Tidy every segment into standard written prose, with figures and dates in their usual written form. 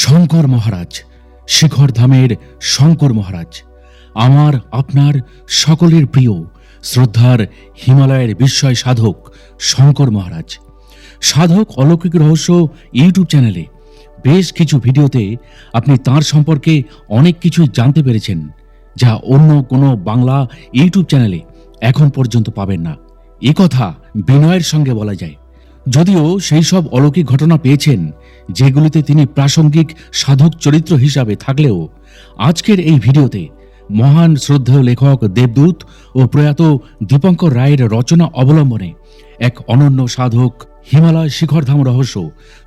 শঙ্কর মহারাজ, শিখর ধামের শঙ্কর মহারাজ, আমার আপনার সকলের প্রিয় শ্রদ্ধার হিমালয়ের বিস্ময় সাধক শঙ্কর মহারাজ। সাধক অলৌকিক রহস্য ইউটিউব চ্যানেলে বেশ কিছু ভিডিওতে আপনি তাঁর সম্পর্কে অনেক কিছু জানতে পেরেছেন, যা অন্য কোনো বাংলা ইউটিউব চ্যানেলে এখন পর্যন্ত পাবেন না। এ কথা বিনয়ের সঙ্গে বলা যায়। যদিও সেই সব অলৌকিক ঘটনা পেয়েছেন যেগুলিতে তিনি প্রাসঙ্গিক সাধক চরিত্র হিসাবে থাকলেও, আজকের এই ভিডিওতে মহান শ্রদ্ধেয় লেখক দেবদূত ও প্রয়াত দীপঙ্কর রায়ের রচনা অবলম্বনে এক অনন্য সাধক হিমালয় শিখরধাম রহস্য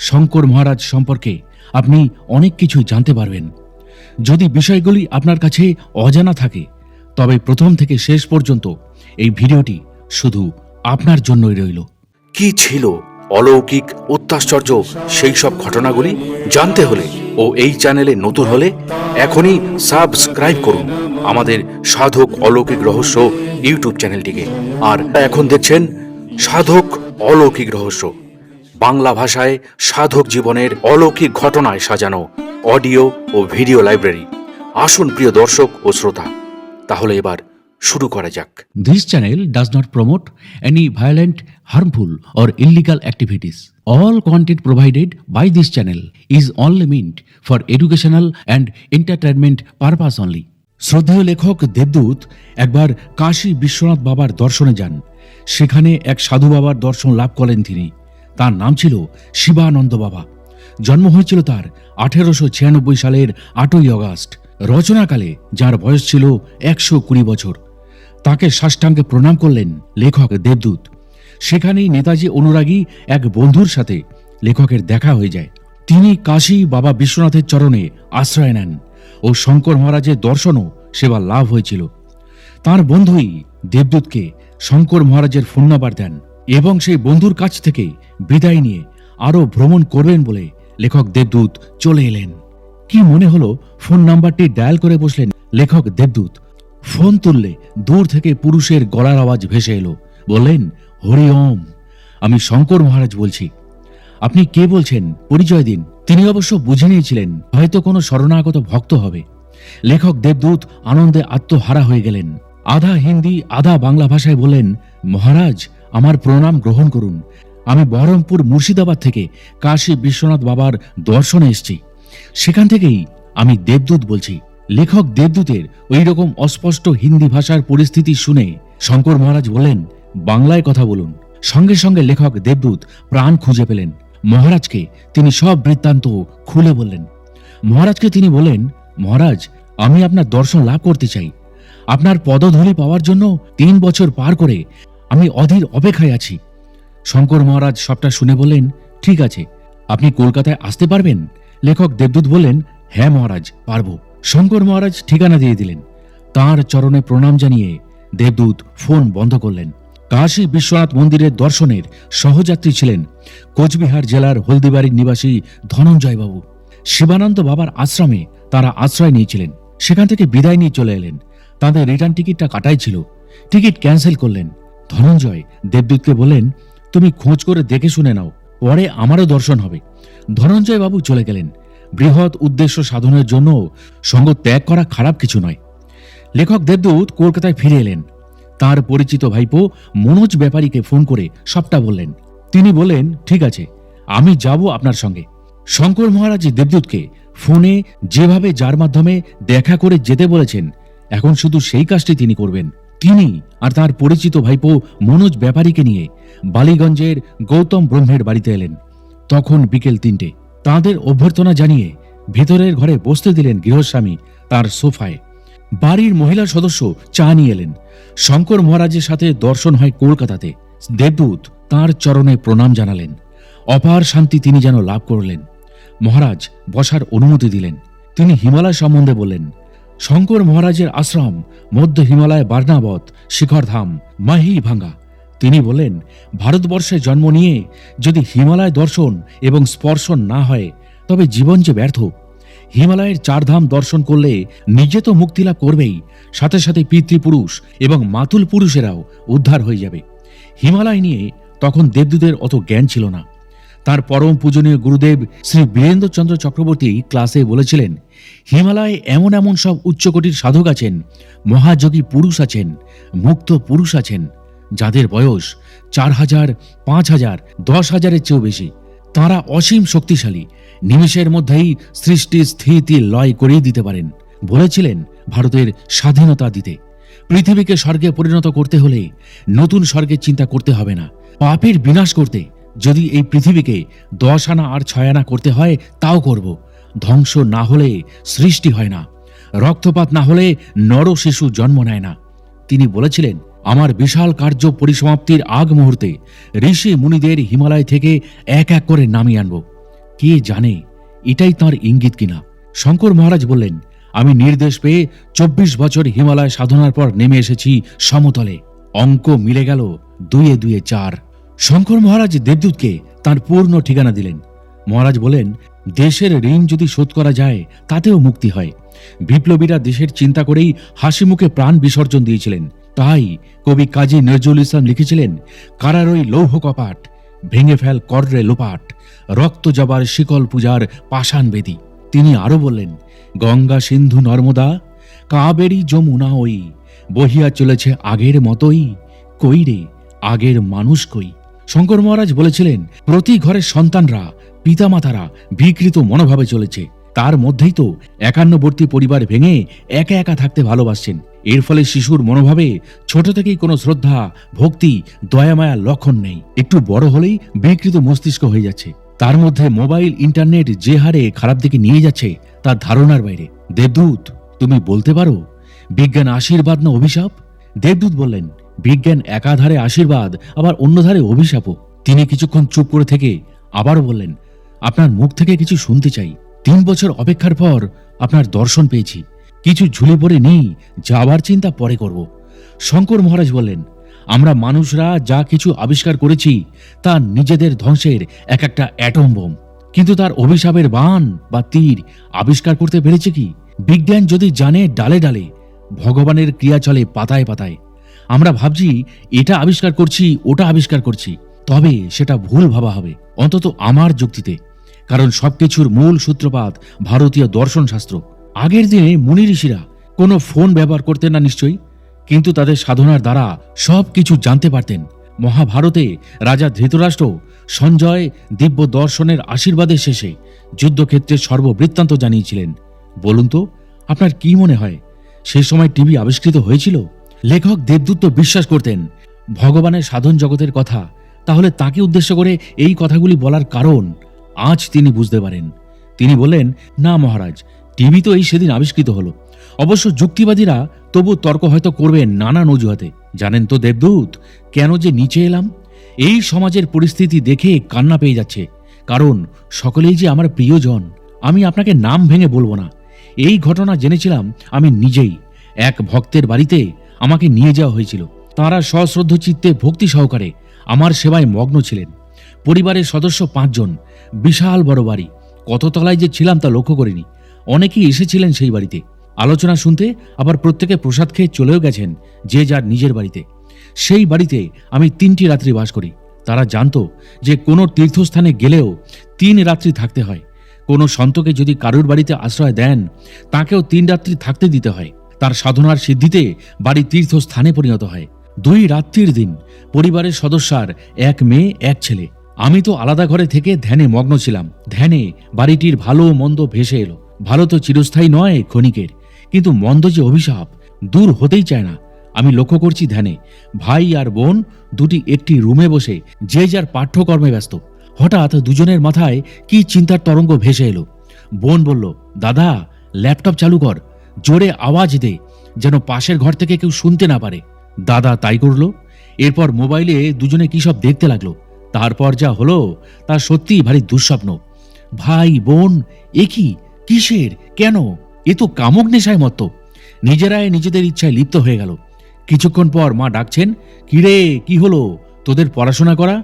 শঙ্কর মহারাজ সম্পর্কে আপনি অনেক কিছু জানতে পারবেন। যদি বিষয়গুলি আপনার কাছে অজানা থাকে, তবে প্রথম থেকে শেষ পর্যন্ত এই ভিডিওটি শুধু আপনার জন্যই রইল। কি ছিল অলৌকিক অত্যাশ্চর্য সেই সব ঘটনাগুলি জানতে হলে ও এই চ্যানেলে নতুন হলে এখনই সাবস্ক্রাইব করুন আমাদের সাধক অলৌকিক রহস্য ইউটিউব চ্যানেলটিকে। আর এখন দেখছেন সাধক অলৌকিক রহস্য, বাংলা ভাষায় সাধক জীবনের অলৌকিক ঘটনায় সাজানো অডিও ও ভিডিও লাইব্রেরি। আসুন প্রিয় দর্শক ও শ্রোতা, তাহলে এবার শুরু করা যাক। This channel does not promote any violent, harmful, or illegal activities. All content provided by this channel is only meant for educational and entertainment purpose only. শ্রদ্ধেয় লেখক দেবদূত একবার কাশী বিশ্বনাথ বাবার দর্শনে যান। সেখানে এক সাধু বাবার দর্শন লাভ করেন তিনি। তার নাম ছিল শিবানন্দ বাবা। জন্ম হয়েছিল তার 1896 সালের 8ই অগাস্ট। রচনাকালে যার বয়স ছিল 120 বছর। তাকে সাষ্টাঙ্গে প্রণাম করলেন লেখক দেবদূত। সেখানেই নেতাজি অনুরাগী এক বন্ধুর সাথে লেখকের দেখা হয়ে যায়। তিনি কাশী বাবা বিশ্বনাথের চরণে আশ্রয় নেন ও শঙ্কর মহারাজের দর্শনও সেবা লাভ হয়েছিল। তার বন্ধুই দেবদূতকে শঙ্কর মহারাজের ফোন নাম্বার দেন এবং সেই বন্ধুর কাছ থেকে বিদায় নিয়ে আরও ভ্রমণ করবেন বলে লেখক দেবদূত চলে এলেন। কি মনে হলো ফোন নাম্বারটি ডায়াল করে বসলেন লেখক দেবদূত। ফোন তুললে দূর থেকে পুরুষের গলার আওয়াজ ভেসে এলো। বললেন, হরি ওম, আমি শঙ্কর মহারাজ বলছি। আপনি কে বলছেন, পরিচয় দিন। তিনি অবশ্য বুঝে নিয়েছিলেন হয়তো কোনো শরণাগত ভক্ত হবে। লেখক দেবদূত আনন্দে আত্মহারা হয়ে গেলেন। আধা হিন্দি আধা বাংলা ভাষায় বললেন, মহারাজ আমার প্রণাম গ্রহণ করুন। আমি বহরমপুর মুর্শিদাবাদ থেকে কাশী বিশ্বনাথ বাবার দর্শনে এসেছি। সেখান থেকেই আমি দেবদূত বলছি। লেখক দেবদূতের ওই রকম অস্পষ্ট হিন্দি ভাষার পরিস্থিতি শুনে শঙ্কর মহারাজ বললেন, বাংলায় কথা বলুন। সঙ্গে সঙ্গে লেখক দেবদূত প্রাণ খুঁজে পেলেন। মহারাজকে তিনি সব বৃত্তান্ত খুলে বললেন। মহারাজকে তিনি বললেন, মহারাজ আমি আপনার দর্শন লাভ করতে চাই। আপনার পদধূলি পাওয়ার জন্য 3 বছর পার করে আমি অধীর অপেক্ষায় আছি। শঙ্কর মহারাজ সবটা শুনে বললেন, ঠিক আছে, আপনি কলকাতায় আসতে পারবেন? লেখক দেবদূত বললেন, হ্যাঁ মহারাজ, পারব। শঙ্কর মহারাজ ঠিকানা দিয়ে দিলেন। তাঁর চরণে প্রণাম জানিয়ে দেবদূত ফোন বন্ধ করলেন। কাশী বিশ্বনাথ মন্দিরের দর্শনের সহযাত্রী ছিলেন কোচবিহার জেলার হলদিবাড়ির নিবাসী ধনঞ্জয় বাবু। শিবানন্দ বাবার আশ্রমে তারা আশ্রয় নিয়েছিলেন। সেখান থেকে বিদায় নিয়ে চলে এলেন। তাদের রিটার্ন টিকিটটা কাটাই ছিল। টিকিট ক্যান্সেল করলেন। ধনঞ্জয় দেবদূতকে বললেন, তুমি খোঁজ করে দেখে শুনে নাও, পরে আমারও দর্শন হবে। ধনঞ্জয় বাবু চলে গেলেন। বৃহৎ উদ্দেশ্য সাধনের জন্য সঙ্গ ত্যাগ করা খারাপ কিছু নয়। লেখক দেবদূত কলকাতায় ফিরে এলেন। তার পরিচিত ভাইপো মনোজ ব্যাপারীকে ফোন করে সবটা বললেন। তিনি বললেন, ঠিক আছে, আমি যাব আপনার সঙ্গে। শঙ্কর মহারাজ দেবদূতকে ফোনে যেভাবে যার মাধ্যমে দেখা করে যেতে বলেছেন, এখন শুধু সেই কাজটি তিনি করবেন। তিনি আর তার পরিচিত ভাইপো মনোজ ব্যাপারীকে নিয়ে বালিগঞ্জের গৌতম ব্রহ্মের বাড়িতে এলেন। তখন বিকেল 3টে। তাঁদের অভ্যর্থনা জানিয়ে ভেতরের ঘরে বসতে দিলেন গৃহস্বামী তার সোফায়। বাড়ির মহিলা সদস্য চা নিয়ে এলেন। শঙ্কর মহারাজের সাথে দর্শন হয় কলকাতাতে। দেবদূত তাঁর চরণে প্রণাম জানালেন। অপার শান্তি তিনি যেন লাভ করলেন। মহারাজ বসার অনুমতি দিলেন। তিনি হিমালয় সম্বন্ধে বললেন। শঙ্কর মহারাজের আশ্রম মধ্য হিমালয় বার্নাবত শিখরধাম মাহি ভাঙ্গা। তিনি বললেন, ভারতবর্ষে জন্ম নিয়ে যদি হিমালয় দর্শন এবং স্পর্শন না হয় তবে জীবন যে ব্যর্থ। হিমালয়ের 4 ধাম দর্শন করলে নিজে তো মুক্তি লাভ করবেই, সাথে সাথে পিতৃপুরুষ এবং মাতুল পুরুষেরাও উদ্ধার হয়ে যাবে। হিমালয় নিয়ে তখন দেবদূতের অত জ্ঞান ছিল না। তার পরম পূজনীয় গুরুদেব শ্রী বীরেন্দ্রচন্দ্র চক্রবর্তী ক্লাসে বলেছিলেন, হিমালয়ে এমন এমন সব উচ্চকোটির সাধক আছেন, মহাযোগী পুরুষ আছেন, মুক্ত পুরুষ আছেন, যাদের বয়স 4000, 5000, 10,000-এর চেয়েও বেশি। তাঁরা অসীম শক্তিশালী, নিমেষের মধ্যেই সৃষ্টি স্থিতি লয় করিয়ে দিতে পারেন। বলেছিলেন ভারতের স্বাধীনতা দিতে। পৃথিবীকে স্বর্গে পরিণত করতে হলে নতুন স্বর্গের চিন্তা করতে হবে না। পাপের বিনাশ করতে যদি এই পৃথিবীকে 10 আনা আর 6 আনা করতে হয় তাও করব। ধ্বংস না হলে সৃষ্টি হয় না, রক্তপাত না হলে নর শিশু জন্ম নেয় না। তিনি বলেছিলেন, আমার বিশাল কার্য পরিসমাপ্তির আগ মুহূর্তে ঋষি মুনিদের হিমালয় থেকে এক এক করে নামিয়ে আনব। কে জানে এটাই তাঁর ইঙ্গিত কিনা। শঙ্কর মহারাজ বললেন, আমি নির্দেশ পেয়ে 24 বছর হিমালয় সাধনার পর নেমে এসেছি সমতলে। অঙ্ক মিলে গেল 2 2 4। শঙ্কর মহারাজ দেবদূতকে তার পূর্ণ ঠিকানা দিলেন। মহারাজ বলেন, দেশের ঋণ যদি শোধ করা যায় তাতেও মুক্তি হয়। বিপ্লবীরা দেশের চিন্তা করেই হাসি মুখে প্রাণ বিসর্জন দিয়েছিলেন। তাই কবি কাজী নজরুল ইসলাম লিখেছিলেন, কারার ওই লৌহ কপাট, ভেঙে ফেল কররে লোপাট, রক্ত জবার শিকল পূজার পাষাণ বেদী। তিনি আরো বললেন, গঙ্গা সিন্ধু নর্মদা কাবেরী যমুনা ওই বহিয়া চলেছে আগের মতোই, কই রে আগের মানুষ কই। শঙ্কর মহারাজ বলেছিলেন, প্রতি ঘরের সন্তানরা পিতামাতারা বিকৃত মনোভাবে চলেছে। তার মধ্যেই তো 51বর্তী পরিবার ভেঙে একা একা থাকতে ভালোবাসছেন। এর ফলে শিশুর মনোভাবে ছোট থেকেই কোনো শ্রদ্ধা, ভক্তি, দয়ামায়া লক্ষণ নেই। একটু বড় হলেই বিকৃত মস্তিষ্ক হয়ে যাচ্ছে। তার মধ্যে মোবাইল, ইন্টারনেট যে হারে খারাপ দিকে নিয়ে যাচ্ছে তার ধারণার বাইরে। দেবদূত, তুমি বলতে পারো বিজ্ঞান আশীর্বাদ না অভিশাপ? দেবদূত বললেন, বিজ্ঞান একাধারে আশীর্বাদ, আবার অন্য ধারে অভিশাপও। তিনি কিছুক্ষণ চুপ করে থেকে আবারও বললেন, আপনার মুখ থেকে কিছু শুনতে চাই। 3 বছর অপেক্ষার পর আপনার দর্শন পেয়েছি। কিছু ঝুলে পড়ে নেই, যাবার চিন্তা পরে করব। শঙ্কর মহারাজ বললেন, আমরা মানুষরা যা কিছু আবিষ্কার করেছি তা নিজেদের ধ্বংসের এক একটা অ্যাটম বোম। কিন্তু তার অভিশাপের বাণ বা তীর আবিষ্কার করতে পেরেছে কি? বিজ্ঞান যদি জানে ডালে ডালে, ভগবানের ক্রিয়া চলে পাতায় পাতায়। আমরা ভাবছি এটা আবিষ্কার করছি, ওটা আবিষ্কার করছি, তবে সেটা ভুল ভাবা হবে, অন্তত আমার যুক্তিতে। কারণ সবকিছুর মূল সূত্রপাত ভারতীয় দর্শন শাস্ত্র। আগের দিনে মুনি ঋষিরা কোনো ফোন ব্যবহার করতেন না নিশ্চয়ই, কিন্তু তাদের সাধনার দ্বারা সবকিছু জানতে পারতেন। মহাভারতে রাজা ধৃতরাষ্ট্র সঞ্জয় দিব্য দর্শনের আশীর্বাদের শেষে যুদ্ধক্ষেত্রের সর্ববৃত্তান্ত জানিয়েছিলেন। বলুন তো, আপনার কি মনে হয় সে সময় টিভি আবিষ্কৃত হয়েছিল? লেখক দেবদূত বিশ্বাস করতেন ভগবানের সাধন জগতের কথা। তাহলে তাকে উদ্দেশ্য করে এই কথাগুলি বলার কারণ আজ তিনি বুঝতে পারেন। তিনি বললেন, না মহারাজ, টিভি তো এই সেদিন আবিষ্কৃত হলো। অবশ্য যুক্তিবাদীরা তবু তর্ক হয়তো করবেন নানান অজুহাতে। জানেন তো দেবদূত, কেন যে নিচে এলাম? এই সমাজের পরিস্থিতি দেখে কান্না পেয়ে যাচ্ছে। কারণ সকলেই যে আমার প্রিয়জন। আমি আপনাকে নাম ভেঙে বলবো না। এই ঘটনা জেনেছিলাম আমি নিজেই। এক ভক্তের বাড়িতে আমাকে নিয়ে যাওয়া হয়েছিল। তাঁরা সশ্রদ্ধ চিত্তে ভক্তি সহকারে আমার সেবায় মগ্ন ছিলেন। পরিবারের সদস্য 5 জন, বিশাল বড় বাড়ি। কত তলায় যে ছিলাম তা লক্ষ্য করিনি। অনেকেই এসেছিলেন সেই বাড়িতে আলোচনা শুনতে, আবার প্রত্যেকে প্রসাদ খেয়ে চলেও গেছেন যে যার নিজের বাড়িতে। সেই বাড়িতে আমি 3টি রাত্রি বাস করি। তারা জানতো যে কোনো তীর্থস্থানে গেলেও 3 রাত্রি থাকতে হয়। কোনো সন্তকে যদি কারুর বাড়িতে আশ্রয় দেন, তাকেও 3 রাত্রি থাকতে দিতে হয়। তার সাধনার সিদ্ধিতে বাড়ি তীর্থস্থানে পরিণত হয়। 2 রাত্রির দিন পরিবারের সদস্যার 1 মেয়ে 1 ছেলে। আমি তো আলাদা ঘরে থেকে ধ্যানে মগ্ন ছিলাম। ধ্যানে বাড়িটির ভালো মন্দ ভেসে এলো। ভালো তো চিরস্থায়ী নয়, ক্ষণিকের, কিন্তু মন্দ যে অভিশাপ দূর হতেই চায় না। আমি লক্ষ্য করছি ধ্যানে ভাই আর বোন দুটি একটি রুমে বসে যে যার পাঠ্যকর্মে ব্যস্ত। হঠাৎ দুজনের মাথায় কি চিন্তার তরঙ্গ ভেসে এলো। বোন বলল, দাদা ল্যাপটপ চালু কর, জোরে আওয়াজ দে, যেন পাশের ঘর থেকে কেউ শুনতে না পারে। দাদা তাই করলো। এরপর মোবাইলে দুজনে কি সব দেখতে লাগলো। তারপর যা হলো তা সত্যিই ভারী দুঃস্বপ্ন। ভাই বোন একই কিসের, কেন? এ তো কামক নেশায় মত্ত। নিজেরাই নিজেদের ইচ্ছায় লিপ্ত হয়ে গেল। কিছুক্ষণ পর মা ডাকছেন, কিরে কি হলো, তোদের পড়াশোনা করা?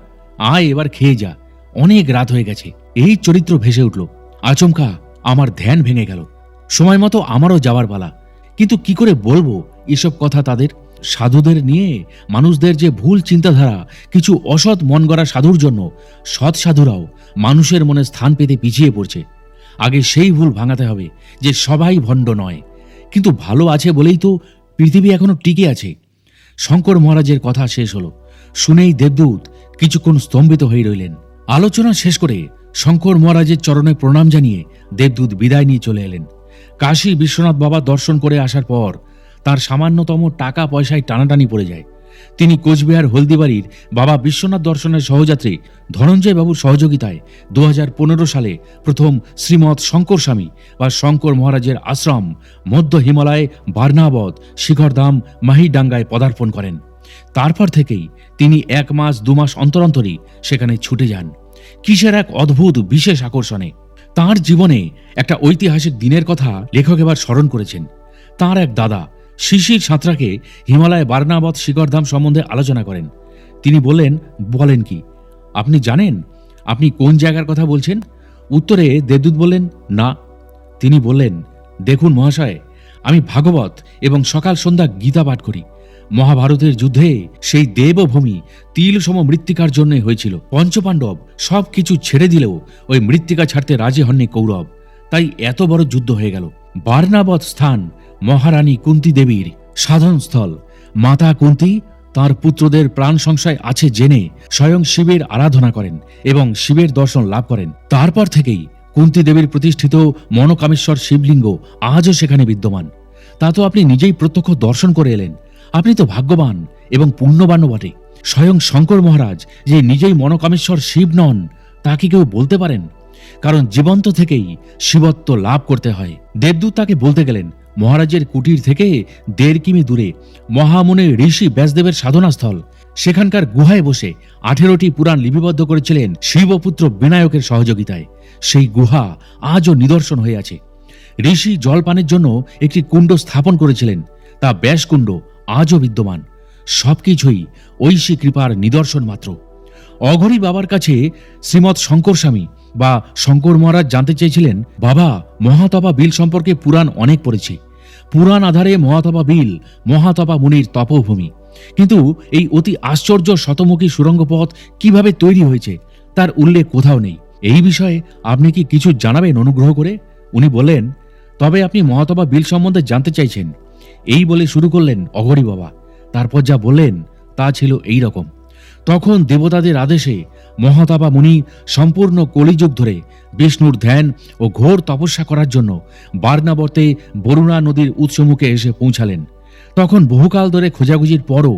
আয় এবার খেয়ে যা, অনেক রাত হয়ে গেছে। এই চরিত্র ভেসে উঠল। আচমকা আমার ধ্যান ভেঙে গেল। সময় মতো আমারও যাওয়ার পালা। কিন্তু কি করে বলবো এসব কথা তাদের? সাধুদের নিয়ে মানুষদের যে ভুল চিন্তাধারা, কিছু অসৎ মন গড়া সাধুর জন্য সৎ সাধুরাও মানুষের মনে স্থান পেতে পিছিয়ে পড়ছে। আগে সেই ভুল ভাঙাতে হবে যে সবাই ভণ্ড নয়, কিন্তু ভালো আছে বলেই তো পৃথিবী এখনো টিকে আছে। শঙ্কর মহারাজের কথা শেষ হলো। শুনেই দেবদূত কিছুক্ষণ স্তম্ভিত হয়ে রইলেন। আলোচনা শেষ করে শঙ্কর মহারাজের চরণে প্রণাম জানিয়ে দেবদূত বিদায় নিয়ে চলে এলেন। কাশী বিশ্বনাথ বাবা দর্শন করে আসার পর তার সামান্যতম টাকা পয়সায় টানাটানি পড়ে যায়। তিনি কোচবিহার হলদিবাড়ির বাবা বিশ্বনাথ দর্শনের সহযাত্রী ধনঞ্জয় বাবুর সহযোগিতায় 2015 সালে প্রথম শ্রীমৎ শঙ্কর স্বামী বা শঙ্কর মহারাজের আশ্রম মধ্য হিমালয় বার্নাবত শিখরধাম মাহিডাঙ্গায় পদার্পণ করেন। তারপর থেকেই তিনি 1 মাস 2 মাস অন্তর অন্তরই সেখানে ছুটে যান কিসের এক অদ্ভুত বিশেষ আকর্ষণে। তাঁর জীবনে একটা ঐতিহাসিক দিনের কথা লেখক এবার স্মরণ করেছেন। তাঁর এক দাদা শিশির সাঁতরাকে হিমালয় বার্নাবত শিখরধাম সম্বন্ধে আলোচনা করেন। তিনি বললেন, বলেন কি, আপনি জানেন আপনি কোন জায়গার কথা বলছেন? উত্তরে দেবদূত বললেন, না। তিনি বললেন, দেখুন মহাশয়, আমি ভাগবত এবং সকাল সন্ধ্যা গীতা পাঠ করি। মহাভারতের যুদ্ধে সেই দেবভূমি তিলসম মৃত্তিকার জন্য হয়েছিল। পঞ্চপাণ্ডব সব কিছু ছেড়ে দিলেও ওই মৃত্তিকা ছাড়তে রাজি হননি কৌরব, তাই এত বড় যুদ্ধ হয়ে গেল। বার্নাবত স্থান মহারানী কুন্তী দেবীর সাধনস্থল। মাতা কুন্তী তার পুত্রদের প্রাণ সংশয় আছে জেনে স্বয়ং শিবের আরাধনা করেন এবং শিবের দর্শন লাভ করেন। তারপর থেকেই কুন্তী দেবীর প্রতিষ্ঠিত মনোকামেশ্বর শিবলিঙ্গ আজও সেখানে বিদ্যমান। তা তো আপনি নিজেই প্রত্যক্ষ দর্শন করে এলেন। আপনি তো ভাগ্যবান এবং পুণ্যবানও বটে। স্বয়ং শঙ্কর মহারাজ যে নিজেই মনোকামেশ্বর শিব নন তা কি কেউ বলতে পারেন? কারণ জীবন্ত থেকেই শিবত্ব লাভ করতে হয়। দেবদূত তাকে বলতে গেলেন, মহারাজের কুটির থেকে 1.5 কিমি দূরে মহামুনি ঋষি ব্যাসদেবের সাধনাস্থল। সেখানকার গুহায় বসে 18টি পুরাণ লিপিবদ্ধ করেছিলেন শিবপুত্র বিনায়কের সহযোগিতায়। সেই গুহা আজও নিদর্শন হয়ে আছে। ঋষি জলপানের জন্য একটি কুণ্ড স্থাপন করেছিলেন, তা ব্যাসকুণ্ড আজও বিদ্যমান। সবকিছুই ঐশী কৃপার নিদর্শন মাত্র। অঘরী বাবার কাছে শ্রীমৎ শঙ্কর স্বামী বা শঙ্কর মহারাজ জানতে চেয়েছিলেন, বাবা, মহাতপা বিল সম্পর্কে পুরাণ অনেক পড়েছি। পুরাণ আধারে মহাতপা বিল মহাতপা মুনির তপভূমি, কিন্তু এই অতি আশ্চর্য শতমুখী সুড়ঙ্গ পথ কিভাবে তৈরি হয়েছে তার উল্লেখ কোথাও নেই। এই বিষয়ে আপনি কি কিছু জানাবেন অনুগ্রহ করে? উনি বললেন, তবে আপনি মহাতপা বিল সম্বন্ধে জানতে চাইছেন। এই বলে শুরু করলেন অঘরী বাবা। তারপর যা বললেন তা ছিল এই রকম। তখন দেবতাদের আদেশে মহাতপা মুনি সম্পূর্ণ কলিযুগ ধরে বিষ্ণুর ধ্যান ও ঘোর তপস্যা করার জন্য বার্নাবর্তে বরুণা নদীর উৎসমুখে এসে পৌঁছালেন। তখন বহুকাল ধরে খোঁজাখুঁজির পরও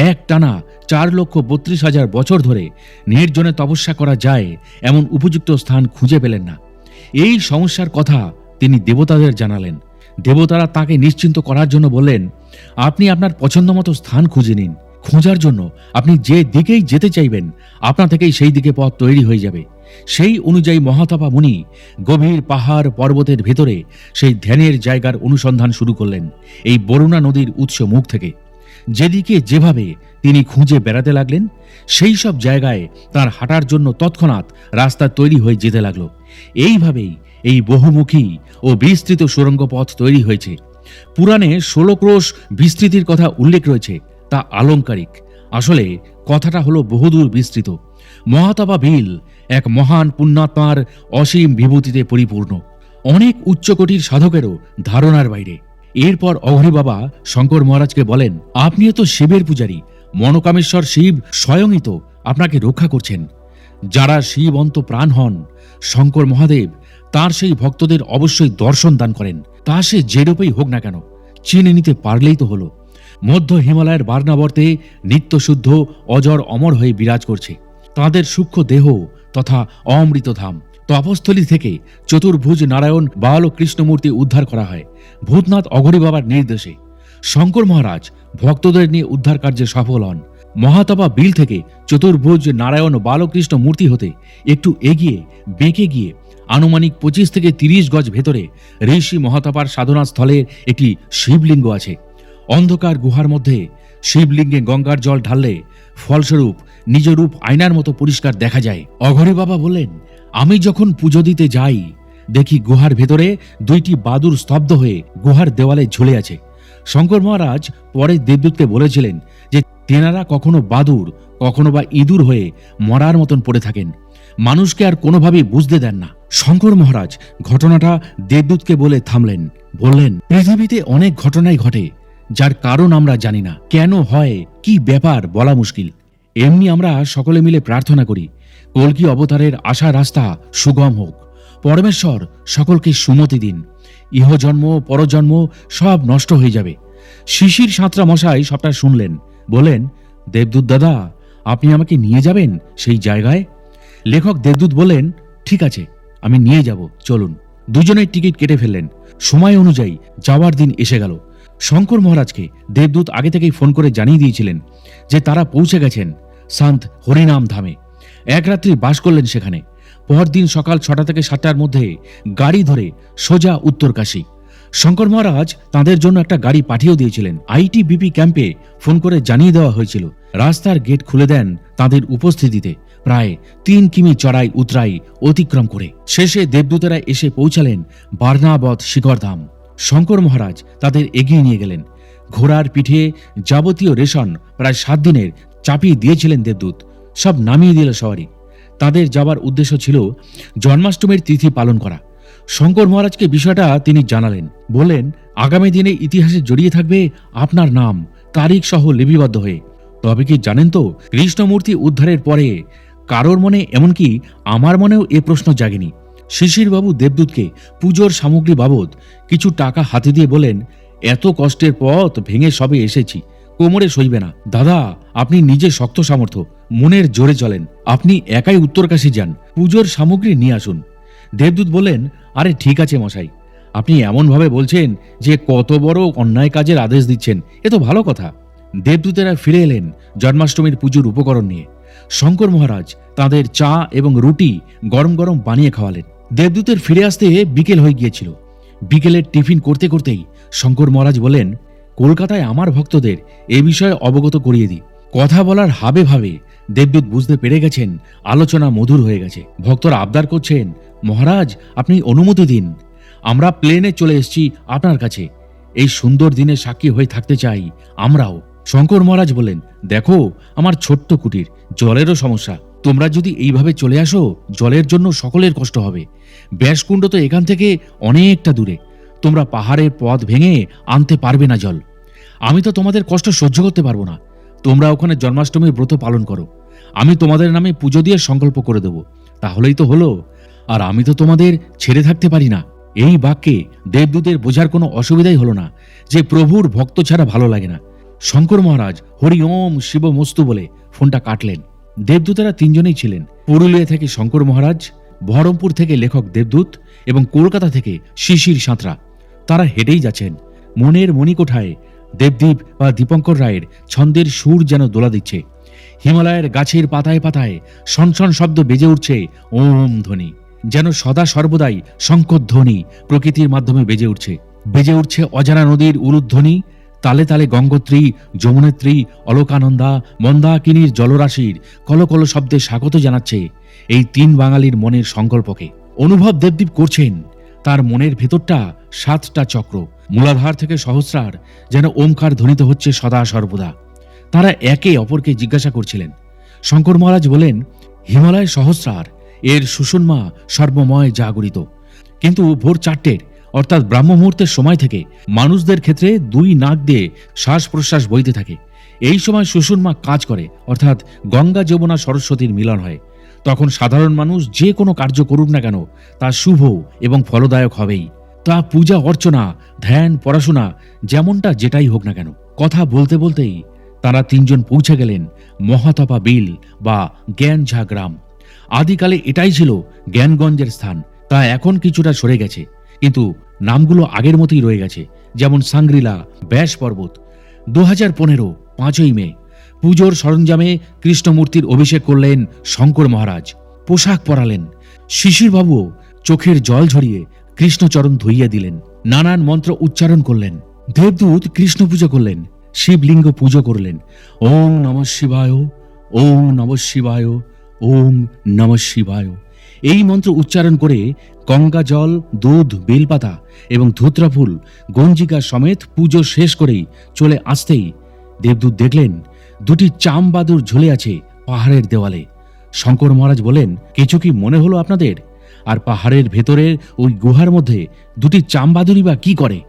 একটানা 4,32,000 বছর ধরে নির্জনে তপস্যা করা যায় এমন উপযুক্ত স্থান খুঁজে পেলেন না। এই সমস্যার কথা তিনি দেবতাদের জানালেন। দেবতারা তাকে নিশ্চিন্ত করার জন্য বললেন, আপনি আপনার পছন্দ মতো স্থান খুঁজে নিন। খোঁজার জন্য আপনি যে দিকেই যেতে চাইবেন আপনা থেকেই সেই দিকে পথ তৈরি হয়ে যাবে। সেই অনুযায়ী মহাতপা মুনি গভীর পাহাড় পর্বতের ভেতরে সেই ধ্যানের জায়গার অনুসন্ধান শুরু করলেন, এই বরুণা নদীর উৎস মুখ থেকে। যেদিকে যেভাবে তিনি খুঁজে বেড়াতে লাগলেন, সেই সব জায়গায় তার হাঁটার জন্য তৎক্ষণাৎ রাস্তা তৈরি হয়ে যেতে লাগলো। এইভাবেই এই বহুমুখী ও বিস্তৃত সুড়ঙ্গ পথ তৈরি হয়েছে। পুরাণে 16 ক্রোশ বিস্তৃতির কথা উল্লেখ রয়েছে, তা আলংকারিক। আসলে কথাটা হলো বহুদূর বিস্তৃত। মহাতপা বিল এক মহান পুণ্যাত্মার অসীম বিভূতিতে পরিপূর্ণ, অনেক উচ্চকোটির সাধকেরও ধারণার বাইরে। এরপর অঘরী বাবা শঙ্কর মহারাজকে বলেন, আপনিও তো শিবের পূজারী, মনোকামেশ্বর শিব স্বয়ংই তো আপনাকে রক্ষা করছেন। যারা শিবন্ত প্রাণ হন, শঙ্কর মহাদেব তার সেই ভক্তদের অবশ্যই দর্শন দান করেন। তা সে যেরূপেই হোক না কেন, চিনে নিতে পারলেই তো হলো। মধ্য হিমালয়ের বার্নাবর্তে নিত্যশুদ্ধ অজর অমর হয়ে বিরাজ করছে তাঁদের সূক্ষ্ম দেহ তথা অমৃতধাম। তপস্থলী থেকে চতুর্ভুজ নারায়ণ বালকৃষ্ণমূর্তি উদ্ধার করা হয় ভূতনাথ অঘরী বাবার নির্দেশে। শঙ্কর মহারাজ ভক্তদের নিয়ে উদ্ধার কার্যে সফল হন। মহাতপা বিল থেকে চতুর্ভুজ নারায়ণ বালকৃষ্ণ মূর্তি হতে একটু এগিয়ে বেঁকে গিয়ে আনুমানিক 25 থেকে 30 গজ ভেতরে ঋষি মহাতপার সাধনা স্থলের একটি শিবলিঙ্গ আছে। অন্ধকার গুহার মধ্যে শিবলিঙ্গে গঙ্গার জল ঢাললে ফলস্বরূপ নিজ রূপ আয়নার মতো পরিষ্কার দেখা যায়। অঘরী বাবা বললেন, আমি যখন পুজো দিতে যাই দেখি গুহার ভেতরে 2টি বাদুর স্তব্ধ হয়ে গুহার দেওয়ালে ঝুলে আছে। শঙ্কর মহারাজ পরে দেবদূতকে বলেছিলেন যে তেনারা কখনো বাদুর কখনো বা ইঁদুর হয়ে মরার মতন পড়ে থাকেন। মানুষকে আর কোনোভাবেই বুঝতে দেন না। শঙ্কর মহারাজ ঘটনাটা দেবদূতকে বলে থামলেন, বললেন, পৃথিবীতে অনেক ঘটনাই ঘটে যার কারণ আমরা জানি না, কেন হয়, কি ব্যাপার বলা মুশকিল। এমনি আমরা সকলে মিলে প্রার্থনা করি কল্কি অবতারের আশা রাস্তা সুগম হোক। পরমেশ্বর সকলকে সুমতি দিন। ইহজন্ম পরজন্ম সব নষ্ট হয়ে যাবে। শিশির সাঁতরা মশাই সবটা শুনলেন, বলেন, দেবদূত দাদা, আপনি আমাকে নিয়ে যাবেন সেই জায়গায়? লেখক দেবদূত বললেন, ঠিক আছে, আমি নিয়ে যাব, চলুন। দুজনের টিকিট কেটে ফেললেন। সময় অনুযায়ী যাওয়ার দিন এসে গেল। শঙ্কর মহারাজকে দেবদূত আগে থেকেই ফোন করে জানিয়ে দিয়েছিলেন যে তারা পৌঁছে গেছেন সন্ত হরিনাম ধামে। এক রাত্রি বাস করলেন সেখানে। পরদিন সকাল 6টা থেকে 7টার মধ্যে গাড়ি ধরে সোজা উত্তরকাশী। শঙ্কর মহারাজ তাদের জন্য একটা গাড়ি পাঠিয়েও দিয়েছিলেন। আইটিবিপি ক্যাম্পে ফোন করে জানিয়ে দেওয়া হয়েছিল। রাস্তার গেট খুলে দেন তাদের উপস্থিতিতে, প্রায় 3 কিমি চড়াই উতরাই অতিক্রম করে। শেষে দেবদূতেরা এসে পৌঁছালেন বার্নাবত শিখরধাম। শঙ্কর মহারাজ তাদের এগিয়ে নিয়ে গেলেন। ঘোড়ার পিঠে যাবতীয় রেশন প্রায় 7 দিনের চাপিয়ে দিয়েছিলেন দেবদূত। সব নামিয়ে দিল সওয়ারি। তাদের যাবার উদ্দেশ্য ছিল জন্মাষ্টমীর তিথি পালন করা। শঙ্কর মহারাজকে বিষয়টা তিনি জানালেন, বললেন, আগামী দিনে ইতিহাসে জড়িয়ে থাকবে আপনার নাম, তারিখ সহ লিপিবদ্ধ হয়ে। তবে কি জানেন তো, কৃষ্ণমূর্তি উদ্ধারের পরে কারোর মনে, এমনকি আমার মনেও এ প্রশ্ন জাগেনি। শিশিরবাবু দেবদূতকে পুজোর সামগ্রী বাবদ কিছু টাকা হাতে দিয়ে বলেন, এত কষ্টের পথ ভেঙে সবে এসেছি, কোমরে সইবে না। দাদা, আপনি নিজে শক্ত সামর্থ্য, মনের জোরে চলেন। আপনি একাই উত্তরকাশী যান, পুজোর সামগ্রী নিয়ে আসুন। দেবদূত বললেন, আরে ঠিক আছে মশাই, আপনি এমনভাবে বলছেন যে কত বড় অন্যায় কাজের আদেশ দিচ্ছেন, এ তো ভালো কথা। দেবদূতেরা ফিরে এলেন জন্মাষ্টমীর পুজোর উপকরণ নিয়ে। শঙ্কর মহারাজ তাদের চা এবং রুটি গরম গরম বানিয়ে খাওয়ালেন। দেবদূতের ফিরে আসতে বিকেল হয়ে গিয়েছিল। বিকেলের টিফিন করতে করতেই শঙ্কর মহারাজ বলেন, কলকাতায় আমার ভক্তদের এ বিষয়ে অবগত করিয়ে দিই। কথা বলার হাবে ভাবে দেবদূত বুঝতে পেরে গেছেন আলোচনা মধুর হয়ে গেছে। ভক্তরা আবদার করছেন, মহারাজ আপনি অনুমতি দিন, আমরা প্লেনে চলে এসেছি আপনার কাছে। এই সুন্দর দিনে সাক্ষী হয়ে থাকতে চাই আমরাও। শঙ্কর মহারাজ বলেন, দেখো, আমার ছোট্ট কুটির, জলেরও সমস্যা। তোমরা যদি এইভাবে চলে আসো, জলের জন্য সকলের কষ্ট হবে। ব্যাসকুণ্ড তো এখান থেকে অনেকটা দূরে, তোমরা পাহাড়ের পথ ভেঙে আনতে পারবে না জল। আমি তো তোমাদের কষ্ট সহ্য করতে পারবো না। তোমরা ওখানে জন্মাষ্টমীর ব্রত পালন করো, আমি তোমাদের নামে পুজো দিয়ে সংকল্প করে দেব, তাহলেই তো হলো। আর আমি তো তোমাদের ছেড়ে থাকতে পারি না। এই বাক্যে দেবদূতের বোঝার কোনো অসুবিধাই হলো না যে প্রভুর ভক্ত ছাড়া ভালো লাগে না। শঙ্কর মহারাজ হরি ওম শিবমস্তু বলে ফোনটা কাটলেন। দেবদূতেরা 3 জনেই ছিলেন। পুরুলিয়া থেকে শঙ্কর মহারাজ, বহরমপুর থেকে লেখক দেবদূত এবং কলকাতা থেকে শিশির সাঁতরা। তারা হেঁটেই যাচ্ছেন। মনের মণিকোঠায় দেবদীপ বা দীপঙ্কর রায়ের ছন্দের সুর যেন দোলা দিচ্ছে। হিমালয়ের গাছের পাতায় পাতায় সনসন শব্দ বেজে উঠছে ওম ধ্বনি, যেন সদা সর্বদাই শঙ্খধ্বনি প্রকৃতির মাধ্যমে বেজে উঠছে অজানা নদীর উলুধ্বনি। তালে তালে গঙ্গোত্রী, যমুনেত্রী, অলকানন্দা, মন্দাকিনীর জলরাশির কলকল শব্দে স্বাগত জানাচ্ছে এই 3 বাঙালির মনের সংকল্পকে। অনুভব দেবদীপ করছেন তার মনের ভেতরটা 7টা চক্র, মূলাধার থেকে সহস্রার যেন ওমকার ধ্বনিত হচ্ছে সদা সর্বদা। তারা একে অপরকে জিজ্ঞাসা করছিলেন। শঙ্কর মহারাজ বলেন, হিমালয় সহস্রার, এর সুষুম্না সর্বময় জাগরিত। কিন্তু ভোর 4টের অর্থাৎ ব্রাহ্ম মুহূর্তের সময় থেকে মানুষদের ক্ষেত্রে 2 নাক দিয়ে শ্বাস প্রশ্বাস বইতে থাকে। এই সময় সুষুম্না কাজ করে, অর্থাৎ গঙ্গা যমুনা সরস্বতীর মিলন হয়। তখন সাধারণ মানুষ যে কোনো কার্য করুক না কেন তা শুভ এবং ফলদায়ক হবেই। তা পূজা অর্চনা, ধ্যান, পড়াশোনা, যেমনটা যেটাই হোক না কেন। কথা বলতে বলতেই তারা 3 জন পৌঁছে গেলেন মহাতপা বিল বা জ্ঞানঝা গ্রাম। আদিকালে এটাই ছিল জ্ঞানগঞ্জের স্থান, তা এখন কিছুটা সরে গেছে, কিন্তু নামগুলো আগের মতোই রয়ে গেছে। যেমন সাংগ্রিলা, ব্যাস পর্বত। 2015 5ই মে পুজোর সরঞ্জামে কৃষ্ণমূর্তির অভিষেক করলেন শঙ্কর মহারাজ। পোশাক পরালেন। শিশিরবাবুও চোখের জল ঝরিয়ে কৃষ্ণচরণ ধুইয়ে দিলেন। নানান মন্ত্র উচ্চারণ করলেন। দেবদূত কৃষ্ণ পুজো করলেন, শিবলিঙ্গ পুজো করলেন। ওম নমঃ শিবায়, ওম নমঃ শিবায়, ওম নমঃ শিবায় এই মন্ত্র উচ্চারণ করে গঙ্গা জল, দুধ, বেলপাতা এবং ধুত্রা ফুল, গঞ্জিকা সমেত পুজো শেষ করেই চলে আসতেই দেবদূত দেখলেন 2টি চাম বাদুড় ঝুলে আছে পাহাড়ের দেওয়ালে। শঙ্কর মহারাজ বলেন, কিছু কি মনে হলো আপনাদের? আর পাহাড়ের ভেতরের ওই গুহার মধ্যে দুটি চামবাদুরি বা কি করে?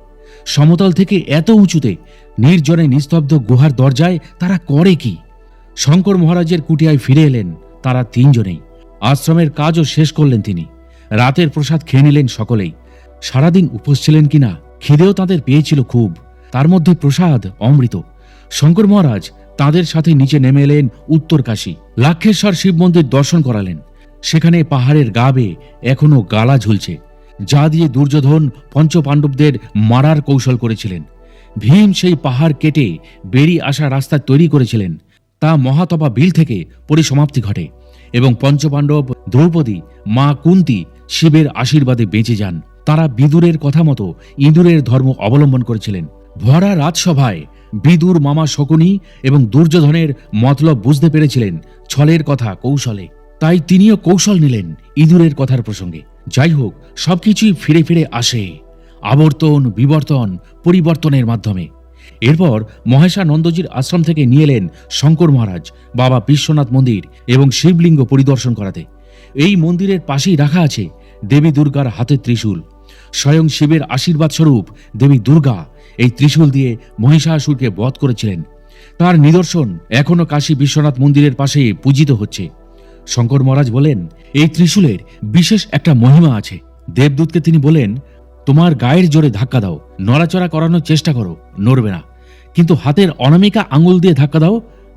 সমতল থেকে এত উঁচুতে নির্জনে নিস্তব্ধ গুহার দরজায় তারা করে কি? শঙ্কর মহারাজের কুটিয়ায় ফিরে এলেন তারা তিনজনেই। আশ্রমের কাজও শেষ করলেন তিনি। রাতের প্রসাদ খেয়ে নিলেন সকলেই। সারাদিন উপোস ছিলেন কিনা, খিদেও তাদের পেয়েছিল খুব। তার মধ্যে প্রসাদ অমৃত। শঙ্কর মহারাজ তাদের সাথে নিচে নেমে এলেন উত্তর কাশী। লাক্ষেশ্বর শিব মন্দির দর্শন করালেন। সেখানে পাহাড়ের গা বেয়ে এখনো গালা ঝুলছে, যা দিয়ে দুর্যোধন পঞ্চপাণ্ডবদের মারার কৌশল করেছিলেন। ভীম সেই পাহাড় কেটে বেরিয়ে আসা রাস্তা তৈরি করেছিলেন। তা মহাতপা বিল থেকে পরিসমাপ্তি ঘটে এবং পঞ্চপাণ্ডব, দ্রৌপদী, মা কুন্তি শিবের আশীর্বাদে বেঁচে যান। তারা বিদুরের কথা মতো ইঁদুরের ধর্ম অবলম্বন করেছিলেন। ভরা রাজসভায় বিদুর মামা শকুনি এবং দুর্যোধনের মতলব বুঝতে পেরেছিলেন ছলের কথা কৌশলে। তাই তিনিও কৌশল নিলেন ইঁদুরের কথার প্রসঙ্গে। যাই হোক, সবকিছুই ফিরে ফিরে আসে আবর্তন, বিবর্তন, পরিবর্তনের মাধ্যমে। এরপর মহেশানন্দজির আশ্রম থেকে নিয়ে এলেন শঙ্কর মহারাজ বাবা বিশ্বনাথ মন্দির এবং শিবলিঙ্গ পরিদর্শন করাতে। এই মন্দিরের পাশেই রাখা আছে দেবী দুর্গার হাতের ত্রিশূল। স্বয়ং শিবের আশীর্বাদ স্বরূপ দেবী দুর্গা এই ত্রিশূল দিয়ে মহিষাসুরকে বধ করেছিলেন। তার নিদর্শন এখনো কাশী বিশ্বনাথ মন্দিরের পাশে পূজিত হচ্ছে। শঙ্কর মহারাজ বলেন, এই ত্রিশূলের বিশেষ একটা মহিমা আছে। দেবদূতকে তিনি বলেন, তোমার গায়ের জোরে ধাক্কা দাও, নড়াচড়া করানোর চেষ্টা করো, নড়বে না, কিন্তু হাতের অনামিকা আঙুল দিয়ে ধাক্কা দাও,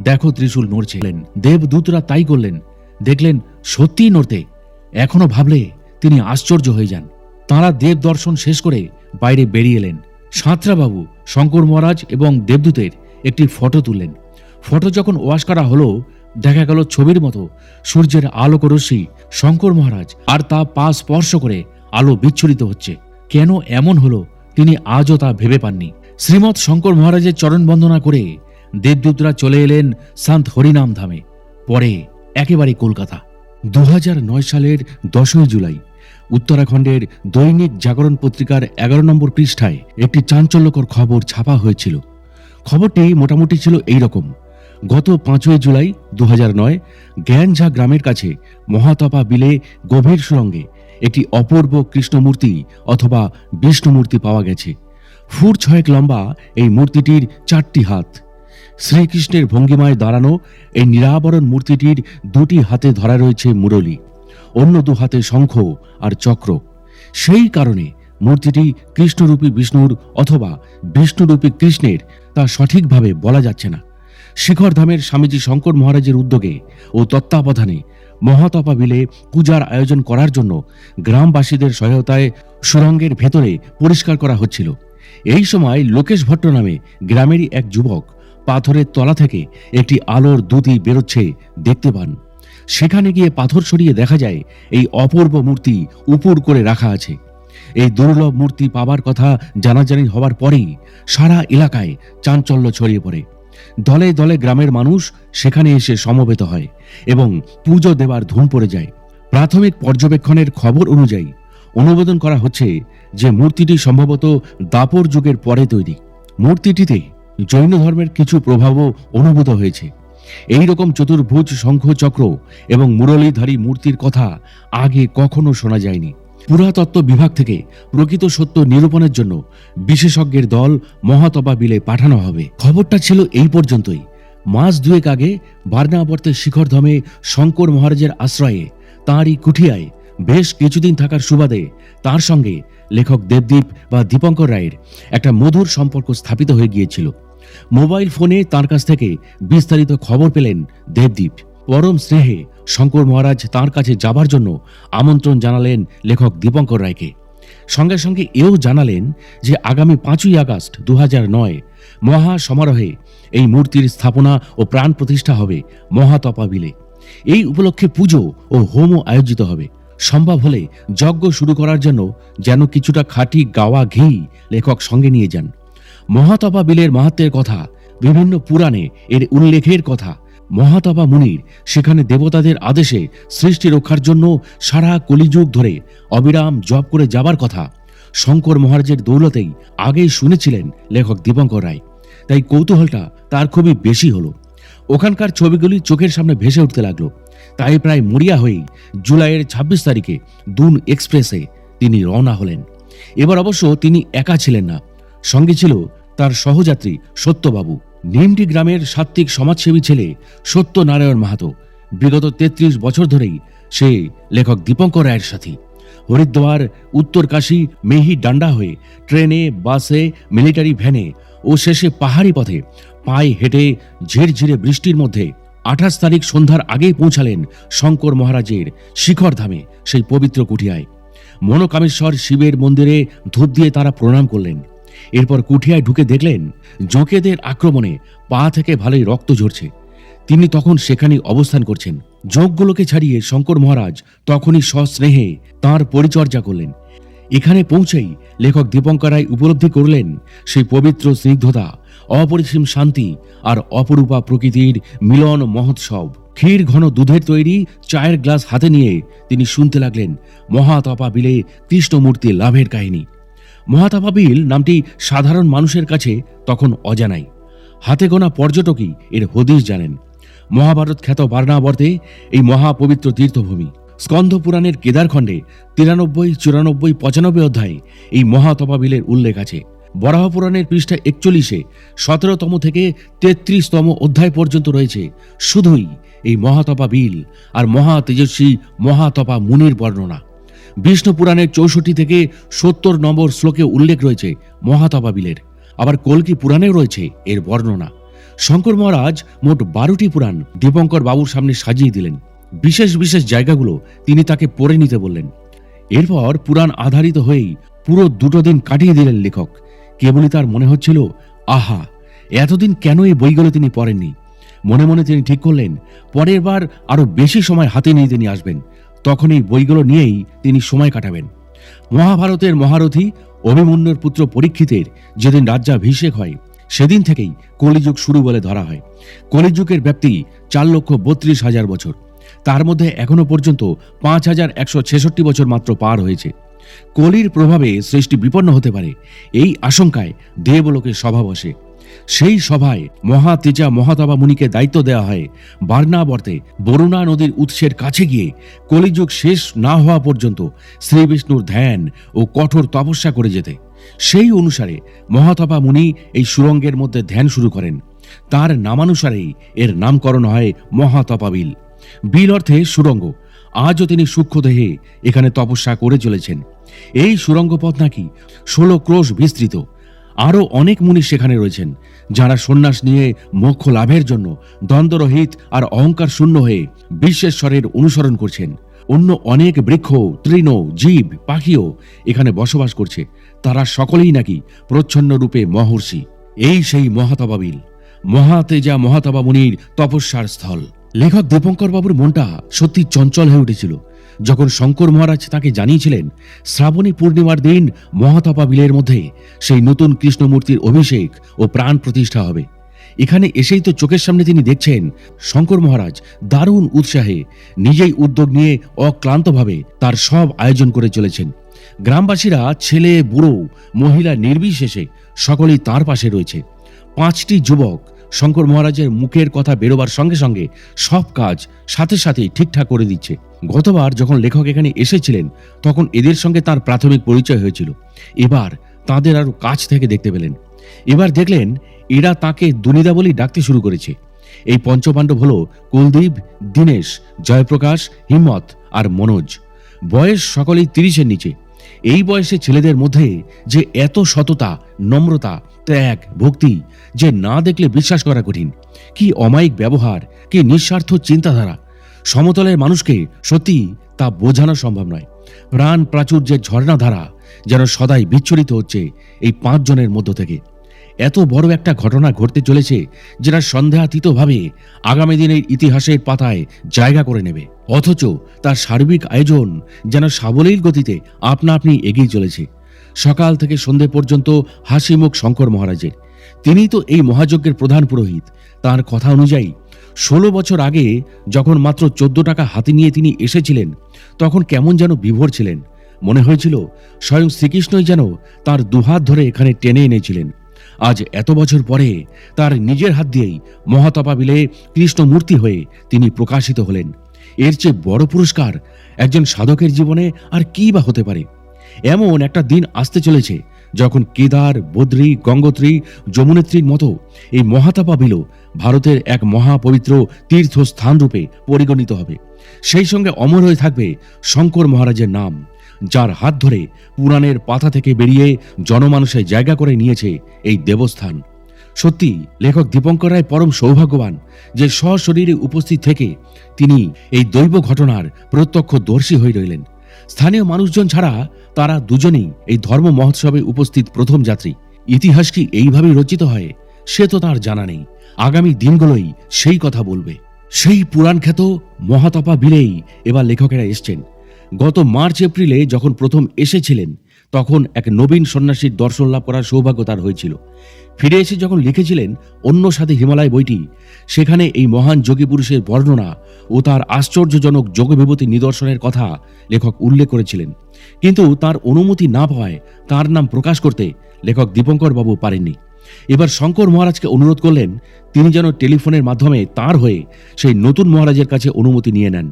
দেখো ত্রিশূল নড়ছে। দেবদূতরা তাই করলেন, দেখলেন সত্যিই নড়তে। এখনো ভাবলে তিনি আশ্চর্য হয়ে যান। তাঁরা দেব দর্শন শেষ করে বাইরে বেরিয়ে এলেন। সাঁতরাবাবু শঙ্কর মহারাজ এবং দেবদূতের একটি ফটো তুললেন। ফটো যখন ওয়াশ করা হলো, দেখা গেল ছবির মতো সূর্যের আলোকরশ্মি শঙ্কর মহারাজ আর তা পা স্পর্শ করে আলো বিচ্ছুরিত হচ্ছে। কেন এমন হলো তিনি আজও তা ভেবে পাননি। শ্রীমৎ শঙ্কর মহারাজের চরণ বন্দনা করে দেবদূতরা চলে এলেন সন্ত হরিনাম ধামে, পরে একেবারে কলকাতা। 2009 সালের 10ই জুলাই উত্তরাখণ্ডের দৈনিক জাগরণ পত্রিকার 11 নম্বর পৃষ্ঠায় একটি চাঞ্চল্যকর খবর ছাপা হয়েছিল। খবরটি মোটামুটি ছিল এই রকম: গত 5ই জুলাই 2009 জ্ঞানঝা গ্রামের কাছে মহাতপা বিলে গভীর সুরঙ্গে একটি অপূর্ব কৃষ্ণমূর্তি অথবা বিষ্ণুমূর্তি পাওয়া গেছে। ফুট 6 লম্বা এই মূর্তিটির 4টি হাত। শ্রীকৃষ্ণের ভঙ্গিমায় দাঁড়ানো এই নিরাবরণ মূর্তিটির 2টি হাতে ধরা রয়েছে মুরলী, অন্য 2 হাতে শঙ্খ আর চক্র। সেই কারণে মূর্তিটি কৃষ্ণরূপী বিষ্ণুর অথবা বিষ্ণুরূপী কৃষ্ণের তা সঠিকভাবে বলা যাচ্ছে না। শিখরধামের স্বামীজি শঙ্কর মহারাজের উদ্যোগে ও তত্ত্বাবধানে মহাতপা বিলে পূজার আয়োজন করার জন্য গ্রামবাসীদের সহায়তায় সুরঙ্গের ভেতরে পরিষ্কার করা হচ্ছিল। এই সময় লোকেশ ভট্ট নামে গ্রামেরই এক যুবক পাথরের তলা থেকে একটি আলোর দ্যুতি বেরোচ্ছে দেখতে পান। সেখানে গিয়ে পাথর সরিয়ে দেখা যায় এই অপূর্ব মূর্তি উপুর করে রাখা আছে। এই দুর্লভ মূর্তি পাবার কথা জানাজানি হওয়ার পরেই সারা এলাকায় চাঞ্চল্য ছড়িয়ে পড়ে। দলে দলে গ্রামের মানুষ সেখানে এসে সমবেত হয় এবং পুজো দেওয়ার ধুম পড়ে যায়। প্রাথমিক পর্যবেক্ষণের খবর অনুযায়ী অনুমোদন করা হচ্ছে যে মূর্তিটি সম্ভবত দাপর যুগের পরে তৈরি। মূর্তিটিতে জৈন ধর্মের কিছু প্রভাবও অনুভূত হয়েছে। এই রকম চতুর্ভুজ শঙ্খ চক্র এবং মুরলীধারী মূর্তির কথা আগে কখনো শোনা যায়নি। পুরাতত্ত্ব বিভাগ থেকে প্রকৃত সত্য নিরূপণের জন্য বিশেষজ্ঞের দল মহাতপা বিলে পাঠানো হবে। খবরটা ছিল এই পর্যন্তই। মাস 2 আগে বারনাবর্তের শিখরধামে শঙ্কর মহারাজের আশ্রয়ে তাঁরই কুঠিয়ায় বেশ কিছুদিন থাকার সুবাদে তার সঙ্গে লেখক দেবদীপ বা দীপঙ্কর রায়ের একটা মধুর সম্পর্ক স্থাপিত হয়ে গিয়েছিল। মোবাইল ফোনে তার কাছ থেকে বিস্তারিত খবর পেলেন দেবদীপ। পরম স্নেহে শঙ্কর মহারাজ তাঁর কাছে যাবার জন্য আমন্ত্রণ জানালেন লেখক দীপঙ্কর রায়কে। সঙ্গে সঙ্গে এও জানালেন যে আগামী 5ই আগস্ট 2009 মহা সমারোহে এই মূর্তির স্থাপনা ও প্রাণ প্রতিষ্ঠা হবে মহাতপা বিলে। এই উপলক্ষে পুজো ও হোমও আয়োজিত হবে। সম্ভব হলে যজ্ঞ শুরু করার জন্য যেন কিছুটা খাঁটি গাওয়া ঘি লেখক সঙ্গে নিয়ে যান। মহাতপা বিলের মাহাত্ম্যের কথা, বিভিন্ন পুরাণে এর উল্লেখের কথা, মহাতপা মুনির সেখানে দেবতাদের আদেশে সৃষ্টি রক্ষার জন্য সারা কলিযুগ ধরে অবিরাম জপ করে যাবার কথা শঙ্কর মহারাজের দৌলতেই আগেই শুনেছিলেন লেখক দীপঙ্কর রায়। তাই কৌতূহলটা তার খুবই বেশি হলো। ওখানকার ছবিগুলি চোখের সামনে ভেসে উঠতে লাগলো। তাই প্রায় মরিয়া হয়েই জুলাইয়ের 26 তারিখে দুন এক্সপ্রেসে তিনি রওনা হলেন। এবার অবশ্য তিনি একা ছিলেন না, সঙ্গে ছিল তার সহযাত্রী সত্যবাবু, নিমটি গ্রামের সাত্ত্বিক সমাজসেবী ছেলে সত্যনারায়ণ মাহাতো। বিগত 33 বছর ধরেই সে লেখক দীপঙ্কর রায়ের সাথী। হরিদ্বার, উত্তরকাশী, মেহি ডান্ডা হয়ে ট্রেনে, বাসে, মিলিটারি ভ্যানে ও শেষে পাহাড়ি পথে পায়ে হেঁটে ঝিরঝিরে বৃষ্টির মধ্যে 28 তারিখ সন্ধ্যার আগেই পৌঁছালেন শঙ্কর মহারাজের শিখর ধামে, সেই পবিত্র কুঠিয়ায়। মনোকামেশ্বর শিবের মন্দিরে ধূপ দিয়ে তারা প্রণাম করলেন। এরপর কুঠিয়ায় ঢুকে দেখলেন জোঁকেদের আক্রমণে পা থেকে ভালোই রক্ত ঝরছে। তিনি তখন সেখানেই অবস্থান করছেন। জোঁকগুলোকে ছাড়িয়ে শঙ্কর মহারাজ তখনই সস্নেহে তাঁর পরিচর্যা করলেন। এখানে পৌঁছেই লেখক দীপঙ্কর রায় উপলব্ধি করলেন সেই পবিত্র স্নিগ্ধতা, অপরিসীম শান্তি আর অপরূপা প্রকৃতির মিলন মহোৎসব। ক্ষীর ঘন দুধের তৈরি চায়ের গ্লাস হাতে নিয়ে তিনি শুনতে লাগলেন মহাতপা বিলে কৃষ্ণমূর্তি লাভের কাহিনী। মহাতপা বিল নামটি সাধারণ মানুষের কাছে তখন অজানাই। হাতে গোনা পর্যটকই এর হদিশ জানেন। মহাভারত খ্যাত বারণাবর্তে এই মহাপবিত্র তীর্থভূমি। স্কন্ধ পুরাণের কেদারখণ্ডে 93, 94, 95 অধ্যায়ে এই মহাতপা বিলের উল্লেখ আছে। বরাহ পুরাণের পৃষ্ঠা 41-এ 17তম থেকে 33তম অধ্যায় পর্যন্ত রয়েছে শুধুই এই মহাতপা বিল আর মহা তেজস্বী মহাতপা মুনির বর্ণনা। বিষ্ণু পুরাণের 64 থেকে 70 নম্বর শ্লোকে উল্লেখ রয়েছে মহাতপা বিলের। আবার কল্কি পুরাণেও রয়েছে এর বর্ণনা। শঙ্কর মহারাজ মোট 12টি পুরাণ দীপঙ্কর বাবুর সামনে সাজিয়ে দিলেন। বিশেষ বিশেষ জায়গাগুলো তিনি তাকে পড়ে নিতে বললেন। এরপর পুরাণ আধারিত হয়েই পুরো 2 দিন কাটিয়ে দিলেন লেখক। কেবলই তার মনে হচ্ছিল, আহা, এতদিন কেন এই বইগুলো তিনি পড়েননি। মনে মনে তিনি ঠিক করলেন পরের বার আরো বেশি সময় হাতে নিয়ে তিনি আসবেন। তখন এই বইগুলো নিয়েই তিনি সময় কাটাবেন। মহাভারতের মহারথী অভিমন্যুর পুত্র পরীক্ষিতের যেদিন রাজ্যাভিষেক হয় সেদিন থেকেই কলিযুগ শুরু বলে ধরা হয়। কলিযুগের ব্যাপ্তি 4,32,000 বছর। তার মধ্যে এখনো পর্যন্ত 5,166 বছর মাত্র পার হয়েছে। কলির প্রভাবে সৃষ্টি বিপন্ন হতে পারে, এই আশঙ্কায় দেবলোকে সভা বসে। সেই সভায় মহাতেজা মহাতপা মুনিকে দায়িত্ব দেওয়া হয় বারণাবর্তে বরুণা নদীর উৎসের কাছে গিয়ে কলিযুগ শেষ না হওয়া পর্যন্ত শ্রীবিষ্ণুর ধ্যান ও কঠোর তপস্যা করে যেতে। সেই অনুসারে মহাতপা মুনি এই সুরঙ্গের মধ্যে ধ্যান শুরু করেন। তার নামানুসারেই এর নামকরণ হয় মহাতপা বিল। বিল অর্থে সুরঙ্গ। আজও তিনি সূক্ষ্ম দেহে এখানে তপস্যা করে চলেছেন। এই সুরঙ্গ পথ নাকি 16 ক্রোশ বিস্তৃত। আরও অনেক মুনি সেখানে রয়েছেন যারা সন্ন্যাস নিয়ে মোক্ষ লাভের জন্য দ্বন্দ্বরহিত আর অহংকার শূন্য হয়ে বিশ্বেশ্বরের অনুসরণ করছেন। অন্য অনেক বৃক্ষ, তৃণ, জীব, পাখিও এখানে বসবাস করছে। তারা সকলেই নাকি প্রচ্ছন্ন রূপে মহর্ষি। এই সেই মহাতপা বিল, মহাতেজা মহাতপা মুনির তপস্যার স্থল। লেখক দীপঙ্কর বাবুর মনটা সত্যি চঞ্চল হয়ে উঠেছিল যখন শঙ্কর মহারাজ তাকে জানিয়েছিলেন শ্রাবণী পূর্ণিমার দিন মহাতপা বিলের মধ্যে সেই নতুন কৃষ্ণমূর্তির অভিষেক ও প্রাণ প্রতিষ্ঠা হবে। এখানে এসেই তো চোখের সামনে তিনি দেখছেন শঙ্কর মহারাজ দারুণ উৎসাহে নিজেই উদ্যোগ নিয়ে অক্লান্তভাবে তার সব আয়োজন করে চলেছেন। গ্রামবাসীরা ছেলে, বুড়ো, মহিলা নির্বিশেষে সকলেই তার পাশে রয়েছে। 5টি যুবক শঙ্কর মহারাজের মুখের কথা বেরোবার সঙ্গে সঙ্গে সব কাজ সাথে সাথেই ঠিকঠাক করে দিচ্ছে। গতবার যখন লেখক এখানে এসেছিলেন তখন এদের সঙ্গে তার প্রাথমিক পরিচয় হয়েছিল। এবার তাদের আরো কাছ থেকে দেখতে পেলেন। এবার দেখলেন এরা তাকে দুনিদা বলেই ডাকতে শুরু করেছে। এই পঞ্চপাণ্ডব হল কুলদীপ, দীনেশ, জয়প্রকাশ, হিম্মত আর মনোজ। বয়স সকলেই 30-এর নিচে। এই বয়সে ছেলেদের মধ্যে যে এত সততা, নম্রতা, ত্যাগ, ভক্তি যে না দেখলে বিশ্বাস করা কঠিন। কি অমায়িক ব্যবহার, কি নিঃস্বার্থ চিন্তাধারা। সমতলের মানুষকে সত্যি তা বোঝানো সম্ভব নয়। প্রাণ প্রাচুর্যের ঝর্ণাধারা যেন সদাই বিচ্ছুরিত হচ্ছে এই 5 জনের মধ্য থেকে। এত বড় একটা ঘটনা ঘটতে চলেছে যেটা সন্দেহাতীতভাবে আগামী দিনের ইতিহাসের পাতায় জায়গা করে নেবে, অথচ তার সার্বিক আয়োজন যেন সাবলীল গতিতে আপনা আপনি এগিয়ে চলেছে। সকাল থেকে সন্ধে পর্যন্ত হাসি মুখ শঙ্কর মহারাজের। তিনি তো এই মহাযজ্ঞের প্রধান পুরোহিত। তার কথা অনুযায়ী 16 বছর আগে যখন মাত্র 14 টাকা হাতে নিয়ে তিনি এসেছিলেন তখন কেমন যেন বিভোর ছিলেন। মনে হয়েছিল স্বয়ং শ্রীকৃষ্ণই যেন তার দুহাত ধরে এখানে টেনে এনেছিলেন। আজ এত বছর পরে তার নিজের হাত দিয়েই মহাতপা বিলে কৃষ্ণমূর্তি হয়ে তিনি প্রকাশিত হলেন। এর চেয়ে বড় পুরস্কার একজন সাধকের জীবনে আর কি বা হতে পারে। এমন একটা দিন আসতে চলেছে যখন কেদার, বদ্রী, গঙ্গোত্রী, যমুনেত্রীর মতো এই মহাতপা বিল ভারতের এক মহাপবিত্র তীর্থস্থান রূপে পরিগণিত হবে। সেই সঙ্গে অমর হয়ে থাকবে শঙ্কর মহারাজের নাম, যার হাত ধরে পুরাণের পাতা থেকে বেরিয়ে জনমানসে জায়গা করে নিয়েছে এই দেবস্থান। সত্যি লেখক দীপঙ্কর রায় পরম সৌভাগ্যবান যে সশরীরে উপস্থিত থেকে তিনি এই দৈব ঘটনার প্রত্যক্ষদর্শী হয়ে রইলেন। স্থানীয় মানুষজন ছাড়া তারা দুজনেই এই ধর্ম মহোৎসবে উপস্থিত প্রথম যাত্রী। ইতিহাস কি এইভাবেই রচিত হয় সে তো তার জানা নেই। আগামী দিনগুলোই সেই কথা বলবে। সেই পুরাণখ্যাত মহাতপা বিলেই এবার লেখকেরা এসছেন। গত মার্চ এপ্রিলে যখন প্রথম এসেছিলেন তখন এক নবীন সন্ন্যাসীর দর্শন লাভ করার সৌভাগ্য তার হয়েছিল। ফিরে এসে যখন লিখেছিলেন অন্য সাথে হিমালয় বইটি, সেখানে এই মহান যোগী পুরুষের বর্ণনা ও তার আশ্চর্যজনক যোগবিভূতি নিদর্শনের কথা লেখক উল্লেখ করেছিলেন। কিন্তু তার অনুমতি না পাওয়ায় তার নাম প্রকাশ করতে লেখক দীপঙ্কর বাবু পারেননি। এবার শঙ্কর মহারাজকে অনুরোধ করলেন তিনি যেন টেলিফোনের মাধ্যমে তার হয়ে সেই নতুন মহারাজের কাছে অনুমতি নিয়ে নেন,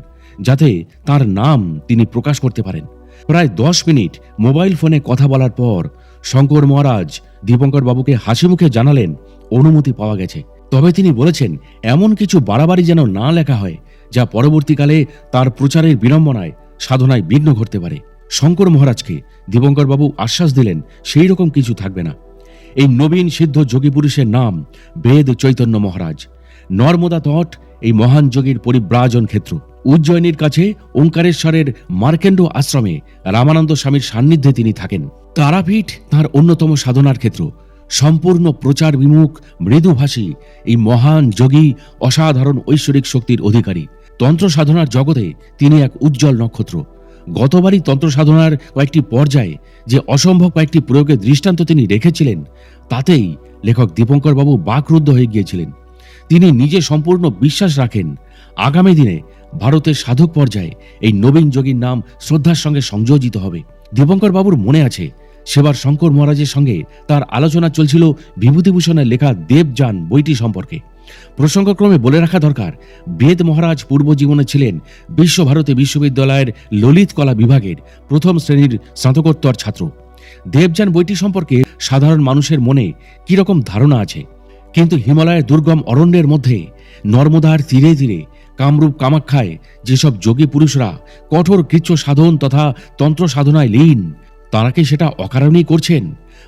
যাতে তার নাম তিনি প্রকাশ করতে পারেন। প্রায় 10 মিনিট মোবাইল ফোনে কথা বলার পর শঙ্কর মহারাজ দীপঙ্কর বাবুকে হাসি মুখে জানালেন অনুমতি পাওয়া গেছে। তবে তিনি বলেছেন এমন কিছু বাড়াবাড়ি যেন না লেখা হয় যা পরবর্তীকালে তার প্রচারের বিড়ম্বনায় সাধনায় বিঘ্ন ঘটতে পারে। শঙ্কর মহারাজকে দীপঙ্কর বাবু আশ্বাস দিলেন সেই রকম কিছু থাকবে না। এই নবীন সিদ্ধ যোগী পুরুষের নাম বেদ চৈতন্য মহারাজ। নর্মদা তট এই মহান যোগীর পরিব্রাজন ক্ষেত্র। উজ্জয়িনীর কাছে ওঙ্কারেশ্বরের মার্কেন্ড আশ্রমে রামানন্দ স্বামীর সান্নিধ্যে তিনি থাকেন। তারাপীঠ তাঁর অন্যতম সাধনার ক্ষেত্র। সম্পূর্ণ প্রচার বিমুখ, মৃদুভাষী এই মহান যোগী অসাধারণ ঐশ্বরিক শক্তির অধিকারী। তন্ত্র সাধনার জগতে তিনি এক উজ্জ্বল নক্ষত্র। গতবারই তন্ত্র সাধনার কয়েকটি পর্যায়ে যে অসম্ভব কয়েকটি প্রয়োগের দৃষ্টান্ত তিনি রেখেছিলেন, তাতেই লেখক দীপঙ্কর বাবু বাকরুদ্ধ হয়ে গিয়েছিলেন। তিনি নিজে সম্পূর্ণ বিশ্বাস রাখেন আগামী দিনে ভারতের সাধক পর্যায়ে এই নবীন যোগীর নাম শ্রদ্ধার সঙ্গে সংযোজিত হবে। দীপঙ্কর বাবুর মনে আছে সেবার শঙ্কর মহারাজের সঙ্গে তার আলোচনা চলছিল বিভূতিভূষণের লেখা দেবযান বইটি সম্পর্কে। প্রসঙ্গক্রমে বলে রাখা দরকার, বেদ মহারাজ পূর্বজীবনে ছিলেন বিশ্বভারতী বিশ্ববিদ্যালয়ের ললিত কলা বিভাগের প্রথম শ্রেণীর স্নাতকোত্তর ছাত্র। দেবযান বইটি সম্পর্কে সাধারণ মানুষের মনে কিরকম ধারণা আছে, কিন্তু হিমালয়ের দুর্গম অরণ্যের মধ্যে নর্মদার তীরে তীরে কামরূপ কামাখ্যায় যেসব যোগী পুরুষরা কঠোর কৃচ্ছ সাধন তথা তন্ত্র সাধনায় লীন, তারা কি সেটা অকারণেই করছেন?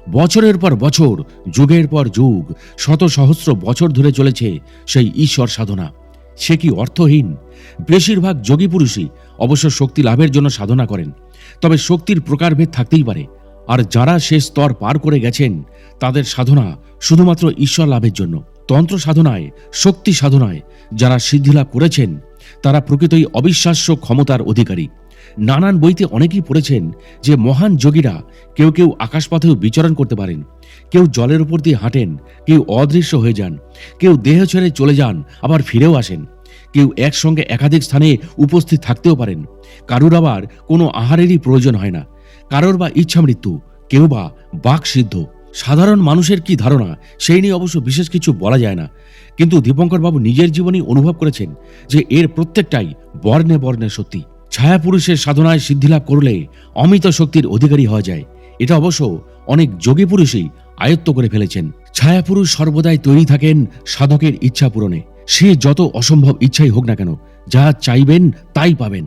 বছরের পর বছর, যুগের পর যুগ, শত সহস্র বছর ধরে চলেছে সেই ঈশ্বর সাধনা। সে কি অর্থহীন? বেশিরভাগ যোগী পুরুষই অবশ্য শক্তি লাভের জন্য সাধনা করেন, তবে শক্তির প্রকারভেদ থাকতেই পারে। আর যারা সে স্তর পার করে গেছেন তাদের সাধনা শুধুমাত্র ঈশ্বর লাভের জন্য। তন্ত্র সাধনায়, শক্তি সাধনায় যারা সিদ্ধিলাভ করেছেন তারা প্রকৃতই অবিশ্বাস্য ক্ষমতার অধিকারী। নানান বইতে অনেকেই পড়েছেন যে মহান যোগীরা কেউ কেউ আকাশপথেও বিচরণ করতে পারেন, কেউ জলের উপর দিয়ে হাঁটেন, কেউ অদৃশ্য হয়ে যান, কেউ দেহ ছেড়ে চলে যান আবার ফিরেও আসেন, কেউ একসঙ্গে একাধিক স্থানে উপস্থিত থাকতেও পারেন। কারুর আবার কোনো আহারেরই প্রয়োজন হয় না, কারোর বা ইচ্ছা মৃত্যু, কেউ বা বাক সিদ্ধ। সাধারণ মানুষের কি ধারণা সেই নিয়ে অবশ্য বিশেষ কিছু বলা যায় না, কিন্তু দীপঙ্কর বাবু নিজের জীবনেই অনুভব করেছেন যে এর প্রত্যেকটাই বর্ণে বর্ণে সত্যি। ছায়া পুরুষের সাধনায় সিদ্ধিলাভ করলে অমিত শক্তির অধিকারী হওয়া যায়, এটা অবশ্য অনেক যোগী পুরুষই আয়ত্ত করে ফেলেছেন। ছায়া পুরুষ সর্বদাই তৈরি থাকেন সাধকের ইচ্ছা পূরণে। সে যত অসম্ভব ইচ্ছাই হোক না কেন, যা চাইবেন তাই পাবেন।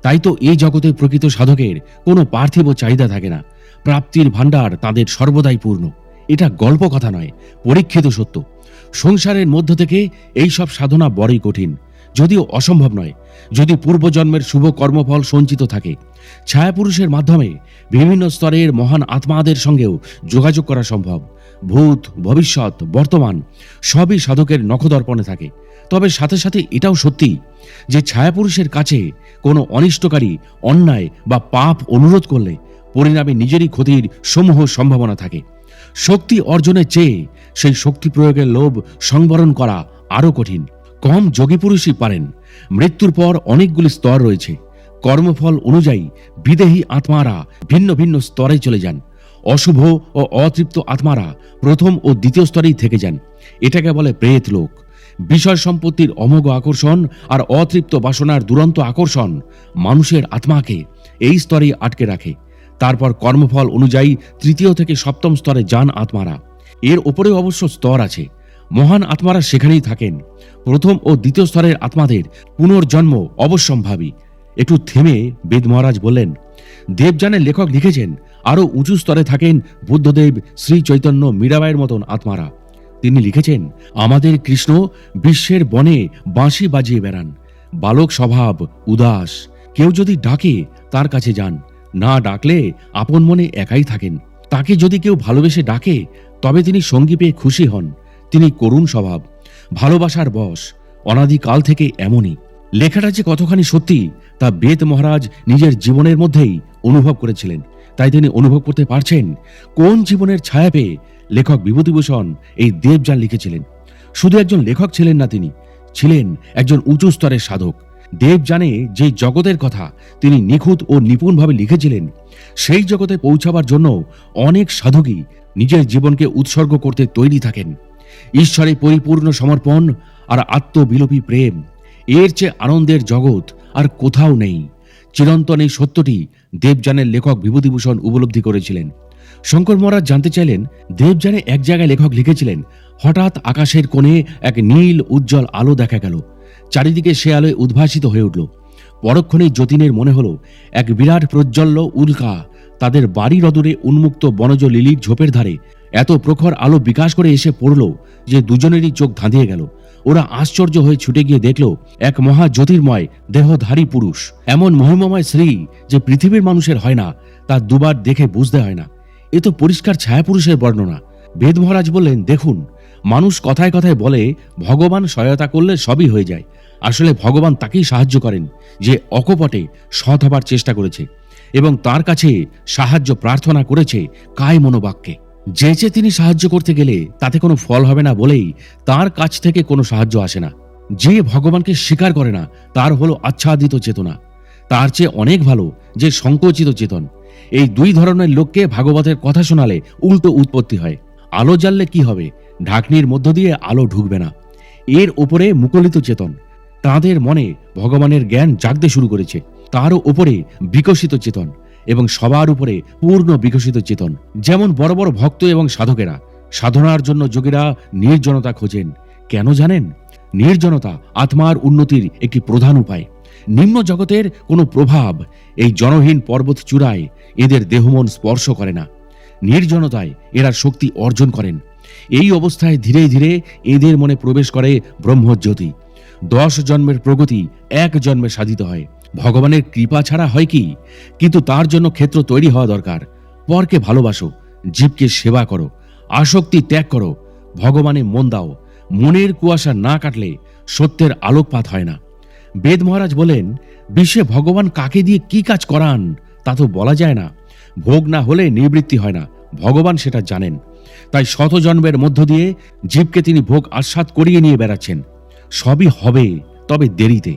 তাই তো এই জগতে প্রকৃত সাধকের কোনো পার্থিব চাহিদা থাকে না। প্রাপ্তির ভাণ্ডার তাদের সর্বদাই পূর্ণ। এটা গল্প কথা নয়, পরীক্ষিত সত্য। সংসারের মধ্য থেকে এই সব সাধনা বড়ই কঠিন, যদিও অসম্ভব নয় যদি পূর্বজন্মের শুভ কর্মফল সঞ্চিত থাকে। ছায়াপুরুষের মাধ্যমে বিভিন্ন স্তরের মহান আত্মাদের সঙ্গেও যোগাযোগ করা সম্ভব। ভূত, ভবিষ্যৎ, বর্তমান সবই সাধকের নখদর্পণে থাকে। তবে সাথে সাথে এটাও সত্যি যে ছায়াপুরুষের কাছে কোনো অনিষ্টকারী অন্যায় বা পাপ অনুরোধ করলে পরিণামে নিজেরই ক্ষতির সমূহ সম্ভাবনা থাকে। শক্তি অর্জনের চেয়ে সেই শক্তি প্রয়োগের লোভ সংবরণ করা আরও কঠিন। কম যোগী পুরুষই পারেন। মৃত্যুর পর অনেকগুলি স্তর রয়েছে। কর্মফল অনুযায়ী বিদেহী আত্মারা ভিন্ন ভিন্ন স্তরে চলে যান। অশুভ ও অতৃপ্ত আত্মারা প্রথম ও দ্বিতীয় স্তরেই থেকে যান। এটাকে বলে প্রেত লোক। বিষয় সম্পত্তির অমোঘ আকর্ষণ আর অতৃপ্ত বাসনার দুরন্ত আকর্ষণ মানুষের আত্মাকে এই স্তরেই আটকে রাখে। তারপর কর্মফল অনুযায়ী তৃতীয় থেকে সপ্তম স্তরে যান আত্মারা। এর ওপরে অবশ্য স্তর আছে। মহান আত্মারা সেখানেই থাকেন। প্রথম ও দ্বিতীয় স্তরের আত্মাদের পুনর্জন্ম অবশ্যম্ভাবী। একটু থেমে বেদ মহারাজ বললেন, দেবযানের লেখক লিখেছেন আরও উঁচু স্তরে থাকেন বুদ্ধদেব, শ্রী চৈতন্য, মীরাবাইয়ের মতন আত্মারা। তিনি লিখেছেন, আমাদের কৃষ্ণ বিশ্বের বনে বাঁশি বাজিয়ে বেড়ান, বালক স্বভাব, উদাস। কেউ যদি ডাকে তার কাছে যান, না ডাকলে আপন মনে একাই থাকেন। তাকে যদি কেউ ভালোবেসে ডাকে তবে তিনি সঙ্গী পেয়ে খুশি হন। তিনি করুণ স্বভাব, ভালোবাসার বশ, অনাদিকাল থেকে এমনই। লেখাটা যে কতখানি সত্যি তা বেদ মহারাজ নিজের জীবনের মধ্যেই অনুভব করেছিলেন। তাই তিনি অনুভব করতে পারছেন কোন জীবনের ছায়া পেয়ে লেখক বিভূতিভূষণ এই দেবযান লিখেছিলেন। শুধু একজন লেখক ছিলেন না, তিনি ছিলেন একজন উঁচু স্তরের সাধক। দেবযানে যে জগতের কথা তিনি নিখুঁত ও নিপুণভাবে লিখেছিলেন, সেই জগতে পৌঁছাবার জন্য অনেক সাধকই নিজের জীবনকে উৎসর্গ করতে তৈরি থাকেন। ঈশ্বরে পরিপূর্ণ সমর্পণ আর আত্মবিলোপী প্রেম, এর চেয়ে আনন্দের জগৎ আর কোথাও নেই। চিরন্তন এই সত্যটি দেবযানের লেখক বিভূতিভূষণ উপলব্ধি করেছিলেন। শঙ্কর মহারাজ জানতে চাইলেন, দেবযানে এক জায়গায় লেখক লিখেছিলেন, হঠাৎ আকাশের কোণে এক নীল উজ্জ্বল আলো দেখা গেল। চারিদিকে সে আলোয় উদ্ভাসিত হয়ে উঠল। পরক্ষণেই যতীনের মনে হলো এক বিরাট প্রজ্জ্বল্য উল্কা তাদের বাড়ির অদূরে উন্মুক্ত বনজ লিলির ঝোপের ধারে এত প্রখর আলো বিকাশ করে এসে পড়ল যে দুজনেরই চোখ ধাঁধিয়ে গেল। ওরা আশ্চর্য হয়ে ছুটে গিয়ে দেখল এক মহা জ্যোতির্ময় দেহধারী পুরুষ, এমন মহিমময় শ্রী যে পৃথিবীর মানুষের হয় না, তা দুবার দেখে বুঝতে হয় না। এ তো পরিষ্কার ছায়াপুরুষের বর্ণনা। বেদ মহারাজ বললেন, দেখুন, মানুষ কথায় কথায় বলে ভগবান সহায়তা করলে সবই হয়ে যায়। আসলে ভগবান তাকেই সাহায্য করেন যে অকপটে সৎ হবার চেষ্টা করেছে এবং তার কাছে সাহায্য প্রার্থনা করেছে কায় মনোবাক্যে। যে তিনি সাহায্য করতে গেলে তাতে কোনো ফল হবে না বলেই তার কাছ থেকে কোনো সাহায্য আসে না। যে ভগবানকে স্বীকার করে না তার হলো আচ্ছাদিত চেতনা। তার চেয়ে অনেক ভালো যে সংকোচিত চেতন। এই দুই ধরনের লোককে ভাগবতের কথা শোনালে উল্টো উৎপত্তি হয়। আলো জ্বাললে কি হবে? ঢাকনির মধ্য দিয়ে আলো ঢুকবে না। এর ওপরে মুকলিত চেতন, তাঁদের মনে ভগবানের জ্ঞান জাগতে শুরু করেছে। তারও ওপরে বিকশিত চেতন এবং সবার উপরে পূর্ণ বিকশিত চেতন। যেমন বড় বড় ভক্ত এবং সাধকেরা সাধনার জন্য যোগীরা নির্জনতা খোঁজেন। কেন জানেন? নির্জনতা আত্মার উন্নতির একটি প্রধান উপায়। নিম্ন জগতের কোনো প্রভাব এই জনহীন পর্বত চূড়ায় এদের দেহমন স্পর্শ করে না। নির্জনতায় এরা শক্তি অর্জন করেন। এই অবস্থায় ধীরে ধীরে এদের মনে প্রবেশ করে ব্রহ্মজ্যোতি। 10 জন্মের প্রগতি এক জন্মে সাধিত হয়। ভগবানের কৃপা ছাড়া হয় কি? কিন্তু তার জন্য ক্ষেত্র তৈরি হওয়া দরকার। পরকে ভালোবাসো, জীবকে সেবা করো, আসক্তি ত্যাগ করো, ভগবানে মন দাও। মনের কুয়াশা না কাটলে সত্যের আলোকপাত হয় না। বেদ মহারাজ বলেন, বিশ্বে ভগবান কাকে দিয়ে কি কাজ করান তা তো বলা যায় না। ভোগ না হলে নিবৃত্তি হয় না, ভগবান সেটা জানেন। তাই শত জন্মের মধ্য দিয়ে জীবকে তিনি ভোগ আস্বাদ করিয়ে নিয়ে বেড়াচ্ছেন। সবই হবে, তবে দেরিতে।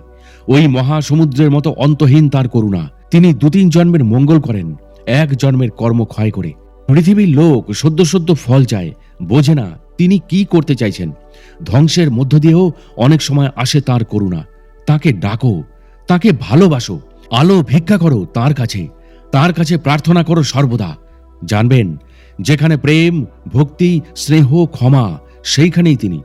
ওই মহাসমুদ্রের মতো অন্তহীন তার করুণা। তিনি 2-3 জন্মের মঙ্গল করেন, এক জন্মের কর্ম ক্ষয় করে। পৃথিবীর লোক সদ্য সদ্য ফল চায়, বোঝে না তিনি কি করতে চাইছেন। ধ্বংসের মধ্য দিয়েও অনেক সময় আসে তার করুণা। তাকে ডাকো, তাকে ভালোবাসো, আলো ভিক্ষা করো তার কাছে প্রার্থনা করো সর্বদা। জানবেন, যেখানে প্রেম, ভক্তি, স্নেহ, ক্ষমা, সেইখানেই তিনি।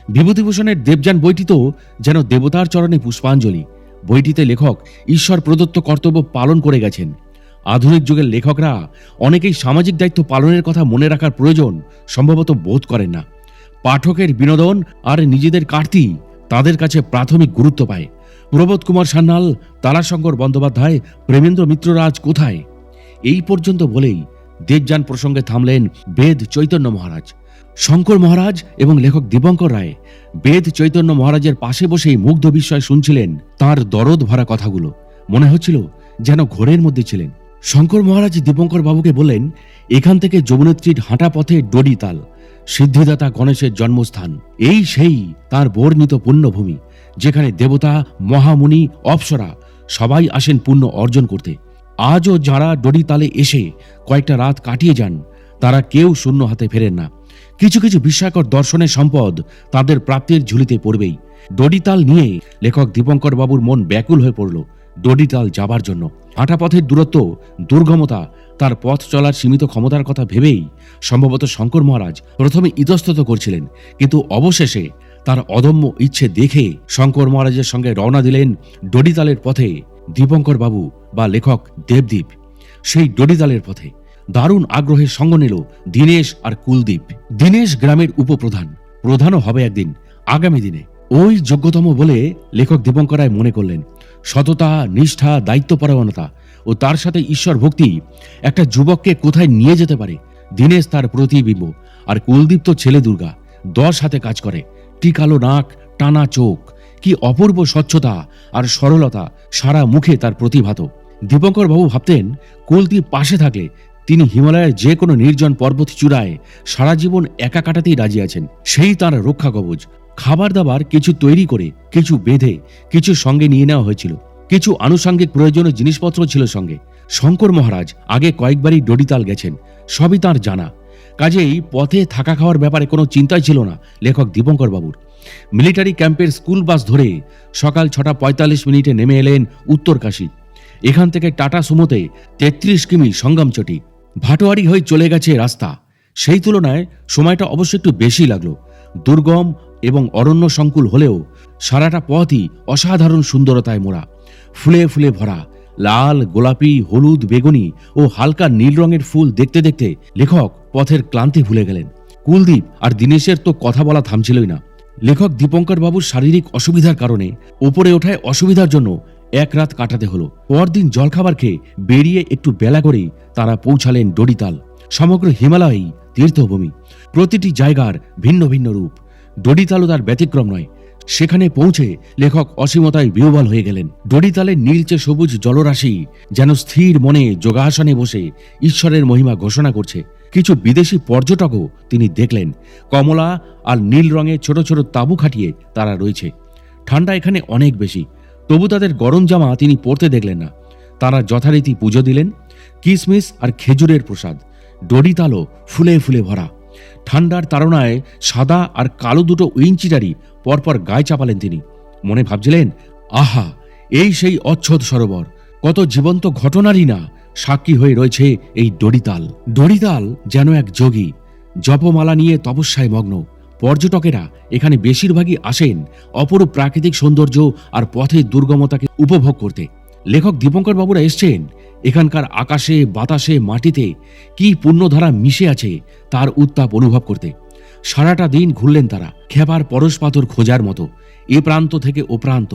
বিভূতিভূষণের দেবযান বইটি তো যেন দেবতার চরণে পুষ্পাঞ্জলি। বইটিতে লেখক ঈশ্বর প্রদত্ত কর্তব্য পালন করে গেছেন। আধুনিক যুগের লেখকরা অনেকেই সামাজিক দায়িত্ব পালনের কথা মনে রাখার প্রয়োজন সম্ভবত বোধ করেন না। পাঠকের বিনোদন আর নিজেদের কার্তি তাদের কাছে প্রাথমিক গুরুত্ব পায়। প্রবোধ কুমার সান্যাল, তারাশঙ্কর বন্দ্যোপাধ্যায়, প্রেমেন্দ্র মিত্ররাজ কোথায়? এই পর্যন্ত বলেই দেবযান প্রসঙ্গে থামলেন বেদ চৈতন্য মহারাজ। শঙ্কর মহারাজ এবং লেখক দীপঙ্কর রায় বেদ চৈতন্য মহারাজের পাশে বসেই মুগ্ধ বিস্ময় শুনছিলেন তার দরদ ভরা কথাগুলো। মনে হচ্ছিল যেন ঘোরের মধ্যে ছিলেন। শঙ্কর মহারাজ দীপঙ্কর বাবুকে বললেন, এখান থেকে যমুনেত্রীর হাঁটা পথে ডডিতাল, সিদ্ধিদাতা গণেশের জন্মস্থান। এই সেই তার বর্ণিত পুণ্যভূমি, যেখানে দেবতা, মহামুনি, অপ্সরা সবাই আসেন পুণ্য অর্জন করতে। আজও যাঁরা ডডিতালে এসে কয়েকটা রাত কাটিয়ে যান, তারা কেউ শূন্য হাতে ফেরেন না। কিছু কিছু বিস্ময়কর দর্শনের সম্পদ তাদের প্রাপ্তির ঝুলিতে পড়বেই। ডডিতাল নিয়ে লেখক দীপঙ্কর বাবুর মন ব্যাকুল হয়ে পড়ল। ডডিতাল যাবার জন্য হাঁটা পথের দূরত্ব, দুর্গমতা, তার পথ চলার সীমিত ক্ষমতার কথা ভেবেই সম্ভবত শঙ্কর মহারাজ প্রথমে ইতস্তত করছিলেন, কিন্তু অবশেষে তার অদম্য ইচ্ছে দেখে শঙ্কর মহারাজের সঙ্গে রওনা দিলেন ডডিতালের পথে দীপঙ্কর বাবু বা লেখক দেবদীপ। সেই ডডিতালের পথে দারুণ আগ্রহের সঙ্গ নিল দীনেশ আর কুলদীপ। দীনেশ গ্রামের উপপ্রধান, প্রধানও হবে একদিন আগামী দিনে। ওই যোগ্যতম বলে লেখক দীপঙ্কর রায় মনে করলেন। সততা, নিষ্ঠা, দায়িত্বপরায়ণতা ও তার সাথে ঈশ্বর ভক্তি একটা যুবককে কোথায় নিয়ে যেতে পারে। দীনেশ তার প্রতিবিম্ব, আর কুলদীপ তো ছেলে দুর্গা, 10 হাতে কাজ করে, টিকালো নাক, টানা চোখ, কি অপূর্ব স্বচ্ছতা আর সরলতা, সারা মুখে তার প্রতিভাত। দীপঙ্কর বাবু ভাবতেন কুলদীপ পাশে থাকলে তিনি হিমালয়ের যে কোনো নির্জন পর্বত চূড়ায় সারা জীবন একা কাটাতেই রাজি আছেন। সেই তার রক্ষা কবচ। খাবার দাবার কিছু তৈরি করে, কিছু বেঁধে, কিছু সঙ্গে নিয়ে নেওয়া হয়েছিল। কিছু আনুষঙ্গিক প্রয়োজনীয় জিনিসপত্র ছিল সঙ্গে। শঙ্কর মহারাজ আগে কয়েকবারই ডডিতাল গেছেন, সবই তাঁর জানা। কাজেই পথে থাকা খাওয়ার ব্যাপারে কোনো চিন্তাই ছিল না লেখক দীপঙ্কর বাবুর। মিলিটারি ক্যাম্পের স্কুল বাস ধরে সকাল 6:45 নেমে এলেন উত্তরকাশী। এখান থেকে টাটা সুমোতে 33 কিমি সঙ্গমচটি। ভাটোয়ারি হয়ে চলে গেছে রাস্তা। সেই তুলনায় সময়টা অবশ্য একটু বেশি লাগলো। দুর্গম এবং অরণ্য সংকুল হলেও সারাটা পথই অসাধারণ সুন্দরতায় মোড়া, ফুলে ফুলে ভরা। লাল, গোলাপি, হলুদ, বেগুনি ও হালকা নীল রঙের ফুল দেখতে দেখতে লেখক পথের ক্লান্তি ভুলে গেলেন। কুলদীপ আর দীনেশের তো কথা বলা থামছিলই না। লেখক দীপঙ্কর বাবুর শারীরিক অসুবিধার কারণে ওপরে ওঠায় অসুবিধার জন্য এক রাত কাটাতে হলো। পরদিন জলখাবার খেয়ে বেরিয়ে একটু বেলা করেই তারা পৌঁছালেন ডডিতাল। সমগ্র হিমালয়ই তীর্থভূমি, প্রতিটি জায়গার ভিন্ন ভিন্ন রূপ। ডডিতালও তার ব্যতিক্রম নয়। সেখানে পৌঁছে লেখক অসীমতায় বিহ্বল হয়ে গেলেন। ডডিতালের নীলচে সবুজ জলরাশি যেন স্থির মনে যোগাসনে বসে ঈশ্বরের মহিমা ঘোষণা করছে। কিছু বিদেশি পর্যটকও তিনি দেখলেন। কমলা আর নীল রঙে ছোট ছোট তাঁবু খাটিয়ে তারা রয়েছে। ঠান্ডা এখানে অনেক বেশি, তবু তাদের গরম জামা তিনি পরতে দেখলেন না। তারা যথারীতি পুজো দিলেন। কিশমিশ আর খেজুরের প্রসাদ। ডডিতালও ফুলে ফুলে ভরা। ঠান্ডার তাড়নায় সাদা আর কালো দুটো উইঞ্চিটারি পরপর গায়ে চাপালেন তিনি। মনে ভাবছিলেন, আহা, এই সেই অচ্ছদ সরোবর, কত জীবন্ত ঘটনারই না সাক্ষী হয়ে রয়েছে এই ডডিতাল। ডডিতাল যেন এক যোগী, জপমালা নিয়ে তপস্যায় মগ্ন। পর্যটকেরা এখানে বেশিরভাগই আসেন অপরূপ প্রাকৃতিক সৌন্দর্য আর পথের দুর্গমতাকে উপভোগ করতে। লেখক দীপঙ্কর বাবুরা এসছেন এখানকার আকাশে, বাতাসে, মাটিতে কি পুণ্যধারা মিশে আছে তার উত্তাপ অনুভব করতে। সারাটা দিন ঘুরলেন তারা, খেপার পরশ পাথর খোঁজার মতো, এ প্রান্ত থেকে ও প্রান্ত।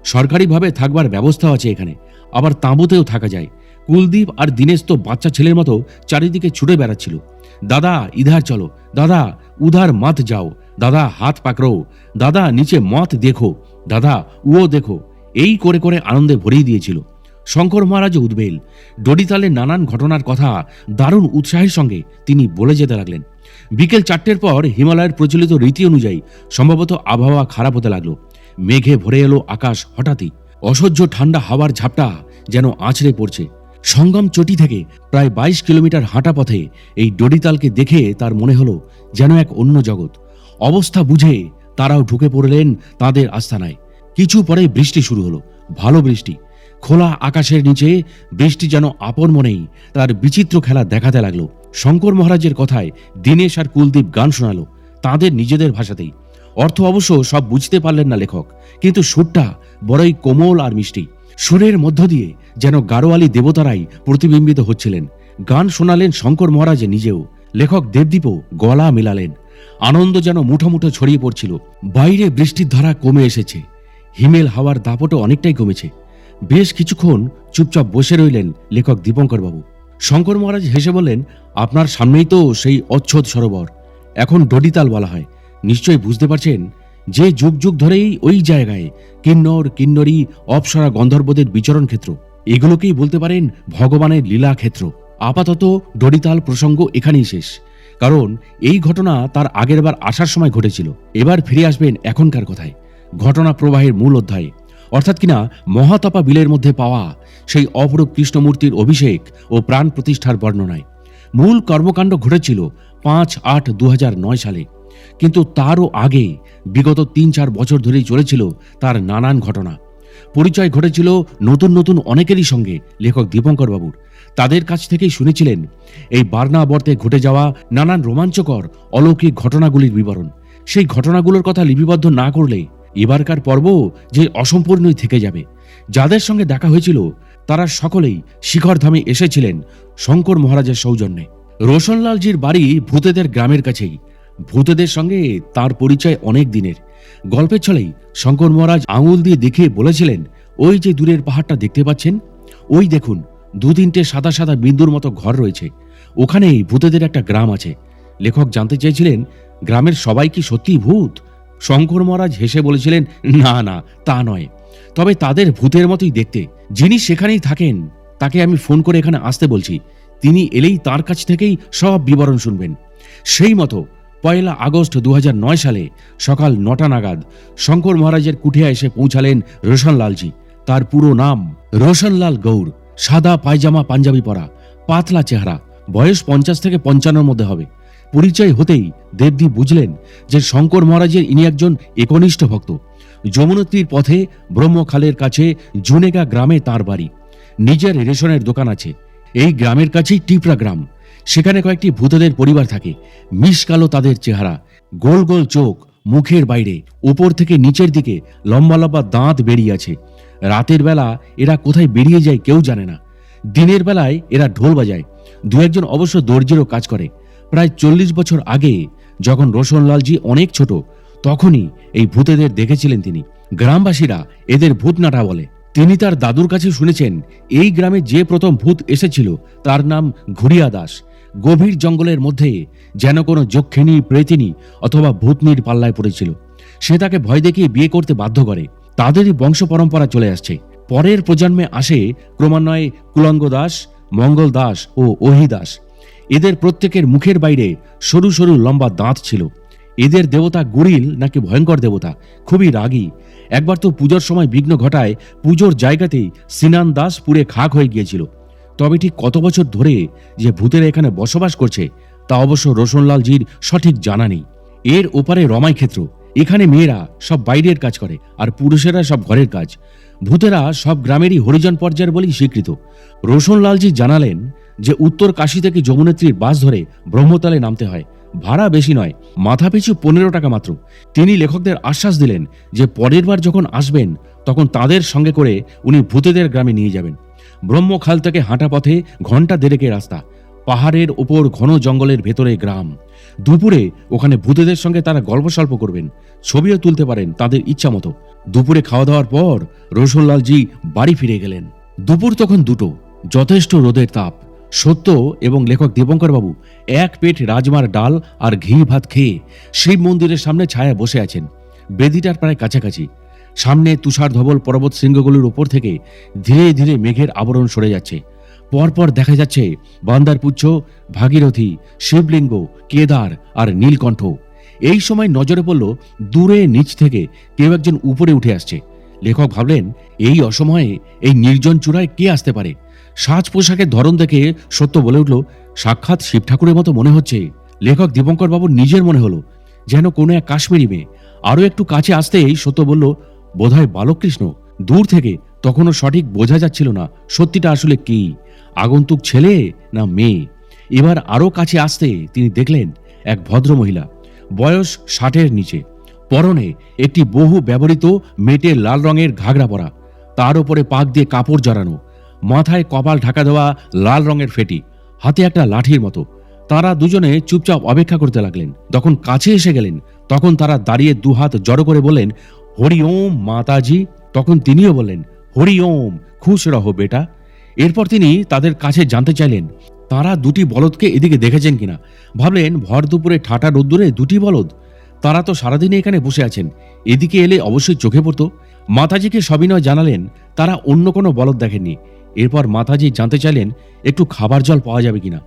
সরকারিভাবে থাকবার ব্যবস্থা আছে এখানে, আবার তাঁবুতেও থাকা যায়। কুলদীপ আর দীনেশ তো বাচ্চা ছেলের মতো চারিদিকে ছুটে বেড়াচ্ছিল। দাদা ইধার চলো, দাদা উধার মত যাও, দাদা হাত পাকড়ো, দাদা নিচে মত দেখো, দাদা উও দেখো, এই করে করে আনন্দে ভরিয়ে দিয়েছিল। শঙ্কর মহারাজও উদ্বেল। ডডিতালের নানান ঘটনার কথা দারুণ উৎসাহের সঙ্গে তিনি বলে যেতে লাগলেন। বিকেল 4টের পর হিমালয়ের প্রচলিত রীতি অনুযায়ী সম্ভবত আবহাওয়া খারাপ হতে লাগলো। মেঘে ভরে এলো আকাশ হঠাৎই। অসহ্য ঠান্ডা হাওয়ার ঝাপটা যেন আছড়ে পড়ছে। সঙ্গম চটি থেকে প্রায় 22 কিলোমিটার হাঁটা পথে এই ডডিতালকে দেখে তার মনে হলো যেন এক অন্য জগৎ। অবস্থা বুঝে তারাও ঢুকে পড়লেন তাদের আস্তানায়। কিছু পরে বৃষ্টি শুরু হলো, ভালো বৃষ্টি। খোলা আকাশের নিচে বৃষ্টি যেন আপন মনেই তার বিচিত্র খেলা দেখাতে লাগলো। শঙ্কর মহারাজের কথায় দীনেশ আর কুলদীপ গান শোনালো, তাদের নিজেদের ভাষাতেই। অর্থ অবশ্য সব বুঝতে পারলেন না লেখক, কিন্তু সুরটা বড়ই কোমল আর মিষ্টি। সুরের মধ্য দিয়ে যেন গাড়োয়ালি দেবতারাই প্রতিবিম্বিত হচ্ছিলেন। গান শোনালেন শঙ্কর মহারাজ নিজেও। লেখক দেবদীপও গলা মেলালেন। আনন্দ যেন মুঠো মুঠো ছড়িয়ে পড়ছিল। বাইরে বৃষ্টির ধারা কমে এসেছে, হিমেল হাওয়ার দাপটও অনেকটাই কমেছে। বেশ কিছুক্ষণ চুপচাপ বসে রইলেন লেখক দীপঙ্কর বাবু। শঙ্কর মহারাজ হেসে বললেন, আপনার সামনেই তো সেই অচ্ছদ সরোবর, এখন ডডিতাল বলা হয়। নিশ্চয়ই বুঝতে পারছেন যে যুগ যুগ ধরেই ওই জায়গায় কিন্নর, কিন্নরী, অপ্সরা, গন্ধর্বদের বিচরণ ক্ষেত্র। এগুলোকেই বলতে পারেন ভগবানের লীলা ক্ষেত্র। আপাতত ডডিতাল প্রসঙ্গ এখানেই শেষ, কারণ এই ঘটনা তার আগের বার আসার সময় ঘটেছিল। এবার ফিরে আসবেন এখনকার কথায়, ঘটনা প্রবাহের মূল অধ্যায়ে, অর্থাৎ কিনা মহাতপা বিলের মধ্যে পাওয়া সেই অপরূপ কৃষ্ণমূর্তির অভিষেক ও প্রাণ প্রতিষ্ঠার বর্ণনায়। মূল কর্মকাণ্ড ঘটেছিল 5/8/2009 সালে, কিন্তু তারও আগে বিগত 3-4 বছর ধরেই চলেছিল তার নানান ঘটনা। পরিচয় ঘটেছিল নতুন নতুন অনেকেরই সঙ্গে লেখক দীপঙ্কর বাবুর। তাদের কাছ থেকেই শুনেছিলেন এই বার্নাবর্তে ঘটে যাওয়া নানান রোমাঞ্চকর অলৌকিক ঘটনাগুলির বিবরণ। সেই ঘটনাগুলোর কথা লিপিবদ্ধ না করলে এবারকার পর্ব যে অসম্পূর্ণই থেকে যাবে। যাদের সঙ্গে দেখা হয়েছিল তারা সকলেই শিখরধামে এসেছিলেন শঙ্কর মহারাজের সৌজন্যে। রোশনলালজির বাড়ি ভূতেদের গ্রামের কাছেই। ভূতেদের সঙ্গে তার পরিচয় অনেক দিনের। গল্পের ছলেই শঙ্কর মহারাজ আঙুল দিয়ে দেখিয়ে বলেছিলেন, ওই যে দূরের পাহাড়টা দেখতে পাচ্ছেন, ওই দেখুন 2-3টে সাদা সাদা বিন্দুর মতো ঘর রয়েছে, ওখানেই ভূতেদের একটা গ্রাম আছে। লেখক জানতে চেয়েছিলেন, গ্রামের সবাই কি সত্যি ভূত? শঙ্কর মহারাজ হেসে বলেছিলেন, না না, তা নয়, তবে তাদের ভূতের মতোই দেখতে। যিনি সেখানেই থাকেন তাকে আমি ফোন করে এখানে আসতে বলছি, তিনি এলেই তার কাছ থেকেই সব বিবরণ শুনবেন। সেই মতো 1 আগস্ট 2009 সালে সকাল 9টা নাগাদ শঙ্কর মহারাজের কুঠিয়া এসে পৌঁছালেন রোশনলালজি। তার পুরো নাম রোশনলাল গৌর। সাদা পায়জামা পাঞ্জাবি পরা, পাতলা চেহারা, বয়স 50 থেকে 55 মধ্যে হবে। পরিচয় হতেই দেবদী বুঝলেন যে শঙ্কর মহারাজের ইনি একজন একনিষ্ঠ ভক্ত। যমুনোত্রীর পথে ব্রহ্মখালের কাছে জুনেগা গ্রামে তার বাড়ি। নিজের রেশনের দোকান আছে। এই গ্রামের কাছেই টিপরা গ্রাম। সেখানে কয়েকটি ভূতেদের পরিবার থাকে। মিশকালো তাদের চেহারা, গোল গোল চোখ, মুখের বাইরে উপর থেকে নিচের দিকে লম্বা লম্বা দাঁত বেরিয়ে আছে। রাতের বেলা এরা কোথায় বেরিয়ে যায় কেউ জানে না। দিনের বেলায় এরা ঢোল বাজায়। 2-1 অবশ্য দর্জিরও কাজ করে। প্রায় 40 বছর আগে যখন রোশনলালজি অনেক ছোট, তখনই এই ভূতেদের দেখেছিলেন তিনি। গ্রামবাসীরা এদের ভূতনাটা বলে। তিনি তার দাদুর কাছে শুনেছেন এই গ্রামে যে প্রথম ভূত এসেছিল তার নাম ঘুরিয়া দাস। গভীর জঙ্গলের মধ্যে যেন কোনো যক্ষিণী, প্রেতিনী অথবা ভূতনির পাল্লায় পড়েছিল। সে তাকে ভয় দেখিয়ে বিয়ে করতে বাধ্য করে। তাদেরই বংশ পরম্পরা চলে আসছে। পরের প্রজন্মে আসে ক্রমান্বয়ে কুলঙ্গ দাস, মঙ্গল দাস ও ওহি দাস। এদের প্রত্যেকের মুখের বাইরে সরু সরু লম্বা দাঁত ছিল। এদের দেবতা গুরিল নাকি ভয়ঙ্কর দেবতা, খুবই রাগী। একবার তো পুজোর সময় বিঘ্ন ঘটায় পুজোর জায়গাতেই সিনান দাস পুড়ে খাক হয়ে গিয়েছিল। তবে ঠিক কত বছর ধরে যে ভূতেরা এখানে বসবাস করছে তা অবশ্য রোশনলালজির সঠিক জানা নেই। এর ওপারে রমাই ক্ষেত্র। এখানে মেয়েরা সব বাইরের কাজ করে আর পুরুষেরা সব ঘরের কাজ। ভূতেরা সব গ্রামেরই হরিজন পর্যায়ের বলেই স্বীকৃত। রোশনলালজি জানালেন যে উত্তর কাশী থেকে যমুনেত্রীর বাস ধরে ব্রহ্মতলে নামতে হয়। ভাড়া বেশি নয়, মাথাপিছু 15 টাকা মাত্র। তিনি লেখকদের আশ্বাস দিলেন যে পরের বার যখন আসবেন তখন তাদের সঙ্গে করে উনি ভূতেদের গ্রামে নিয়ে যাবেন। ব্রহ্মখাল থেকে হাঁটা পথে ঘন্টা দেড়েকের রাস্তা। পাহাড়ের ওপর ঘন জঙ্গলের ভেতরে গ্রাম। দুপুরে ওখানে ভূতেদের সঙ্গে তারা গল্প স্বল্প করবেন, ছবিও তুলতে পারেন তাদের ইচ্ছা মতো। দুপুরে খাওয়া দাওয়ার পর রোশনলালজি বাড়ি ফিরে গেলেন। দুপুর তখন 2টো। যথেষ্ট রোদের তাপ। সত্য এবং লেখক দীপঙ্কর বাবু এক পেট রাজমার ডাল আর ঘি ভাত খেয়ে শিব মন্দিরের সামনে ছায়া বসে আছেন। বেদিটার প্রায় কাছাকাছি। সামনে তুষার ধবল পর্বত শৃঙ্গগুলির উপর থেকে ধীরে ধীরে মেঘের আবরণ সরে যাচ্ছে। পরপর দেখা যাচ্ছে বান্দারপুচ্ছ, ভাগীরথী, শিবলিঙ্গ, কেদার আর নীলকণ্ঠ। এই সময় নজরে পড়ল দূরে নিচ থেকে কেউ একজন উপরে উঠে আসছে। লেখক ভাবলেন এই অসময়ে এই নির্জন চূড়ায় কে আসতে পারে। সাজ পোশাকের ধরন দেখে সত্য বলে উঠল, সাক্ষাৎ শিব ঠাকুরের মতো মনে হচ্ছে। লেখক দীপঙ্কর বাবুর নিজের মনে হলো যেন কোনো এক কাশ্মীরি মেয়ে। আরো একটু কাছে আসতেই সত্য বলল, বোধহয় বালকৃষ্ণ। দূর থেকে তখনও সঠিক বোঝা যাচ্ছিল না সত্যিটা আসলে কি, আগন্তুক ছেলে না মেয়ে। এবার আরো কাছে আসতে তিনি দেখলেন এক ভদ্র মহিলা, বয়স 60-এর নিচে। পরনে একটি বহু ব্যবহৃত মেটে লাল রঙের ঘাগরা পরা, তার উপরে পাক দিয়ে কাপড় জড়ানো, মাথায় কপাল ঢাকা দেওয়া লাল রঙের ফেটি, হাতে একটা লাঠির মতো। তারা দুজনে চুপচাপ অপেক্ষা করতে লাগলেন। যখন কাছে এসে গেলেন তখন তারা দাঁড়িয়ে দুহাত জড়ো করে বললেন, হরি ওম মাতাজি। তখন তিনিও বললেন, হরি ওম, খুশ রহো বেটা। এরপর তিনি তাদের কাছে জানতে চাইলেন তারা দুটি বলদকে এদিকে দেখেছেন কিনা। ভাবলেন ভর দুপুরে ঠাটা রোদ্দুরে দুটি বলদ, তারা তো সারাদিনে এখানে বসে আছেন, এদিকে এলে অবশ্যই চোখে পড়তো। মাতাজিকে সবিনয় জানালেন তারা অন্য কোনো বলদ দেখেননি। এরপর মাতাজি জানতে চাইলেন একটু খাবার জল পাওয়া যাবে কিনা।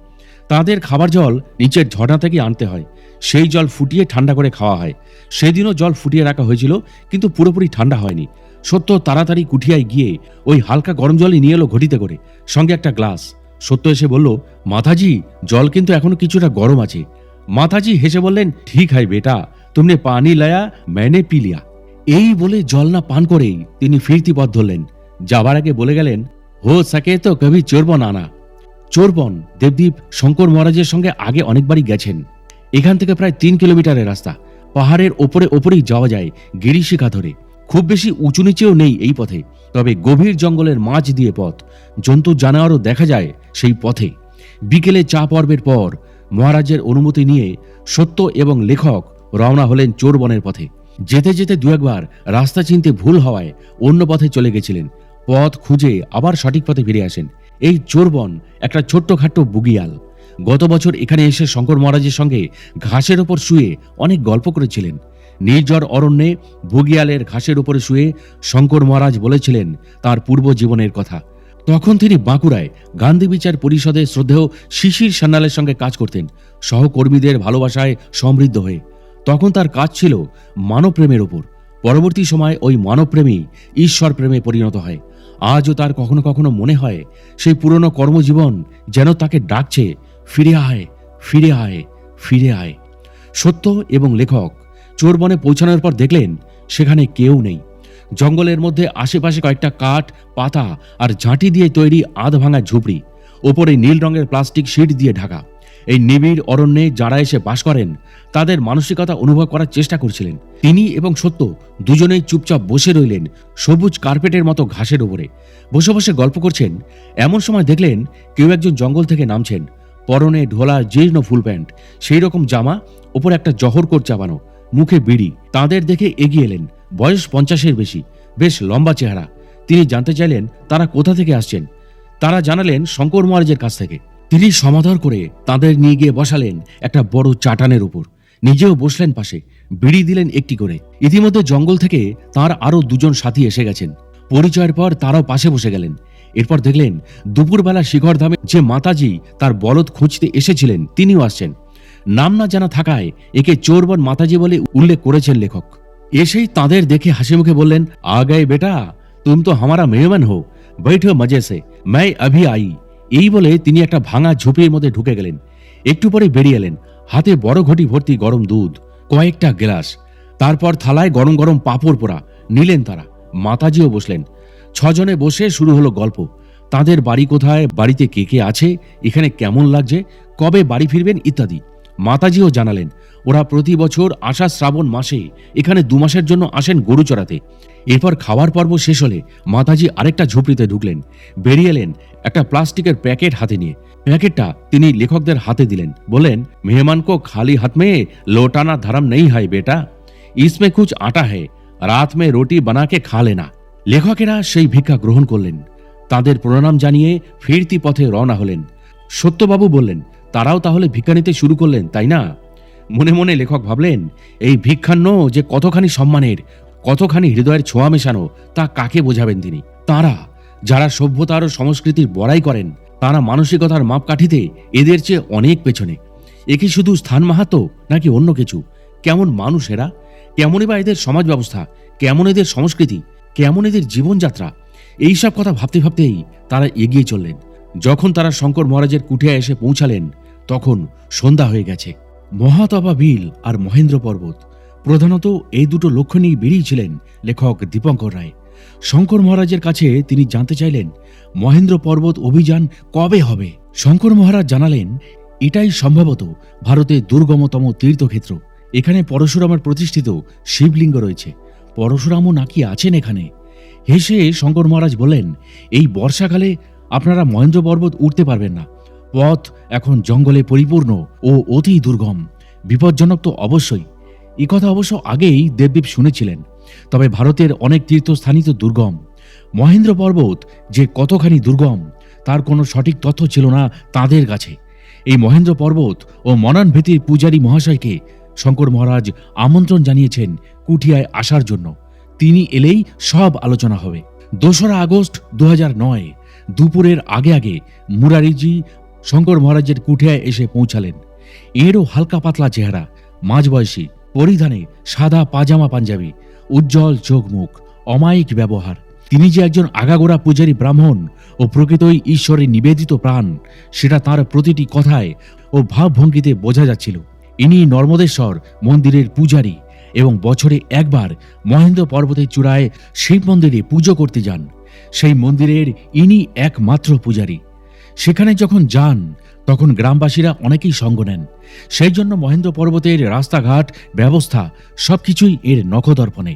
তাদের খাবার জল নিচের ঝর্ণা থেকে আনতে হয়, সেই জল ফুটিয়ে ঠান্ডা করে খাওয়া হয়। সেদিনও জল ফুটিয়ে রাখা হয়েছিল, কিন্তু পুরোপুরি ঠান্ডা হয়নি। সত্য তাড়াতাড়ি কুঠিয়ায় গিয়ে ওই হালকা গরম জলই নিয়ে এলো ঘটিতে করে, সঙ্গে একটা গ্লাস। সত্য এসে বলল, মাতাজি জল কিন্তু এখনো কিছুটা গরম আছে। মাতাজি হেসে বললেন, ঠিক হয় বেটা, তুমনে পানি লায়া मैंने পি লিয়া। এই বলে জল না পান করেই তিনি ফিরতি পথ ধরলেন। যাবার আগে বলে গেলেন, হো সকে তো কবি চোরবন আনা। চোরবন দেবদীপ শঙ্কর মহারাজের সঙ্গে আগে অনেকবারই গেছেন। এখান থেকে প্রায় 3 কিলোমিটারের রাস্তা। পাহাড়ের ওপরেই যাওয়া যায় গিরিশিখা ধরে। খুব বেশি উঁচু নিচেও নেই এই পথে, তবে গভীর জঙ্গলের মাঝ দিয়ে পথ। জন্তু জানোয়ারও দেখা যায় সেই পথে। বিকেলে চা পর্বের পর মহারাজের অনুমতি নিয়ে সত্য এবং লেখক রওনা হলেন চোরবনের পথে। যেতে যেতে দু একবার রাস্তা চিনতে ভুল হওয়ায় অন্য পথে চলে গেছিলেন। পথ খুঁজে আবার সঠিক পথে ফিরে আসেন। এই চোরবন একটা ছোট্টখাট্ট বুগিয়াল। গত বছর এখানে এসে শঙ্কর মহারাজের সঙ্গে ঘাসের ওপর শুয়ে অনেক গল্প করেছিলেন। নির্জর অরণ্যে বুগিয়ালের ঘাসের উপরে শুয়ে শঙ্কর মহারাজ বলেছিলেন তার পূর্ব জীবনের কথা। তখন তিনি বাঁকুড়ায় গান্ধী বিচার পরিষদে শ্রদ্ধেয় শিশির সান্যালের সঙ্গে কাজ করতেন, সহকর্মীদের ভালোবাসায় সমৃদ্ধ হয়ে। তখন তার কাজ ছিল মানবপ্রেমের ওপর। পরবর্তী সময় ওই মানবপ্রেমী ঈশ্বর প্রেমে পরিণত হয়। আজও তার কখনো কখনো মনে হয় সেই পুরনো কর্মজীবন যেন তাকে ডাকছে, ফিরে আয়, ফিরে আয়, ফিরে আয়। সত্য এবং লেখক চোরবনে পৌঁছানোর পর দেখলেন সেখানে কেউ নেই। জঙ্গলের মধ্যে আশেপাশে কয়েকটা কাঠ, পাতা আর ঝাঁটি দিয়ে তৈরি আধ ভাঙা ঝুপড়ি, ওপরে নীল রঙের প্লাস্টিক শিট দিয়ে ঢাকা। এই নিবিড় অরণ্যে যারা এসে বাস করেন তাদের মানসিকতা অনুভব করার চেষ্টা করছিলেন। তিনি এবং সত্য দুজনেই চুপচাপ বসে রইলেন সবুজ কার্পেটের মতো ঘাসের উপরে। বসে বসে গল্প করছেন। এমন সময় দেখলেন কেউ একজন জঙ্গল থেকে নামছেন। পরনে ঢোলা জীর্ণ ফুল প্যান্ট, সেই রকম জামা, ওপর একটা জহর কোট চাপানো, মুখে বিড়ি। তাদের দেখে এগিয়ে এলেন। বয়স 50-এর বেশি, বেশ লম্বা চেহারা। তিনি জানতে চাইলেন তারা কোথা থেকে আসছেন। তারা জানালেন শঙ্কর মহারাজের কাছ থেকে। তিনি সমাদর করে তাদের নিয়ে গিয়ে বসালেন একটা বড় চাটানের উপর। নিজেও বসলেন পাশে, বিড়ি দিলেন একটি করে। ইতিমধ্যে জঙ্গল থেকে তার আরো 2জন সাথী এসে গেছেন। পরিচয়ের পর তারাও পাশে বসে গেলেন। এরপর দেখলেন দুপুরবেলা শিখরধামে যে মাতাজি তার বলদ খুঁজতে এসেছিলেন তিনিও আসছেন। নাম না জানা থাকায় একে চোরবন মাতাজি বলে উল্লেখ করেছেন লেখক। এসেই তাদের দেখে হাসি মুখে বললেন, আ গয়ে বেটা, তুম তো হামারা মেহমান হো, বৈঠো মজে সে, मैं अभी आई। এই বলে তিনি একটা ভাঙা ঝুপড়ির মধ্যে ঢুকে গেলেন। একটু পরে বেরিয়ে এলেন, হাতে বড় ঘটি ভর্তি গরম দুধ, কয়েকটা গ্লাস, তারপর থালায় গরম গরম পাঁপড় পোড়া নিলেন তারা। মাতাজিও বসলেন। 6 জনে বসে শুরু হলো গল্প। তাদের বাড়ি কোথায়, বাড়িতে কে কে আছে, এখানে কেমন লাগছে, কবে বাড়ি ফিরবেন ইত্যাদি। মাতাজিও জানালেন ওরা প্রতি বছর আষাঢ় শ্রাবণ মাসে এখানে 2 মাসের জন্য আসেন গরু চড়াতে। এরপর খাওয়ার পর্ব শেষ হলে মাতাজি আরেকটা ঝুপড়িতে ঢুকলেন। বেরিয়ে এলেন একটা প্লাস্টিকের প্যাকেট হাতে নিয়ে। প্যাকেটটা তিনি লেখকদের হাতে দিলেন। বললেন, মেহমান কো খালি হাত মে লৌটানা ধরম নেই হয় বেটা, ইসমে কুছ আটা है, রাত মে রুটি বানাকে খা লেনা। লেখকেরা সেই ভিক্ষা গ্রহণ করলেন। তাদের প্রণাম জানিয়ে ফিরতি পথে রওনা হলেন। সত্যবাবু বললেন, তারাও তাহলে ভিক্ষা নিতে শুরু করলেন, তাই না? মনে মনে লেখক ভাবলেন, এই ভিক্ষান্ন যে কতখানি সম্মানের, কতখানি হৃদয়ের ছোঁয়া মেশানো, তা কাকে বোঝাবেন তিনি? তারা যারা সভ্যতার ও সংস্কৃতির বড়াই করেন, তারা মানসিকতার মাপকাঠিতে এদের চেয়ে অনেক পেছনে। এ কি শুধু স্থান মাহাতো নাকি অন্য কিছু? কেমন মানুষ এরা? কেমনই বা এদের সমাজ ব্যবস্থা? কেমন এদের সংস্কৃতি? কেমন এদের জীবনযাত্রা? এইসব কথা ভাবতে ভাবতেই তারা এগিয়ে চললেন। যখন তারা শঙ্কর মহারাজের কুঠিয়ায় এসে পৌঁছালেন তখন সন্ধ্যা হয়ে গেছে। মহাতপা বিল আর মহেন্দ্র পর্বত, প্রধানত এই দুটো লক্ষ্য নিয়ে বেরিয়েছিলেন লেখক দীপঙ্কর রায়। শঙ্কর মহারাজের কাছে তিনি জানতে চাইলেন মহেন্দ্র পর্বত অভিযান কবে হবে। শঙ্কর মহারাজ জানালেন, এটাই সম্ভবত ভারতের দুর্গমতম তীর্থক্ষেত্র। এখানে পরশুরামের প্রতিষ্ঠিত শিবলিঙ্গ রয়েছে। পরশুরামও নাকি আছেন এখানে। হেসে শঙ্কর মহারাজ বললেন, এই বর্ষাকালে আপনারা মহেন্দ্র পর্বত উঠতে পারবেন না। পথ এখন জঙ্গলে পরিপূর্ণ ও অতি দুর্গম, বিপজ্জনক তো অবশ্যই। এ কথা অবশ্য আগেই দেবদীপ শুনেছিলেন। তবে ভারতের অনেক তীর্থস্থানই তো দুর্গম। মহেন্দ্র পর্বত যে কতখানি দুর্গম তার কোনো সঠিক তথ্য ছিল না তাদের কাছে। এই মহেন্দ্র পর্বত ও মনন ভীতির পূজারী মহাশয়কে শঙ্কর মহারাজ আমন্ত্রণ জানিয়েছেন কুঠিয়ায় আসার জন্য। তিনি এলেই সব আলোচনা হবে। 2রা আগস্ট 2009 দুপুরের আগে আগে মুরারিজি শঙ্কর মহারাজের কুঠিয়ায় এসে পৌঁছালেন। এরও হালকা পাতলা চেহারা, মাঝবয়সী, পরিধানে সাদা পাজামা পাঞ্জাবি, উজ্জ্বল চোখ মুখ, অমায়িক ব্যবহার। তিনি যে একজন আগাগোড়া পূজারী ব্রাহ্মণ ও প্রকৃতই ঈশ্বরে নিবেদিত প্রাণ, সেটা তার প্রতিটি কথায় ও ভাবভঙ্গিতে বোঝা যাচ্ছিল। ইনি নর্মদেশ্বর মন্দিরের পূজারী এবং বছরে একবার মহেন্দ্র পর্বতের চূড়ায় শিব মন্দিরে পুজো করতে যান। সেই মন্দিরের ইনি একমাত্র পূজারী। সেখানে যখন যান তখন গ্রামবাসীরা অনেকেই সঙ্গ নেন। সেই জন্য মহেন্দ্র পর্বতের রাস্তাঘাট ব্যবস্থা সবকিছুই এর নখদর্পণে।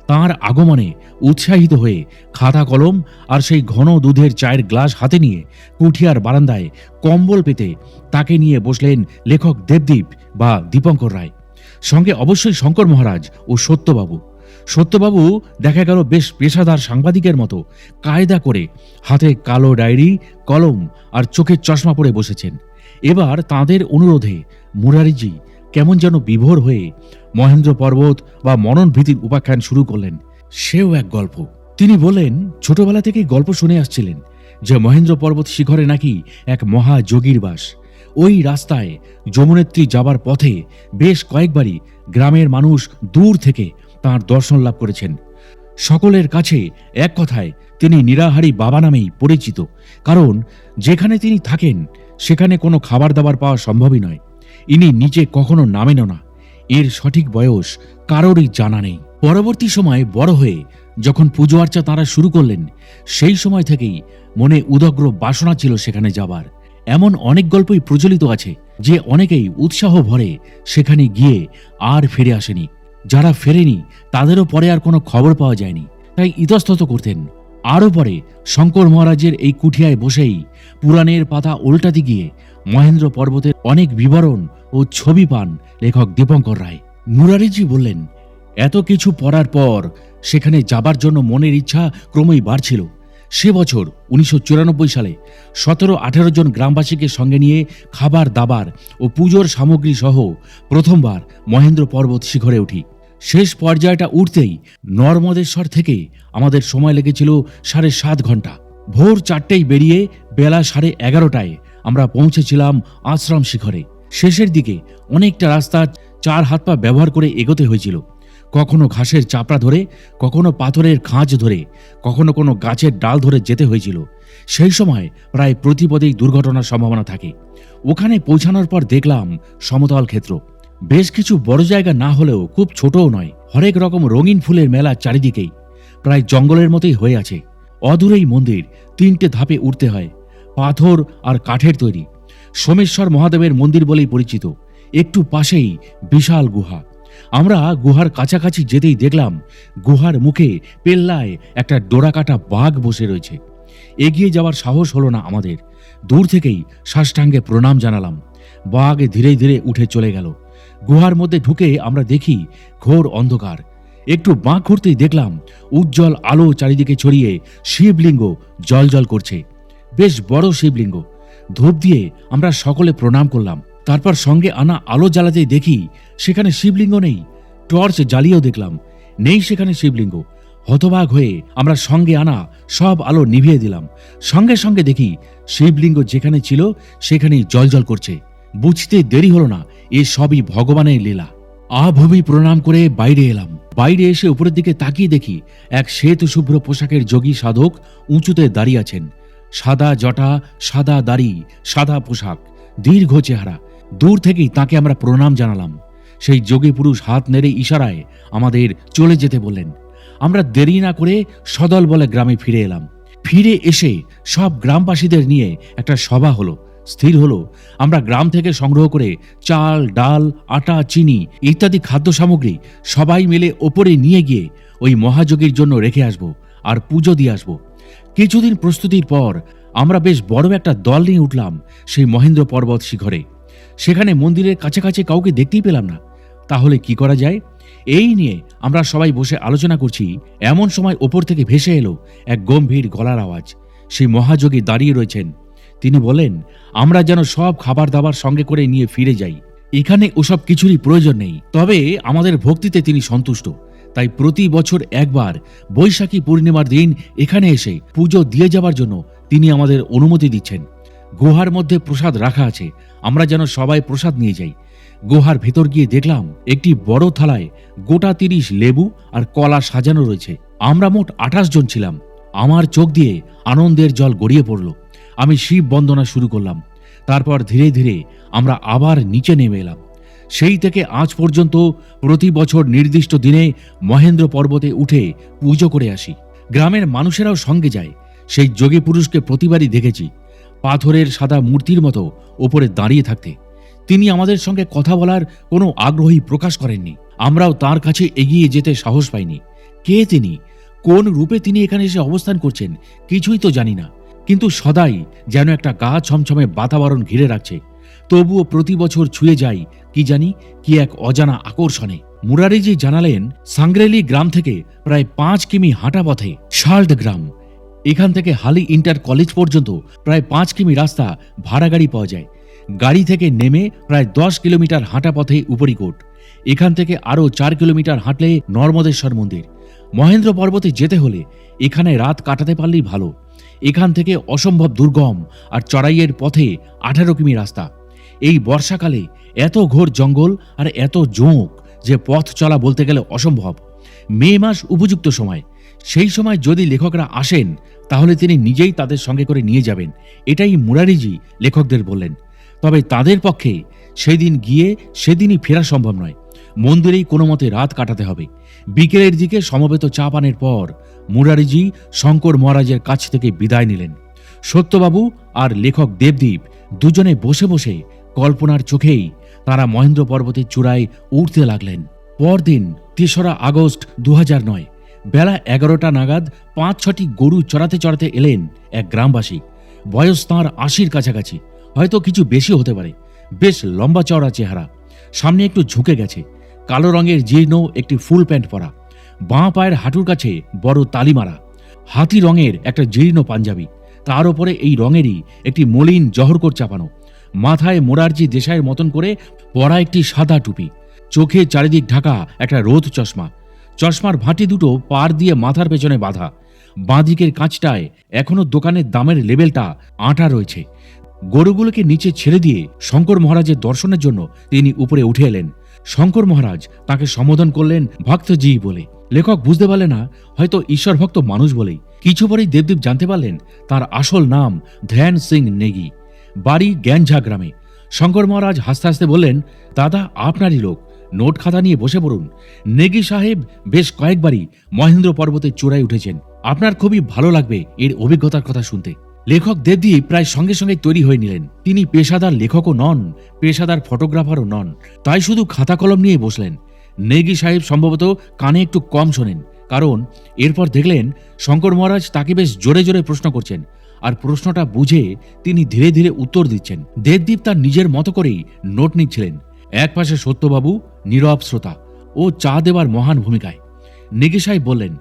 তাঁর আগমনে উৎসাহিত হয়ে খাতা কলম আর সেই ঘন দুধের চায়ের গ্লাস হাতে নিয়ে কুঠিয়ার বারান্দায় কম্বল পেতে তাকে নিয়ে বসলেন লেখক দেবদীপ বা দীপঙ্কর রায়। সঙ্গে অবশ্যই শঙ্কর মহারাজ ও সত্যবাবু। সত্যবাবু দেখা গেল বেশ পেশাদার সাংবাদিকের মতো কায়দা করে হাতে কালো ডায়েরি, কলম আর চোখের চশমা পরে বসেছেন। এবার তাঁদের অনুরোধে মুরারিজি কেমন যেন বিভোর হয়ে মহেন্দ্র পর্বত বা মনন ভীতির উপাখ্যান শুরু করলেন। সেও এক গল্প। তিনি বললেন, ছোটবেলা থেকেই গল্প শুনে আসছিলেন যে মহেন্দ্র পর্বত শিখরে নাকি এক মহাযোগীর বাস। ওই রাস্তায় যমুনেত্রী যাবার পথে বেশ কয়েকবারই গ্রামের মানুষ দূর থেকে তাঁর দর্শন লাভ করেছেন। সকলের কাছে এক কথায় তিনি নিরাহারী বাবা নামেই পরিচিত, কারণ যেখানে তিনি থাকেন সেখানে কোনো খাবার দাবার পাওয়া সম্ভবই নয়। ইনি নিচে কখনো নামেনও না। এর সঠিক বয়স কারোরই জানা নেই। পরবর্তী সময়ে বড় হয়ে যখন পুজো আর্চা তাঁরা শুরু করলেন, সেই সময় থেকেই মনে উদগ্র বাসনা ছিল সেখানে যাবার। এমন অনেক গল্পই প্রচলিত আছে যে অনেকেই উৎসাহ ভরে সেখানে গিয়ে আর ফিরে আসেনি। যারা ফেরেনি তাদেরও পরে আর কোনো খবর পাওয়া যায়নি, তাই ইতস্তত করতেন। আরও পরে শঙ্কর মহারাজের এই কুঠিয়ায় বসেই পুরাণের পাতা উল্টাতে গিয়ে মহেন্দ্র পর্বতের অনেক বিবরণ ও ছবি পান লেখক দীপঙ্কর রায়। মুরারিজি বললেন, এত কিছু পড়ার পর সেখানে যাবার জন্য মনের ইচ্ছা ক্রমেই বাড়ছিল। সে বছর 1994 সালে 17-18 জন গ্রামবাসীকে সঙ্গে নিয়ে খাবার দাবার ও পুজোর সামগ্রী সহ প্রথমবার মহেন্দ্র পর্বত শিখরে উঠি। শেষ পর্যায়টা উঠতেই নর্মদেশ্বর থেকে আমাদের সময় লেগেছিল 7.5 ঘন্টা। ভোর 4টেই বেরিয়ে বেলা 11:30টায় আমরা পৌঁছেছিলাম আশ্রম শিখরে। শেষের দিকে অনেকটা রাস্তা 4 হাত পা ব্যবহার করে এগোতে হয়েছিল। কখনো ঘাসের চাপড়া ধরে, কখনো পাথরের খাঁজ ধরে, কখনো কোনো গাছের ডাল ধরে যেতে হয়েছিল। সেই সময় প্রায় প্রতিপদেই দুর্ঘটনার সম্ভাবনা থাকে। ওখানে পৌঁছানোর পর দেখলাম সমতল ক্ষেত্র। বেশ কিছু বড় জায়গা না হলেও খুব ছোটও নয়। হরেক রকম রঙিন ফুলের মেলা চারিদিকেই, প্রায় জঙ্গলের মতোই হয়ে আছে। অদূরেই মন্দির, 3টে ধাপে উঠতে হয়, পাথর আর কাঠের তৈরি। সোমেশ্বর মহাদেবের মন্দির বলেই পরিচিত। একটু পাশেই বিশাল গুহা। আমরা গুহার কাছাকাছি যেতেই দেখলাম গুহার মুখে পেল্লায় একটা ডোরাকাটা বাঘ বসে রয়েছে। এগিয়ে যাওয়ার সাহস হলো না আমাদের। দূর থেকেই সাষ্টাঙ্গে প্রণাম জানালাম। বাঘ ধীরে ধীরে উঠে চলে গেল। গুহার মধ্যে ঢুকে আমরা দেখি ঘোর অন্ধকার। একটু বাঁক ঘুরতেই দেখলাম উজ্জ্বল আলো চারিদিকে ছড়িয়ে শিবলিঙ্গ জ্বলজ্বল করছে। বেশ বড় শিবলিঙ্গ। ধূপ দিয়ে আমরা সকলে প্রণাম করলাম। তারপর সঙ্গে আনা আলো জ্বালাতেই দেখি সেখানে শিবলিঙ্গ নেই। টর্চ জ্বালিয়েও দেখলাম নেই সেখানে শিবলিঙ্গ। হতবাক হয়ে আমরা সঙ্গে আনা সব আলো নিভিয়ে দিলাম। সঙ্গে সঙ্গে দেখি শিবলিঙ্গ যেখানে ছিল সেখানেই জ্বলজ্বল করছে। বুঝতে দেরি হলো না, এ সবই ভগবানের লীলা। আভূমি প্রণাম করে বাইরে এলাম। বাইরে এসে উপরের দিকে তাকিয়ে দেখি এক শ্বেত শুভ্র পোশাকের যোগী সাধক উঁচুতে দাঁড়িয়ে আছেন। সাদা জটা, সাদা দাড়ি, সাদা পোশাক, দীর্ঘ চেহারা। দূর থেকেই তাকে আমরা প্রণাম জানালাম। সেই যোগী পুরুষ হাত নেড়ে ইশারায় আমাদের চলে যেতে বললেন। আমরা দেরি না করে সদল বলে গ্রামে ফিরে এলাম। ফিরে এসে সব গ্রামবাসীদের নিয়ে একটা সভা হলো। স্থির হলো আমরা গ্রাম থেকে সংগ্রহ করে চাল, ডাল, আটা, চিনি ইত্যাদি খাদ্য সামগ্রী সবাই মিলে ওপরে নিয়ে গিয়ে ওই মহাযোগীর জন্য রেখে আসব আর পুজো দিয়ে আসব। কিছুদিন প্রস্তুতির পর আমরা বেশ বড় একটা দল নিয়ে উঠলাম সেই মহেন্দ্র পর্বত শিখরে। সেখানে মন্দিরের কাছাকাছি কাউকে দেখতেই পেলাম না। তাহলে কি করা যায়, এই নিয়ে আমরা সবাই বসে আলোচনা করছি। এমন সময় ওপর থেকে ভেসে এলো এক গম্ভীর গলার আওয়াজ। সেই মহাযোগী দাঁড়িয়ে রয়েছেন। তিনি বলেন, আমরা যেন সব খাবার দাবার সঙ্গে করে নিয়ে ফিরে যাই। এখানে ওসব কিছুরই প্রয়োজন নেই, তবে আমাদের ভক্তিতে তিনি সন্তুষ্ট। তাই প্রতি বছর একবার বৈশাখী পূর্ণিমার দিন এখানে এসে পুজো দিয়ে যাবার জন্য তিনি আমাদের অনুমতি দিচ্ছেন। গুহার মধ্যে প্রসাদ রাখা আছে, আমরা যেন সবাই প্রসাদ নিয়ে যাই। গুহার ভেতর গিয়ে দেখলাম একটি বড় থালায় গোটা 30 লেবু আর কলা সাজানো রয়েছে। আমরা মোট 28 জন ছিলাম। আমার চোখ দিয়ে আনন্দের জল গড়িয়ে পড়ল। আমি শিব বন্দনা শুরু করলাম। তারপর ধীরে ধীরে আমরা আবার নিচে নেমে এলাম। সেই থেকে আজ পর্যন্ত প্রতি বছর নির্দিষ্ট দিনে মহেন্দ্র পর্বতে উঠে পুজো করে আসি। গ্রামের মানুষেরাও সঙ্গে যায়। সেই যোগী পুরুষকে প্রতিবারই দেখেছি পাথরের সাদা মূর্তির মতো ওপরে দাঁড়িয়ে থাকতে। তিনি আমাদের সঙ্গে কথা বলার কোনো আগ্রহী প্রকাশ করেননি। আমরাও তার কাছে এগিয়ে যেতে সাহস পাইনি। কে তিনি, কোন রূপে তিনি এখানে এসে অবস্থান করছেন কিছুই তো জানি না, কিন্তু সদাই যেন একটা গা ছমছমে বাতাবরণ ঘিরে রাখছে। তবুও প্রতি বছর ছুঁয়ে যাই কি জানি কি এক অজানা আকর্ষণে। মুরারিজি জানালেন, সাংগ্রেলি গ্রাম থেকে প্রায় 5 কিমি হাঁটা পথে শাল্ট গ্রাম। এখান থেকে হালি ইন্টার কলেজ পর্যন্ত প্রায় 5 কিমি রাস্তা ভাড়া গাড়ি পাওয়া যায়। গাড়ি থেকে নেমে প্রায় 10 কিলোমিটার হাঁটা পথে উপরিকোট। এখান থেকে আরও 4 কিলোমিটার হাঁটলে নর্মদেশ্বর মন্দির। মহেন্দ্র পর্বতে যেতে হলে এখানে রাত কাটাতে পারলেই ভালো। এখান থেকে অসম্ভব দুর্গম আর চড়াইয়ের পথে 18 কিমি রাস্তা। এই বর্ষাকালে এত ঘোর জঙ্গল আর এত জোঁক যে পথ চলা বলতে গেলে অসম্ভব। মে মাস উপযুক্ত সময়। সেই সময় যদি লেখকরা আসেন তাহলে তিনি নিজেই তাদের সঙ্গে করে নিয়ে যাবেন, এটাই মুরারিজি লেখকদের বললেন। তবে তাদের পক্ষে সেদিন গিয়ে সেদিনই ফেরা সম্ভব নয়। মন্দিরেই কোনো মতে রাত কাটাতে হবে। বিকেলের দিকে সমবেত চা পানের পর মুরারিজি শঙ্কর মহারাজের কাছ থেকে বিদায় নিলেন। সত্যবাবু আর লেখক দেবদীপ দুজনে বসে বসে কল্পনার চোখেই তারা মহেন্দ্র পর্বতের চূড়ায় উঠতে লাগলেন। পরদিন ৩রা আগস্ট ২০০৯ বেলা ১১টা নাগাদ ৫-৬টি গরু চড়াতে চড়াতে এলেন এক গ্রামবাসী। বয়স তাঁর ৮০-র কাছাকাছি, হয়তো কিছু বেশি হতে পারে। বেশ লম্বা চওড়া চেহারা, সামনে একটু ঝুঁকে গেছে, কালো রঙের জীর্ণ একটি ফুল প্যান্ট পরা, বাঁ পায়ের হাঁটুর কাছে বড় তালি মারা, হাতি রঙের একটা জীর্ণ পাঞ্জাবি, তার ওপরে এই রঙেরই একটি মলিন জহরকোট চাপানো, মাথায় মোরারজি দেশাইয়ের মতন করে পরা একটি সাদা টুপি, চোখে চারিদিক ঢাকা একটা রোদ চশমা, চশমার ভাঁটি দুটো পার দিয়ে মাথার পেছনে বাঁধা। বাঁদিকের কাঁচটায় এখনো দোকানের দামের লেবেলটা আঁটা রয়েছে। গরুগুলোকে নিচে ছেড়ে দিয়ে শঙ্কর মহারাজের দর্শনের জন্য তিনি উপরে উঠে এলেন। শঙ্কর মহারাজ তাকে সম্বোধন করলেন ভক্তজি বলে। লেখক বুঝতে পারলেন না, হয়তো ঈশ্বরভক্ত মানুষ বলেই। কিছু পরেই দেবদীপ জানতে পারলেন তার আসল নাম ধ্যান সিং নেগি, বাড়ি জ্ঞানঝা গ্রামে। শঙ্কর মহারাজ হাসতে হাসতে বললেন, দাদা আপনারই লোক, নোট খাতা নিয়ে বসে পড়ুন। নেগি সাহেব বেশ কয়েকবারই মহেন্দ্র পর্বতের চূড়ায় উঠেছেন, আপনার খুবই ভালো লাগবে এর অভিজ্ঞতার কথা শুনতে। লেখক দেবদীপ প্রায় সঙ্গে সঙ্গে তৈরি হয়ে নিলেন। তিনি পেশাদার লেখকও নন, পেশাদার ফটোগ্রাফারও নন, তাই শুধু খাতা কলম নিয়ে বসলেন। নেগি সাহেব সম্ভবত কানে একটু কম শোনেন, কারণ এরপর দেখলেন শঙ্কর মহারাজ তাকে বেশ জোরে জোরে প্রশ্ন করছেন, আর প্রশ্নটা বুঝে তিনি ধীরে ধীরে উত্তর দিচ্ছেন। দেবদীপ তার নিজের মতো করেই নোট নিচ্ছিলেন। এক পাশে সত্যবাবু নীরব শ্রোতা ও চা দেওয়ার মহান ভূমিকায়। নেগি সাহেব বললেন,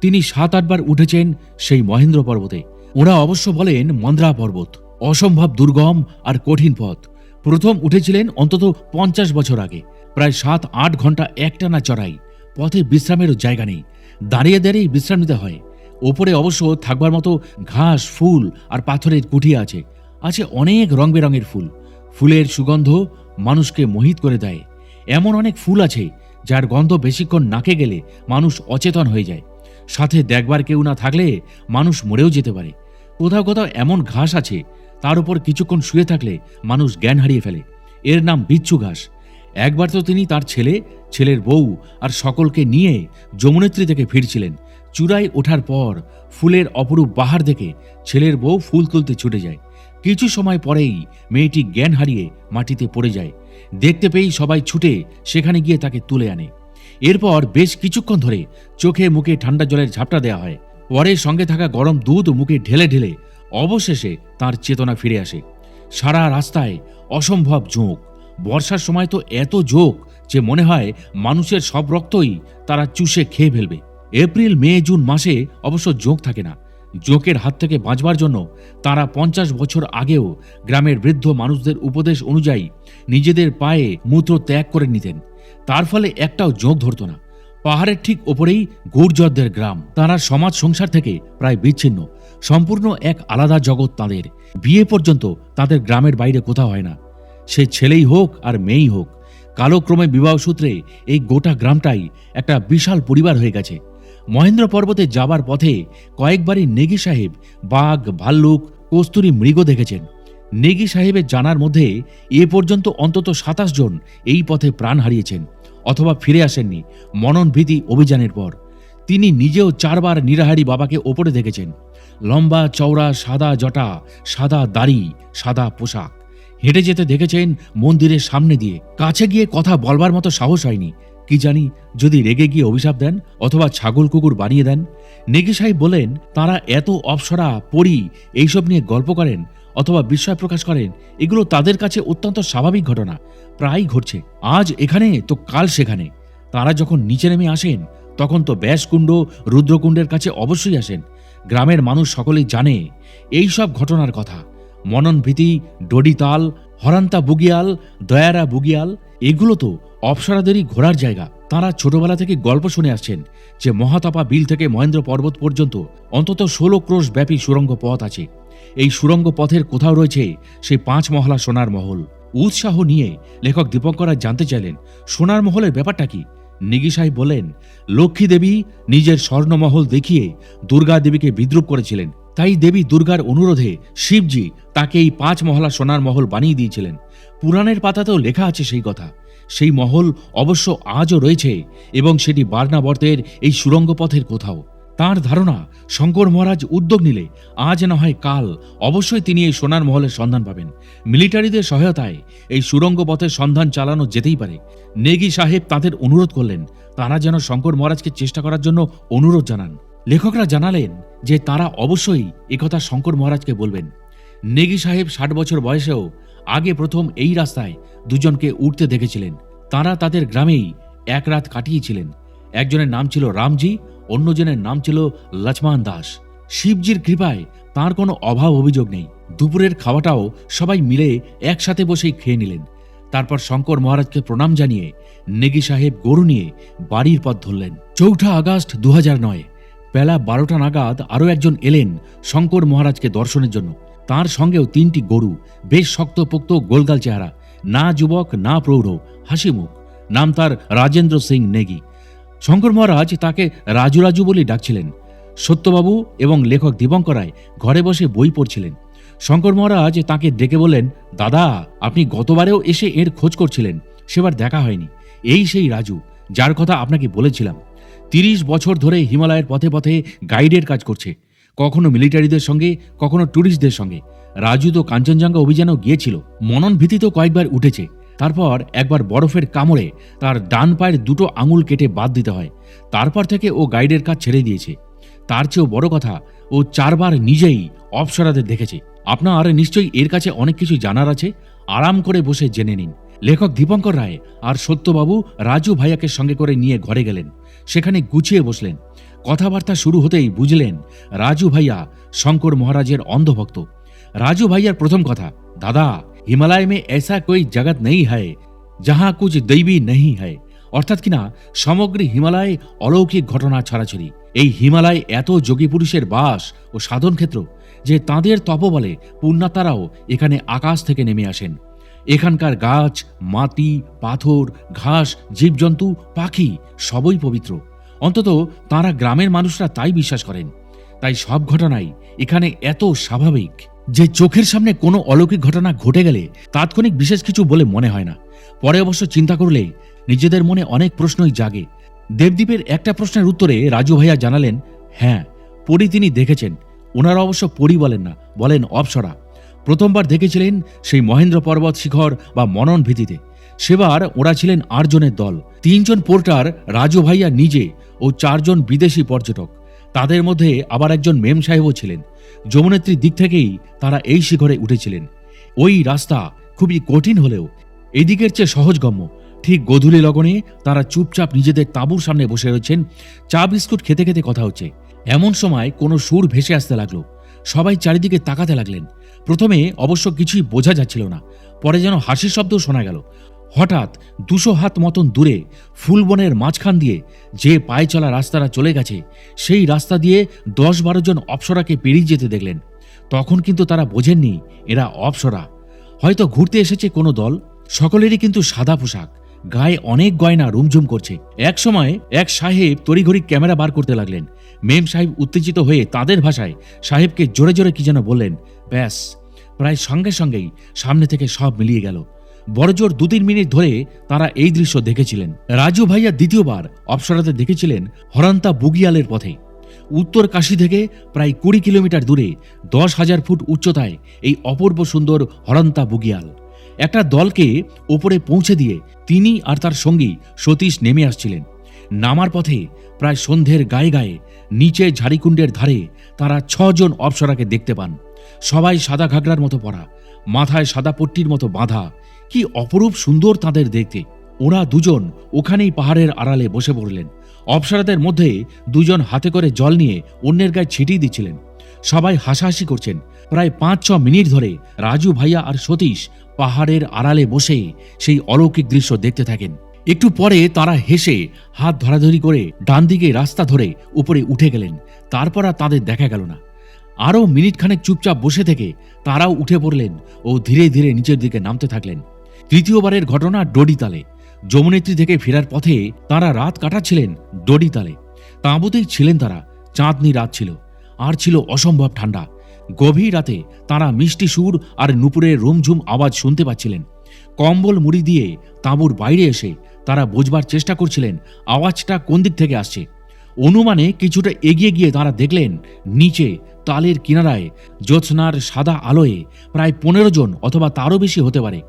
তিনি ৭-৮ বার উঠেছেন সেই মহেন্দ্র পর্বতে। ওরা অবশ্য বলেন মন্দ্রা পর্বত অসম্ভব দুর্গম আর কঠিন পথ। প্রথম উঠেছিলেন অন্তত ৫০ বছর আগে। প্রায় ৭-৮ ঘন্টা একটানা চড়াই, পথে বিশ্রামেরও জায়গা নেই, দাঁড়িয়ে দাঁড়িয়ে বিশ্রাম নিতে হয়। ওপরে অবশ্য থাকবার মতো ঘাস, ফুল আর পাথরের কুঠিয়া আছে। আছে অনেক রং বেরঙের ফুল। ফুলের সুগন্ধ মানুষকে মোহিত করে দেয়। এমন অনেক ফুল আছে যার গন্ধ বেশিক্ষণ নাকে গেলে মানুষ অচেতন হয়ে যায়। সাথে দেখবার কেউ না থাকলে মানুষ মরেও যেতে পারে। কোথাও কোথাও এমন ঘাস আছে তার উপর কিছুক্ষণ শুয়ে থাকলে মানুষ জ্ঞান হারিয়ে ফেলে। এর নাম বিচ্ছু ঘাস। একবার তো তিনি তার ছেলে, ছেলের বউ আর সকলকে নিয়ে যমুনেত্রী থেকে ফিরছিলেন। চূড়ায় ওঠার পর ফুলের অপরূপ বাহার দেখে ছেলের বউ ফুল তুলতে ছুটে যায়। কিছু সময় পরেই মেয়েটি জ্ঞান হারিয়ে মাটিতে পড়ে যায়। দেখতে পেয়েই সবাই ছুটে সেখানে গিয়ে তাকে তুলে আনে। এরপর বেশ কিছুক্ষণ ধরে চোখে মুখে ঠান্ডা জলের ঝাপটা দেওয়া হয়। পরে সঙ্গে থাকা গরম দুধ মুখে ঢেলে ঢেলে অবশেষে তার চেতনা ফিরে আসে। সারা রাস্তায় অসম্ভব ঝোঁক। বর্ষার সময় তো এত ঝোঁক যে মনে হয় মানুষের সব রক্তই তারা চুষে খেয়ে ফেলবে। এপ্রিল, মে, জুন মাসে অবশ্য ঝোঁক থাকে না। ঝোঁকের হাত থেকে বাঁচবার জন্য তারা ৫০ বছর আগেও গ্রামের বৃদ্ধ মানুষদের উপদেশ অনুযায়ী নিজেদের পায়ে মূত্র ত্যাগ করে নিতেন। তার ফলে একটাও ঝোঁক ধরত না। পাহাড়ের ঠিক ওপরেই গুর্জরদের গ্রাম। তারা সমাজ সংসার থেকে প্রায় বিচ্ছিন্ন। সম্পূর্ণ এক আলাদা জগৎ তাদের। বিয়ে পর্যন্ত তাদের গ্রামের বাইরে কোথাও হয় না। সে ছেলেই হোক আর মেয়েই হোক, কালক্রমে বিবাহ সূত্রে এই গোটা গ্রামটাই একটা বিশাল পরিবার হয়ে গেছে। মহেন্দ্র পর্বতে যাবার পথে কয়েকবারই নেগি সাহেব বাঘ, ভাল্লুক, কস্তুরী মৃগ দেখেছেন। নেগি সাহেবের জানার মধ্যে এ পর্যন্ত অন্তত 27 জন এই পথে প্রাণ হারিয়েছেন অথবা ফিরে আসেননি মননভীতি অভিযানের পর। তিনি নিজেও 4 বার নিরাহারি বাবাকে ওপরে দেখেছেন। লম্বা চওড়া সাদা জটা, সাদা দাড়ি, সাদা পোশাক। হেঁটে যেতে দেখেছেন মন্দিরের সামনে দিয়ে। কাছে গিয়ে কথা বলবার মতো সাহস হয়নি, কি জানি যদি রেগে গিয়ে অভিশাপ দেন অথবা ছাগল কুকুর বানিয়ে দেন। নেগি সাহেব বলেন, তারা এত অপ্সরা, পরী এইসব নিয়ে গল্প করেন অথবা বিস্ময় প্রকাশ করেন, এগুলো তাদের কাছে অত্যন্ত স্বাভাবিক ঘটনা, প্রায়ই ঘটছে। আজ এখানে তো কাল সেখানে। তারা যখন নিচে নেমে আসেন তখন তো ব্যাসকুণ্ড, রুদ্রকুণ্ডের কাছে অবশ্যই আসেন। গ্রামের মানুষ সকলেই জানে এই সব ঘটনার কথা। মননভীতি, ডডিতাল, হরান্তা বুগিয়াল, দয়ারা বুগিয়াল, এগুলো তো অপ্সরাদেরই ঘোরার জায়গা। তারা ছোটবেলা থেকে গল্প শুনে আসছেন যে মহাতাপা বিল থেকে মহেন্দ্র পর্বত পর্যন্ত অন্তত 16 ক্রোশ ব্যাপী সুড়ঙ্গ পথ আছে। এই সুড়ঙ্গ পথের কোথাও রয়েছে সেই 5 মহলা সোনার মহল। উৎসাহ নিয়ে লেখক দীপঙ্কর রায় জানতে চাইলেন, সোনার মহলের ব্যাপারটা কি? নেগি সাহেব বলেন, লক্ষ্মী দেবী নিজের স্বর্ণমহল দেখিয়ে দুর্গা দেবীকে বিদ্রুপ করেছিলেন। তাই দেবী দুর্গার অনুরোধে শিবজি তাকে এই 5 মহলা সোনার মহল বানিয়ে দিয়েছিলেন। পুরাণের পাতাতেও লেখা আছে সেই কথা। সেই মহল অবশ্য আজও রয়েছে এবং সেটি বার্নাবর্তের এই সুড়ঙ্গ পথের কোথাও। তাঁর ধারণা, শঙ্কর মহারাজ উদ্যোগ নিলে আজ না হয় কাল অবশ্যই তিনি এই সোনার মহলের সন্ধান পাবেন। মিলিটারিদের সহায়তায় এই সুড়ঙ্গ পথের সন্ধান চালানো যেতেই পারে। নেগি সাহেব তাদের অনুরোধ করলেন তারা যেন শঙ্কর মহারাজকে চেষ্টা করার জন্য অনুরোধ জানান। লেখকরা জানালেন যে তারা অবশ্যই একথা শঙ্কর মহারাজকে বলবেন। নেগি সাহেব 60 বছর বয়সেও আগে প্রথম এই রাস্তায় দুজনকে উঠতে দেখেছিলেন। তারা তাদের গ্রামেই এক রাত কাটিয়েছিলেন। একজনের নাম ছিল রামজি, অন্যজনের নাম ছিল লক্ষ্মণ দাস। শিবজির কৃপায় তার কোনো অভাব অভিযোগ নেই। দুপুরের খাওয়াটাও সবাই মিলে একসাথে বসেই খেয়ে নিলেন। তারপর শঙ্কর মহারাজকে প্রণাম জানিয়ে নেগি সাহেব গরু নিয়ে বাড়ির পথ ধরলেন। 4 আগস্ট 2009 বেলা 12টা নাগাদ আরও একজন এলেন শঙ্কর মহারাজকে দর্শনের জন্য। তার সঙ্গেও 3টি গরু, বেশ শক্তপোক্ত, গোলগাল চেহারা, না যুবক না প্রৌঢ়, হাসি মুখ। নাম তার রাজেন্দ্র সিং নেগি। শঙ্কর মহারাজ তাকে রাজু রাজু বলে ডাকছিলেন। সত্যবাবু এবং লেখক দীপঙ্কর রায় ঘরে বসে বই পড়ছিলেন। শঙ্কর মহারাজ তাকে ডেকে বললেন, দাদা, আপনি গতবারেও এসে এর খোঁজ করছিলেন, সেবার দেখা হয়নি। এই সেই রাজু যার কথা আপনাকে বলেছিলাম। 30 বছর ধরে হিমালয়ের পথে পথে গাইডের কাজ করছে, কখনো মিলিটারিদের সঙ্গে, কখনো ট্যুরিস্টদের সঙ্গে। রাজু তো কাঞ্চনজঙ্ঘা অভিযানেও গিয়েছিল, মনন ভীতিতেও কয়েকবার উঠেছে। তারপর একবার বরফের কামড়ে তার ডান পায়ের 2টো আঙুল কেটে বাদ দিতে হয়। তারপর থেকে ও গাইডের কাজ ছেড়ে দিয়েছে। তার চেয়েও বড় কথা, ও 4 বার নিজেই অপ্সরাদের দেখেছে। আপনার নিশ্চয়ই এর কাছে অনেক কিছু জানার আছে, আরাম করে বসে জেনে নিন। লেখক দীপঙ্কর রায় আর সত্যবাবু রাজু ভাইয়াকে সঙ্গে করে নিয়ে ঘরে গেলেন। সেখানে গুছিয়ে বসলেন। কথাবার্তা শুরু হতেই বুঝলেন রাজু ভাইয়া শঙ্কর মহারাজের অন্ধভক্ত। রাজু ভাইয়ার প্রথম কথা, দাদা, হিমালয় में ऐसा कोई जगत नहीं है जहां कुछ दैवी नहीं है। অর্থাৎ কিনা সমগ্র হিমালয় অলৌকিক ঘটনা ছড়াছড়ি। এই হিমালয় এত যোগী পুরুষের বাস ও সাধন ক্ষেত্র যে তাঁদের তপবলে পুণ্যাত্মারাও এখানে আকাশ থেকে নেমে আসেন। এখানকার গাছ, মাটি, পাথর, ঘাস, জীবজন্তু, পাখি সবই পবিত্র। অন্তত তাঁরা গ্রামের মানুষরা তাই বিশ্বাস করেন। তাই সব ঘটনাই এখানে এত স্বাভাবিক যে চোখের সামনে কোনো অলৌকিক ঘটনা ঘটে গেলে তাৎক্ষণিক বিশেষ কিছু বলে মনে হয় না। পরে অবশ্য চিন্তা করলে নিজেদের মনে অনেক প্রশ্নই জাগে। দেবদ্বীপের একটা প্রশ্নের উত্তরে রাজু ভাইয়া জানালেন, হ্যাঁ, পরী তিনি দেখেছেন। ওনারা অবশ্য পরী বলেন না, বলেন অপ্সরা। প্রথমবার দেখেছিলেন সেই মহেন্দ্র পর্বত শিখর বা মনন ভীতিতে। সেবার ওরা ছিলেন 8 জনের দল। 3 জন পোর্টার, রাজু ভাইয়া নিজে ও 4 জন বিদেশি পর্যটক। তাদের মধ্যে আবার একজন মেম সাহেবও ছিলেন। যমুনেত্রীর দিক থেকেই তারা এই শিখরে উঠেছিলেন। ওই রাস্তা খুবই কঠিন হলেও এদিকের চেয়ে সহজগম্য। ঠিক গোধূলি লগনে তারা চুপচাপ নিজেদের তাঁবুর সামনে বসে রয়েছেন। চা বিস্কুট খেতে খেতে কথা হচ্ছে। এমন সময় কোনো সুর ভেসে আসতে লাগলো। সবাই চারিদিকে তাকাতে লাগলেন। প্রথমে অবশ্য কিছুই বোঝা যাচ্ছিল না, পরে যেন হাসির শব্দও শোনা গেল। হঠাৎ 200 হাত মতন দূরে ফুলবনের মাঝখান দিয়ে যে পায়ে চলা রাস্তাটা চলে গেছে, সেই রাস্তা দিয়ে 10-12 জন অপ্সরাকে পেরিয়ে যেতে দেখলেন। তখন কিন্তু তারা বোঝেননি এরা অপ্সরা, হয়তো ঘুরতে এসেছে কোনো দল। সকলেরই কিন্তু সাদা পোশাক, গায়ে অনেক গয়না রুমঝুম করছে। এক সময় এক সাহেব তড়িঘড়ি ক্যামেরা বার করতে লাগলেন। মেম সাহেব উত্তেজিত হয়ে তাদের ভাষায় সাহেবকে জোরে জোরে কি যেন বললেন। ব্যাস, প্রায় সঙ্গে সঙ্গেই সামনে থেকে সব মিলিয়ে গেল। বড়জোর 2-3 মিনিট ধরে তারা এই দৃশ্য দেখেছিলেন। রাজু ভাইয়া দ্বিতীয়বার অপ্সরাতে দেখেছিলেন হরন্তা বুগিয়ালের পথে। উত্তর কাশী থেকে প্রায় 20 কিলোমিটার দূরে 10,000 ফুট উচ্চতায় এই অপূর্ব সুন্দর হরন্তা বুগিয়াল। একটা দলকে ওপরে পৌঁছে দিয়ে তিনি আর তার সঙ্গী সতীশ নেমে আসছিলেন। নামার পথে প্রায় সন্ধ্যের গায়ে গায়ে নিচে ঝাড়িকুণ্ডের ধারে তারা 6 জন অপ্সরাকে দেখতে পান। সবাই সাদা ঘাগরার মতো পরা, মাথায় সাদা পট্টির মতো বাঁধা। কি অপরূপ সুন্দর তাদের দেখতে। ওরা দুজন ওখানেই পাহাড়ের আড়ালে বসে পড়লেন। অপ্সরাদের মধ্যে 2 জন হাতে করে জল নিয়ে অন্যের গায়ে ছিটিয়ে দিচ্ছিলেন। সবাই হাসাহাসি করছেন। প্রায় 5-6 মিনিট ধরে রাজু ভাইয়া আর সতীশ পাহাড়ের আড়ালে বসে সেই অলৌকিক দৃশ্য দেখতে থাকেন। একটু পরে তারা হেসে হাত ধরাধরি করে ডান দিকে রাস্তা ধরে উপরে উঠে গেলেন। তারপর আর তাদের দেখা গেল না। আরও মিনিটখানেক চুপচাপ বসে থেকে তারাও উঠে পড়লেন ও ধীরে ধীরে নিচের দিকে নামতে থাকলেন। তৃতীয়বারের ঘটনা ডোডিতালে। যমুনেত্রী থেকে ফেরার পথে তারা রাত কাটাচ্ছিলেন ডোডিতালে। তাঁবুতেই ছিলেন তারা। চাঁদনি রাত ছিল, আর ছিল অসম্ভব ঠান্ডা। গভীর রাতে তারা মিষ্টি সুর আর নুপুরের রুমঝুম আওয়াজ শুনতে পাচ্ছিলেন। কম্বল মুড়ি দিয়ে তাঁবুর বাইরে এসে তারা বোঝবার চেষ্টা করছিলেন আওয়াজটা কোন দিক থেকে আসছে। অনুমানে কিছুটা এগিয়ে গিয়ে তারা দেখলেন নিচে তালের কিনারায় জ্যোৎস্নার সাদা আলোয় প্রায় 15 জন অথবা তারও বেশি হতে পারে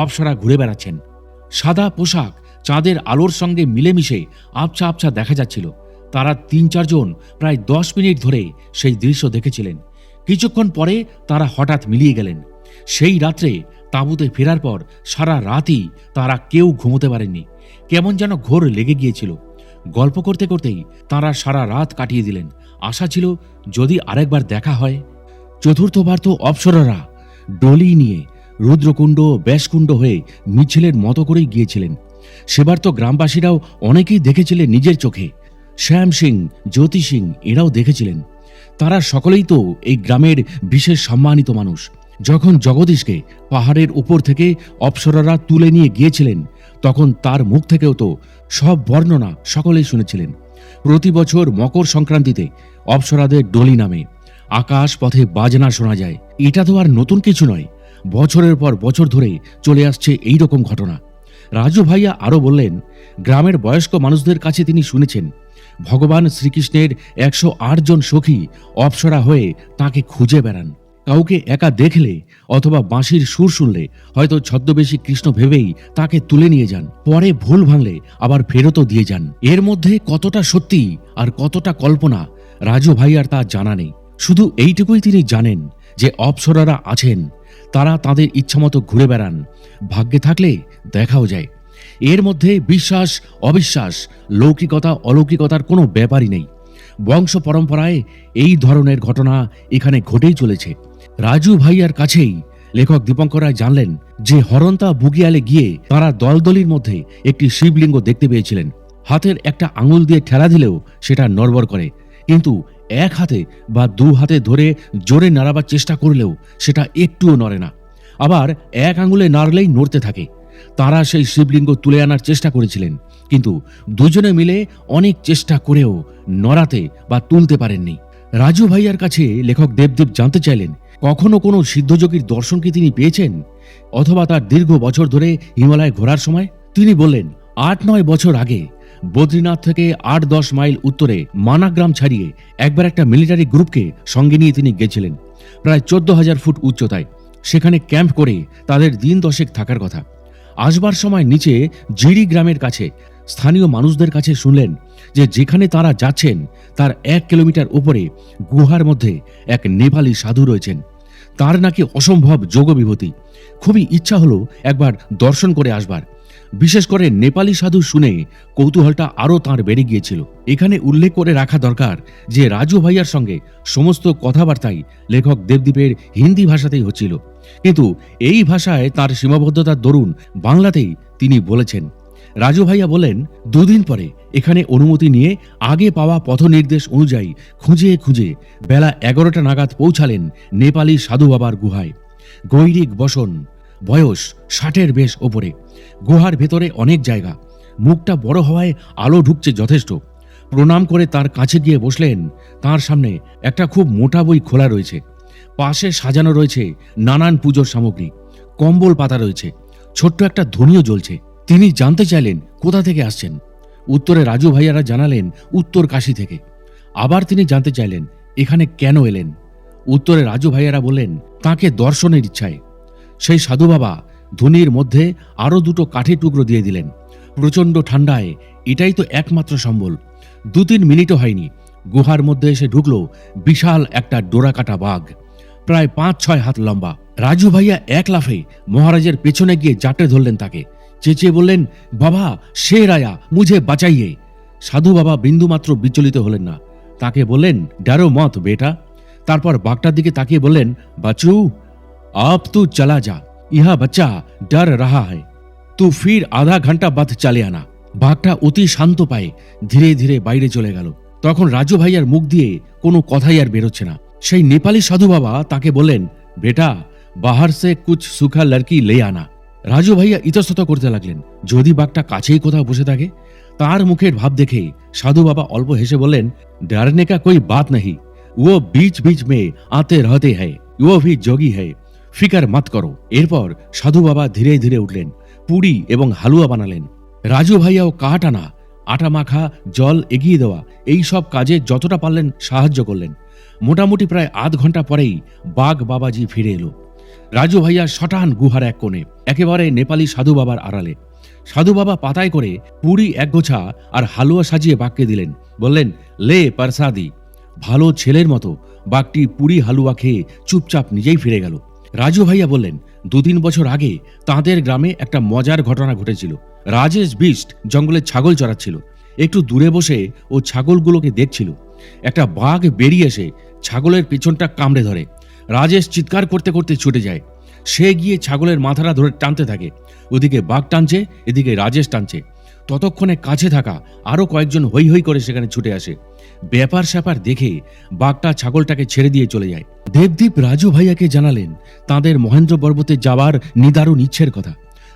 অপ্সরা ঘুরে বেড়াচ্ছেন। সাদা পোশাক চাঁদের আলোর সঙ্গে মিলেমিশে আবছা আবছা দেখা যাচ্ছিল। তারা 3-4 জন প্রায় 10 মিনিট ধরে সেই দৃশ্য দেখেছিলেন। কিছুক্ষণ পরে তারা হঠাৎ মিলিয়ে গেলেন। সেই রাত্রে তাঁবুতে ফেরার পর সারা রাতই তারা কেউ ঘুমোতে পারেননি। কেমন যেন ঘোর লেগে গিয়েছিল। গল্প করতে করতেই তারা সারা রাত কাটিয়ে দিলেন। আশা ছিল যদি আরেকবার দেখা হয়। চতুর্থবার তো অপ্সরারা ডলি নিয়ে রুদ্রকুণ্ড ব্যাসকুণ্ড হয়ে মিছিলের মতো করেই গিয়েছিলেন। সেবার তো গ্রামবাসীরাও অনেকেই দেখেছিলেন নিজের চোখে। শ্যাম সিং, জ্যোতি সিং এরাও দেখেছিলেন। তারা সকলেই তো এই গ্রামের বিশেষ সম্মানিত মানুষ। যখন জগদীশকে পাহাড়ের উপর থেকে অপ্সরারা তুলে নিয়ে গিয়েছিলেন তখন তার মুখ থেকেও তো সব বর্ণনা সকলেই শুনেছিলেন। প্রতি বছর মকর সংক্রান্তিতে অপ্সরাদের ডলি নামে আকাশ পথে বাজনা শোনা যায়। এটা তো আর নতুন কিছু নয়। বছরের পর বছর ধরে চলে আসছে এই রকম ঘটনা। রাজু ভাইয়া আরও বললেন, গ্রামের বয়স্ক মানুষদের কাছে তিনি শুনেছেন ভগবান শ্রীকৃষ্ণের 108 জন সখী অপ্সরা হয়ে তাকে খুঁজে বেড়ান। কাউকে একা দেখলে অথবা বাঁশির সুর শুনলে হয়তো ছদ্মবেশী কৃষ্ণ ভেবেই তাকে তুলে নিয়ে যান। পরে ভুল ভাঙলে আবার ফেরতও দিয়ে যান। এর মধ্যে কতটা সত্যি আর কতটা কল্পনা রাজু ভাইয়ার তা জানা নেই। শুধু এইটুকুই তিনি জানেন যে অপ্সরারা আছেন, তারা তাদের ইচ্ছামতো ঘুরে বেড়ান। ভাগ্যে থাকলে দেখাও যায়। এর মধ্যে বিশ্বাস অবিশ্বাস, লৌকিকতা অলৌকিকতার কোনো ব্যাপারই নেই। বংশ পরম্পরায় এই ধরনের ঘটনা এখানে ঘটেই চলেছে। রাজু ভাইয়ার কাছেই লেখক দীপঙ্কর রায় জানলেন যে হরন্তা বুগিয়ালে গিয়ে তারা দলদলির মধ্যে একটি শিবলিঙ্গ দেখতে পেয়েছিলেন। হাতের একটা আঙুল দিয়ে ঠেলা দিলেও সেটা নড়বড় করে, কিন্তু এক হাতে বা 2 হাতে ধরে জোরে নাড়াবার চেষ্টা করলেও সেটা একটুও নড়ে না। আবার এক আঙুলে নাড়লেই নড়তে থাকে। তারা সেই শিবলিঙ্গ তুলে আনার চেষ্টা করেছিলেন, কিন্তু দুজনে মিলে অনেক চেষ্টা করেও নড়াতে বা তুলতে পারেননি। রাজু ভাইয়ার কাছে লেখক দেবদীপ জানতে চাইলেন কখনো কোনো সিদ্ধযোগীর দর্শন কি তিনি পেয়েছেন, অথবা তার দীর্ঘ বছর ধরে হিমালয় ঘোরার সময়। তিনি বললেন 8-9 বছর আগে বদ্রীনাথ থেকে 8-10 মাইল উত্তরে মানাগ্রাম ছাড়িয়ে একবার একটা মিলিটারি গ্রুপকে সঙ্গে নিয়ে তিনি গেছিলেন প্রায় 14,000 ফুট উচ্চতায়। সেখানে ক্যাম্প করে তাদের দিন 10 থাকার কথা। আসবার সময় নিচে জিরি গ্রামের কাছে স্থানীয় মানুষদের কাছে শুনলেন যে যেখানে তারা যাচ্ছেন তার 1 কিলোমিটার উপরে গুহার মধ্যে এক নেপালি সাধু রয়েছেন। তার নাকি অসম্ভব যোগবিভূতি। খুবই ইচ্ছা হলো একবার দর্শন করে আসবার। বিশেষ করে নেপালি সাধু শুনে কৌতূহলটা আরও তাঁর বেড়ে গিয়েছিল। এখানে উল্লেখ করে রাখা দরকার যে রাজু ভাইয়ার সঙ্গে সমস্ত কথাবার্তাই লেখক দেবদীপের হিন্দি ভাষাতেই হচ্ছিল, কিন্তু এই ভাষায় তার সীমাবদ্ধতার দরুন বাংলাতেই তিনি বলেছেন। রাজু ভাইয়া বলেন 2 দিন পরে এখানে অনুমতি নিয়ে আগে পাওয়া পথ নির্দেশ অনুযায়ী খুঁজে খুঁজে বেলা 11টা নাগাদ পৌঁছালেন নেপালি সাধু বাবার গুহায়। গৈরিক বসন, বয়স 60-এর বেশ ওপরে। গুহার ভেতরে অনেক জায়গা, মুখটা বড় হওয়ায় আলো ঢুকছে যথেষ্ট। প্রণাম করে তার কাছে গিয়ে বসলেন। তার সামনে একটা খুব মোটা বই খোলা রয়েছে, পাশে সাজানো রয়েছে নানান পুজোর সামগ্রী, কম্বল পাতা রয়েছে, ছোট্ট একটা ধুনিও জ্বলছে। তিনি জানতে চাইলেন কোথা থেকে আসছেন। উত্তরে রাজু ভাইয়ারা জানালেন উত্তর কাশী থেকে। আবার তিনি জানতে চাইলেন এখানে কেন এলেন। উত্তরে রাজু ভাইয়ারা বললেন তাকে দর্শনের ইচ্ছায়। সেই সাধু বাবা ধুনির মধ্যে আরো দুটো কাঠের টুকরো দিয়ে দিলেন। প্রচণ্ড ঠান্ডায় এটাই তো একমাত্র সম্বল। 2-3 মিনিটও হয়নি, গুহার মধ্যে এসে ঢুকলো বিশাল একটা ডোরাকাটা বাঘ, প্রায় 5-6 হাত লম্বা। রাজু ভাইয়া এক লাফে মহারাজের পেছনে গিয়ে জাপটে ধরলেন তাকে। চেঁচিয়ে বললেন, বাবা শের আয়া, মুঝে বাঁচাইয়ে। সাধু বাবা বিন্দুমাত্র বিচলিত হলেন না। তাকে বললেন, ডারো মত বেটা। তারপর বাঘটার দিকে তাকিয়ে বললেন, বাচু আপ তু চলা যা, ইহা বাচ্চা ডর রাহা হয়, তু ফির আধা ঘন্টা বাদ চালে আনা। বাঘটা অতি শান্ত পায়ে ধীরে ধীরে বাইরে চলে গেল। তখন রাজু ভাইয়ার মুখ দিয়ে কোনো কথাই আর বেরোচ্ছে না। সেই নেপালি সাধু বাবা তাকে বললেন, বেটা বাহার সে কুছ সুখা লড়কি লে আনা। রাজু ভাইয়া ইতস্তত করতে লাগলেন, যদি বাঘটা কাছেই কোথাও বসে থাকে। তার মুখের ভাব দেখে সাধু বাবা অল্প হেসে বললেন, डरने का कोई बात नहीं, वो बीच बीच में आते रहते हैं, वो भी जोगी है, ফিকার মত করো। এরপর সাধু বাবা ধীরে ধীরে উঠলেন, পুরি এবং হালুয়া বানালেন। রাজু ভাইয়াও কাঠ আনা, আটা মাখা, জল এগিয়ে দেওয়া, এই সব কাজে যতটা পারলেন সাহায্য করলেন। মোটামুটি প্রায় আধ ঘন্টা পরেই বাঘ বাবাজি ফিরে এলো। রাজু ভাইয়া শটান গুহার এক কোণে, একেবারে নেপালি সাধু বাবার আড়ালে। সাধু বাবা পাতায় করে পুরি এক গোছা আর হালুয়া সাজিয়ে বাঘকে দিলেন। বললেন, লে পারসাদি। ভালো ছেলের মতো বাঘটি পুরি হালুয়া খেয়ে চুপচাপ নিজেই ফিরে গেল। রাজু ভাইয়া বললেন, 2-3 বছর আগে তাঁদের গ্রামে একটা মজার ঘটনা ঘটেছিল। রাজেশ বিষ্ট জঙ্গলে ছাগল চড়াচ্ছিল। একটু দূরে বসে ও ছাগলগুলোকে দেখছিল। একটা বাঘ বেরিয়ে এসে ছাগলের পেছনটা কামড়ে ধরে। রাজেশ চিৎকার করতে করতে ছুটে যায়। সে গিয়ে ছাগলের মাথাটা ধরে টানতে থাকে। ওদিকে বাঘ টানছে, এদিকে রাজেশ টানছে। ততক্ষণে কাছে থাকা আরো কয়েকজন হৈ হৈ করে সেখানে ছুটে আসে। ব্যাপার স্যাপার দেখে বাঘটা ছাগলটাকে ছেড়ে দিয়ে চলে যায়। দেবদীপ রাজু ভাইয়াকে জানালেন তাদের মহেন্দ্র পর্বতে যাওয়ার নিদারুণ ইচ্ছের কথা।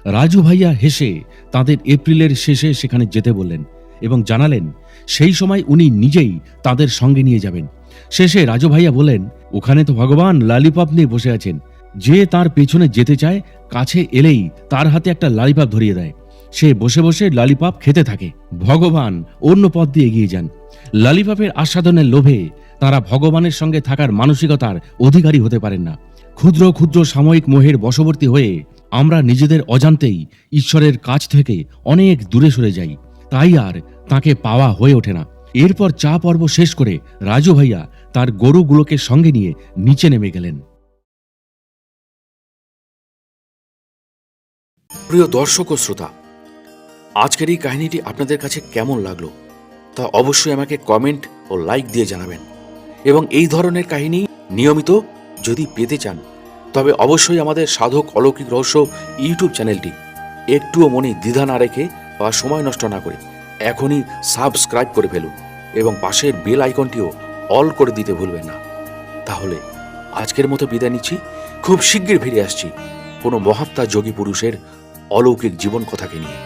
রাজু ভাইয়া হেসে তাদের এপ্রিলের শেষে সেখানে যেতে বললেন এবং জানালেন সেই সময় উনি নিজেই তাদের সঙ্গে নিয়ে যাবেন। শেষে রাজু ভাইয়া বলেন, ওখানে তো ভগবান লালিপপ নিয়ে বসে আছেন। যে তার পেছনে যেতে চায় কাছে এলেই তার হাতে একটা লালিপপ ধরিয়ে দেয়। সে বসে বসে লালিপপ খেতে থাকে। ভগবান অন্য পথ দিয়ে এগিয়ে যান। লালিপপের আস্বাদনের লোভে তারা ভগবানের সঙ্গে থাকার মানসিকতার অধিকারী হতে পারেন না। ক্ষুদ্র ক্ষুদ্র সাময়িক মোহের বশবর্তী হয়ে আমরা নিজেদের অজান্তেই ঈশ্বরের কাছ থেকে অনেক দূরে সরে যাই। তাই আর তাকে পাওয়া হয়ে ওঠে না। এরপর চা পর্ব শেষ করে রাজু ভাইয়া তার গরুগুলোকে সঙ্গে নিয়ে নিচে নেমে গেলেন। প্রিয় দর্শক ও শ্রোতা, আজকের এই কাহিনীটি আপনাদের কাছে কেমন লাগলো তা অবশ্যই আমাকে কমেন্ট ও লাইক দিয়ে জানাবেন। এবং এই ধরনের কাহিনী নিয়মিত যদি পেতে চান তবে অবশ্যই আমাদের সাধক অলৌকিক রহস্য ইউটিউব চ্যানেলটি একটুও মনে দ্বিধা না রেখে বা সময় নষ্ট না করে এখনই সাবস্ক্রাইব করে ফেলুন এবং পাশের বেল আইকনটিও অল করে দিতে ভুলবেন না। তাহলে আজকের মতো বিদায় নিচ্ছি। খুব শীঘ্রই ফিরে আসছি কোনো মহাত্মা যোগী পুরুষের অলৌকিক জীবন কথাকে নিয়ে।